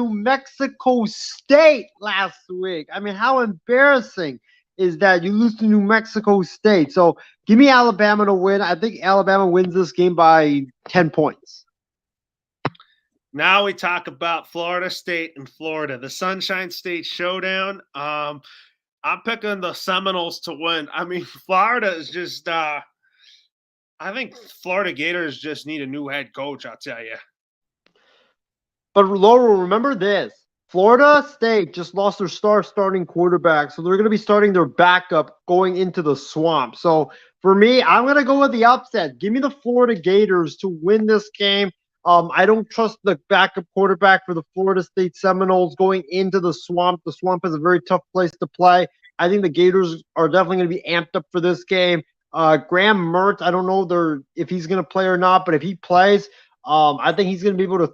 Mexico State last week. I mean, how embarrassing is that you lose to New Mexico State? So give me Alabama to win. I think Alabama wins this game by 10 points. Now we talk about Florida State and Florida, the Sunshine State Showdown. I'm picking the Seminoles to win. I mean, Florida is just I think Florida Gators just need a new head coach, I'll tell you. But Laurel, remember this. Florida State just lost their starting quarterback, so they're going to be starting their backup going into the swamp. So for me, I'm going to go with the upset. Give me the Florida Gators to win this game. I don't trust the backup quarterback for the Florida State Seminoles going into the swamp. The swamp is a very tough place to play. I think the Gators are definitely going to be amped up for this game. Graham Mertz, I don't know if he's going to play or not, but if he plays, I think he's going to be able to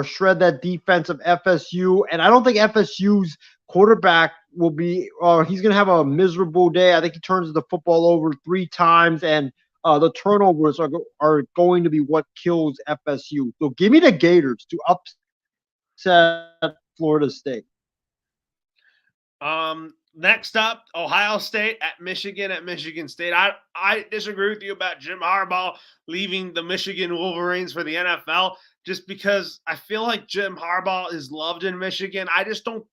shred that defense of FSU. And I don't think FSU's quarterback will be he's going to have a miserable day. I think he turns the football over 3 times, and the turnovers are going to be what kills FSU. So give me the Gators to upset Florida State. Next up, Ohio State at Michigan State. I disagree with you about Jim Harbaugh leaving the Michigan Wolverines for the NFL just because I feel like Jim Harbaugh is loved in Michigan. I just don't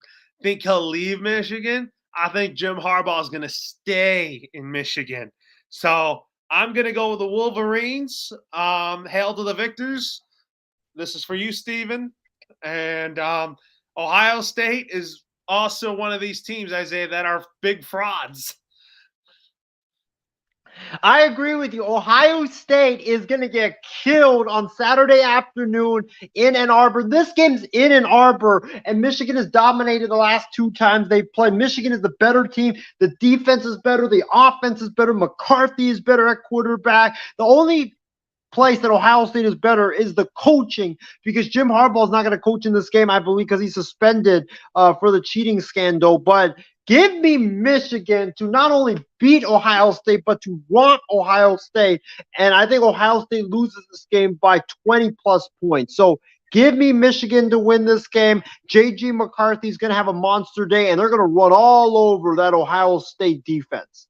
think he'll leave Michigan. I think Jim Harbaugh is going to stay in Michigan. So I'm going to go with the Wolverines. Hail to the victors. This is for you, Steven. And Ohio State is also one of these teams, Isaiah, that are big frauds. I agree with you. Ohio State is going to get killed on Saturday afternoon in Ann Arbor. This game's in Ann Arbor, and Michigan has dominated the last 2 times they've played. Michigan is the better team. The defense is better. The offense is better. McCarthy is better at quarterback. The only place that Ohio State is better is the coaching, because Jim Harbaugh is not going to coach in this game, I believe, because he's suspended for the cheating scandal. But give me Michigan to not only beat Ohio State, but to rock Ohio State. And I think Ohio State loses this game by 20-plus points. So give me Michigan to win this game. J.G. McCarthy's going to have a monster day, and they're going to run all over that Ohio State defense.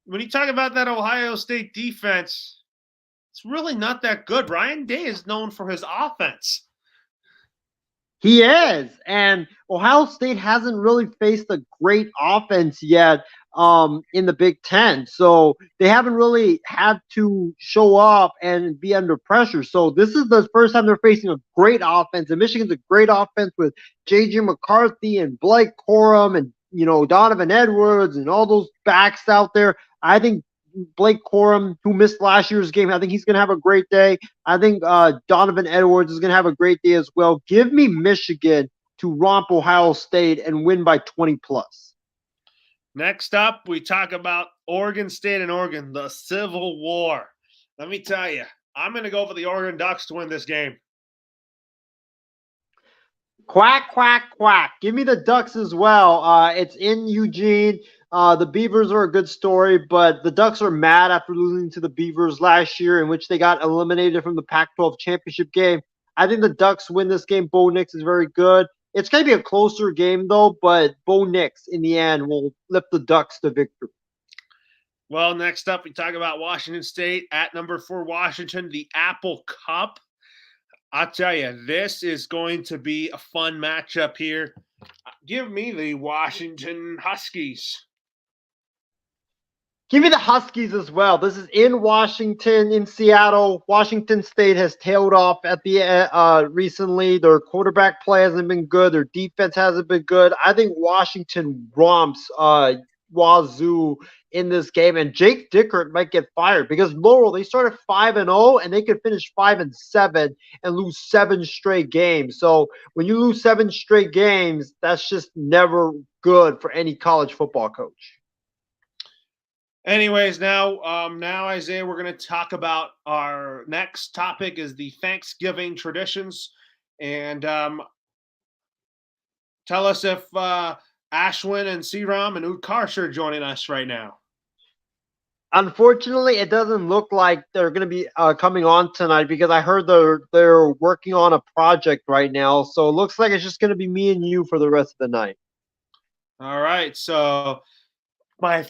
When you talk about that Ohio State defense, it's really not that good. Ryan Day is known for his offense. He is, and Ohio State hasn't really faced a great offense yet in the Big Ten. So they haven't really had to show up and be under pressure. So this is the first time they're facing a great offense. And Michigan's a great offense with J.J. McCarthy and Blake Corum and Donovan Edwards and all those backs out there. I think Blake Corum, who missed last year's game, I think he's going to have a great day. I think Donovan Edwards is going to have a great day as well. Give me Michigan to romp Ohio State and win by 20 plus. Next up, we talk about Oregon State and Oregon, the Civil War. Let me tell you, I'm going to go for the Oregon Ducks to win this game. Quack, quack, quack. Give me the Ducks as well. It's in Eugene. The Beavers are a good story, but the Ducks are mad after losing to the Beavers last year, in which they got eliminated from the Pac-12 championship game. I think the Ducks win this game. Bo Nix is very good. It's going to be a closer game, though, but Bo Nix, in the end, will lift the Ducks to victory. Well, next up, we talk about Washington State at number 4, Washington, the Apple Cup. I'll tell you, this is going to be a fun matchup here. Give me the Washington Huskies. Give me the Huskies as well. This is in Washington, in Seattle. Washington State has tailed off at the recently. Their quarterback play hasn't been good. Their defense hasn't been good. I think Washington romps Wazoo in this game, and Jake Dickert might get fired because Laurel, they started 5-0 and they could finish 5-7 and lose 7 straight games. So when you lose 7 straight games, that's just never good for any college football coach. Anyways, now Isaiah, we're going to talk about our next topic is the Thanksgiving traditions, and tell us if Ashwin and Searam and Utkarsh are joining us right now. Unfortunately, it doesn't look like they're going to be coming on tonight because I heard they're working on a project right now. So it looks like it's just going to be me and you for the rest of the night. All right. So my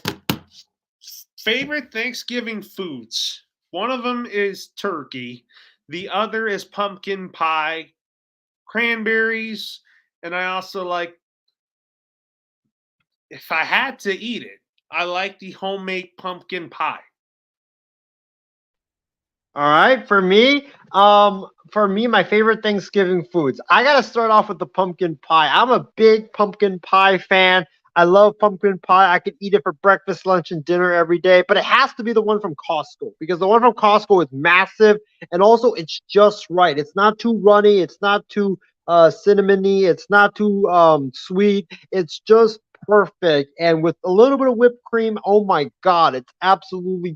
favorite Thanksgiving foods. One of them is turkey. The other is pumpkin pie, cranberries, and I also like, if I had to eat it, I like the homemade pumpkin pie. All right, for me, my favorite Thanksgiving foods. I gotta start off with the pumpkin pie. I'm a big pumpkin pie fan. I love pumpkin pie. I could eat it for breakfast, lunch, and dinner every day, but it has to be the one from Costco because the one from Costco is massive and also it's just right. It's not too runny. It's not too cinnamony. It's not too sweet. It's just perfect. And with a little bit of whipped cream, oh my God, it's absolutely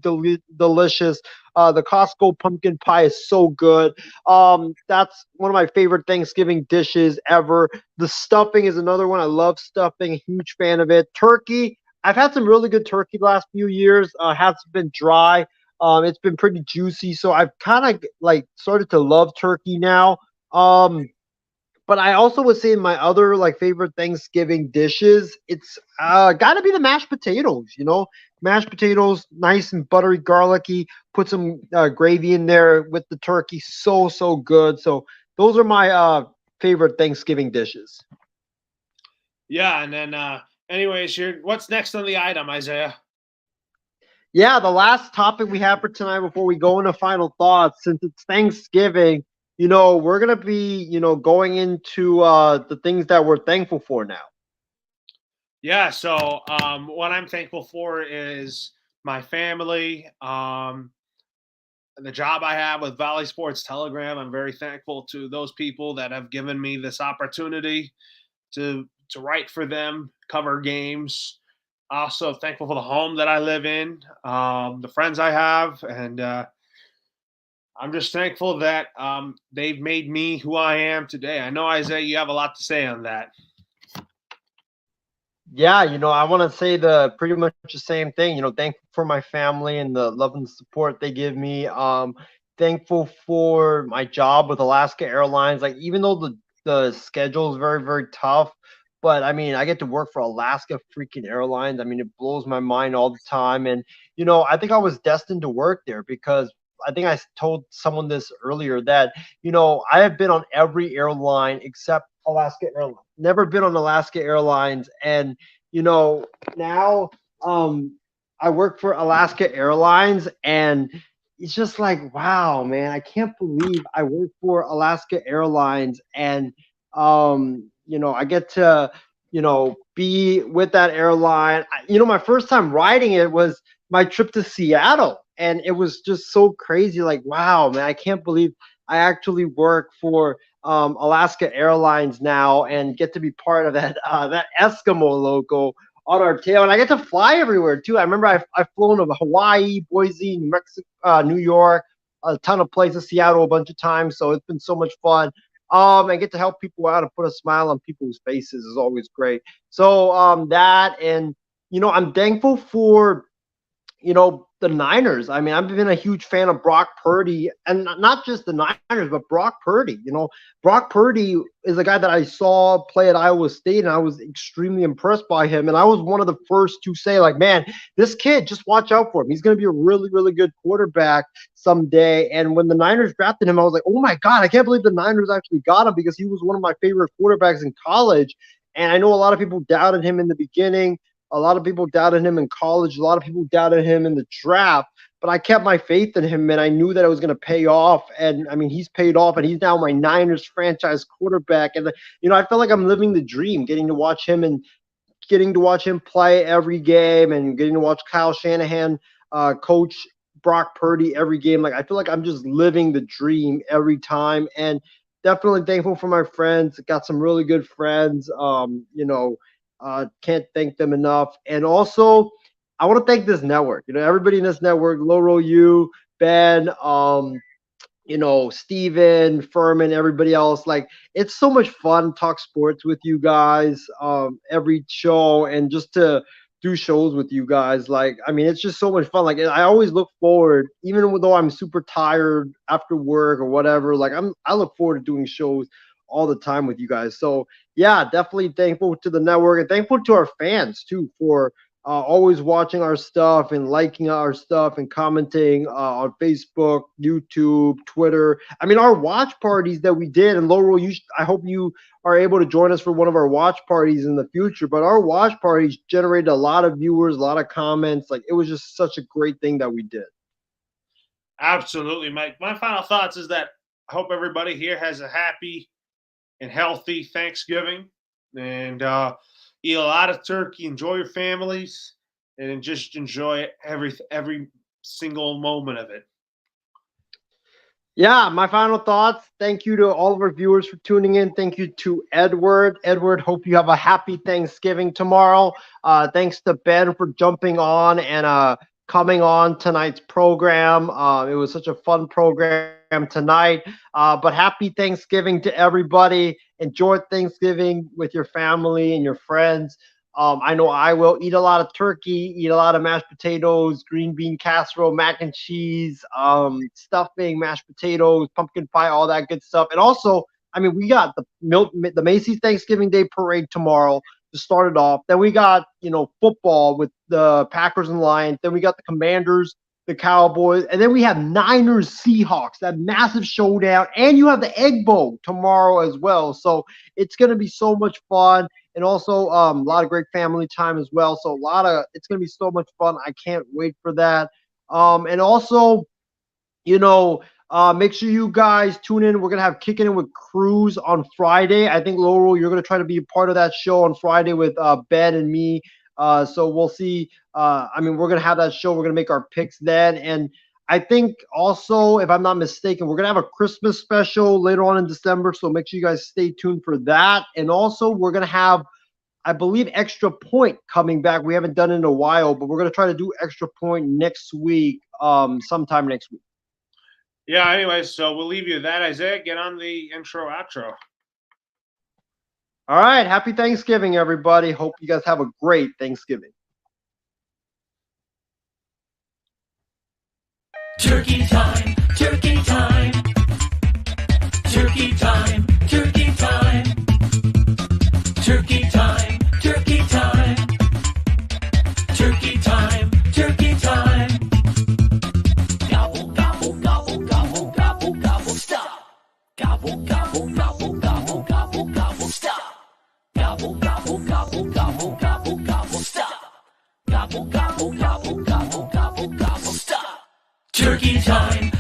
delicious. The Costco pumpkin pie is so good. That's one of my favorite Thanksgiving dishes ever. The stuffing is another one. I love stuffing. Huge fan of it. Turkey. I've had some really good turkey the last few years. Hasn't been dry. It's been pretty juicy. So I've kind of like started to love turkey now. But I also would say my other like favorite Thanksgiving dishes, it's got to be the mashed potatoes. Mashed potatoes, nice and buttery, garlicky. Put some gravy in there with the turkey. So good. So those are my favorite Thanksgiving dishes. Yeah, and then anyways, what's next on the item, Isaiah? Yeah, the last topic we have for tonight before we go into final thoughts, since it's Thanksgiving, we're going to be, going into the things that we're thankful for now. Yeah, so what I'm thankful for is my family, the job I have with Valley Sports Telegram. I'm very thankful to those people that have given me this opportunity to write for them, cover games. Also thankful for the home that I live in, the friends I have, and I'm just thankful that they've made me who I am today. I know, Isaiah, you have a lot to say on that. Yeah, I want to say pretty much the same thing. Thankful for my family and the love and support they give me. Thankful for my job with Alaska Airlines. Like, even though the schedule is very, very tough, but I mean, I get to work for Alaska freaking Airlines. I mean, it blows my mind all the time. And, I think I was destined to work there because I think I told someone this earlier that, I have been on every airline except Alaska Airlines. Never been on Alaska Airlines, and now I work for Alaska Airlines, and it's just like, wow, man, I can't believe I work for Alaska Airlines, and I get to be with that airline. My first time riding it was my trip to Seattle, and it was just so crazy. Like, wow, man, I can't believe I actually work for Alaska Airlines now and get to be part of that Eskimo logo on our tail, and I get to fly everywhere too. I remember I've flown to Hawaii, Boise, New Mexico, New York, a ton of places, Seattle a bunch of times. So it's been so much fun. I get to help people out and put a smile on people's faces is always great. So that, and I'm thankful for the Niners. I mean, I've been a huge fan of Brock Purdy, and not just the Niners, but Brock Purdy. Brock Purdy is a guy that I saw play at Iowa State, and I was extremely impressed by him. And I was one of the first to say, like, man, this kid, just watch out for him. He's going to be a really, really good quarterback someday. And when the Niners drafted him, I was like, oh my God, I can't believe the Niners actually got him, because he was one of my favorite quarterbacks in college. And I know a lot of people doubted him in the beginning. A lot of people doubted him in college. A lot of people doubted him in the draft. But I kept my faith in him, and I knew that it was going to pay off. And, I mean, he's paid off, and he's now my Niners franchise quarterback. And, I feel like I'm living the dream, getting to watch him play every game, and getting to watch Kyle Shanahan coach Brock Purdy every game. Like, I feel like I'm just living the dream every time. And definitely thankful for my friends. Got some really good friends. Can't thank them enough. And also, I want to thank this network. Everybody in this network, Yallll, you, Ben, Steven, Furman, everybody else. Like, it's so much fun to talk sports with you guys every show, and just to do shows with you guys. Like, I mean, it's just so much fun. Like, I always look forward, even though I'm super tired after work or whatever. Like, I look forward to doing shows all the time with you guys. So yeah, definitely thankful to the network, and thankful to our fans too for always watching our stuff and liking our stuff and commenting on Facebook, YouTube, Twitter. I mean, our watch parties that we did, and Yallll, I hope you are able to join us for one of our watch parties in the future. But our watch parties generated a lot of viewers, a lot of comments. Like, it was just such a great thing that we did. Absolutely, Mike. My final thoughts is that I hope everybody here has a happy and healthy Thanksgiving, and eat a lot of turkey. Enjoy your families, and just enjoy every single moment of it. Yeah, my final thoughts. Thank you to all of our viewers for tuning in. Thank you to Edward. Edward, hope you have a happy Thanksgiving tomorrow. Thanks to Ben for jumping on and coming on tonight's program. It was such a fun program tonight. But happy Thanksgiving to everybody. Enjoy Thanksgiving with your family and your friends. I know I will eat a lot of turkey, eat a lot of mashed potatoes, green bean casserole, mac and cheese, stuffing, mashed potatoes, pumpkin pie, all that good stuff. And also, I mean, we got the Macy's Thanksgiving Day Parade tomorrow to start it off. Then we got, football with the Packers and Lions. Then we got the Commanders, the Cowboys, and then we have Niners Seahawks, that massive showdown. And you have the Egg Bowl tomorrow as well. So it's going to be so much fun. And also a lot of great family time as well. So it's going to be so much fun. I can't wait for that. And also, make sure you guys tune in. We're going to have Kicking It with Cruz on Friday. I think, Yallll, you're going to try to be a part of that show on Friday with Ben and me. So we'll see. We're going to have that show. We're going to make our picks then. And I think also, if I'm not mistaken, we're going to have a Christmas special later on in December. So make sure you guys stay tuned for that. And also, we're going to have, I believe, Extra Point coming back. We haven't done it in a while, but we're going to try to do Extra Point next week, sometime next week. Yeah, anyway, so we'll leave you with that. Isaiah, get on the intro, outro. All right. Happy Thanksgiving, everybody. Hope you guys have a great Thanksgiving. Turkey time, turkey time. Turkey time, turkey time. Turkey time, turkey time. Turkey time, turkey time. Gobble, gobble, gobble, gobble, gobble, gobble, stop. Gobble, gobble, gobble, gobble, gobble, gobble, stop. turkey time.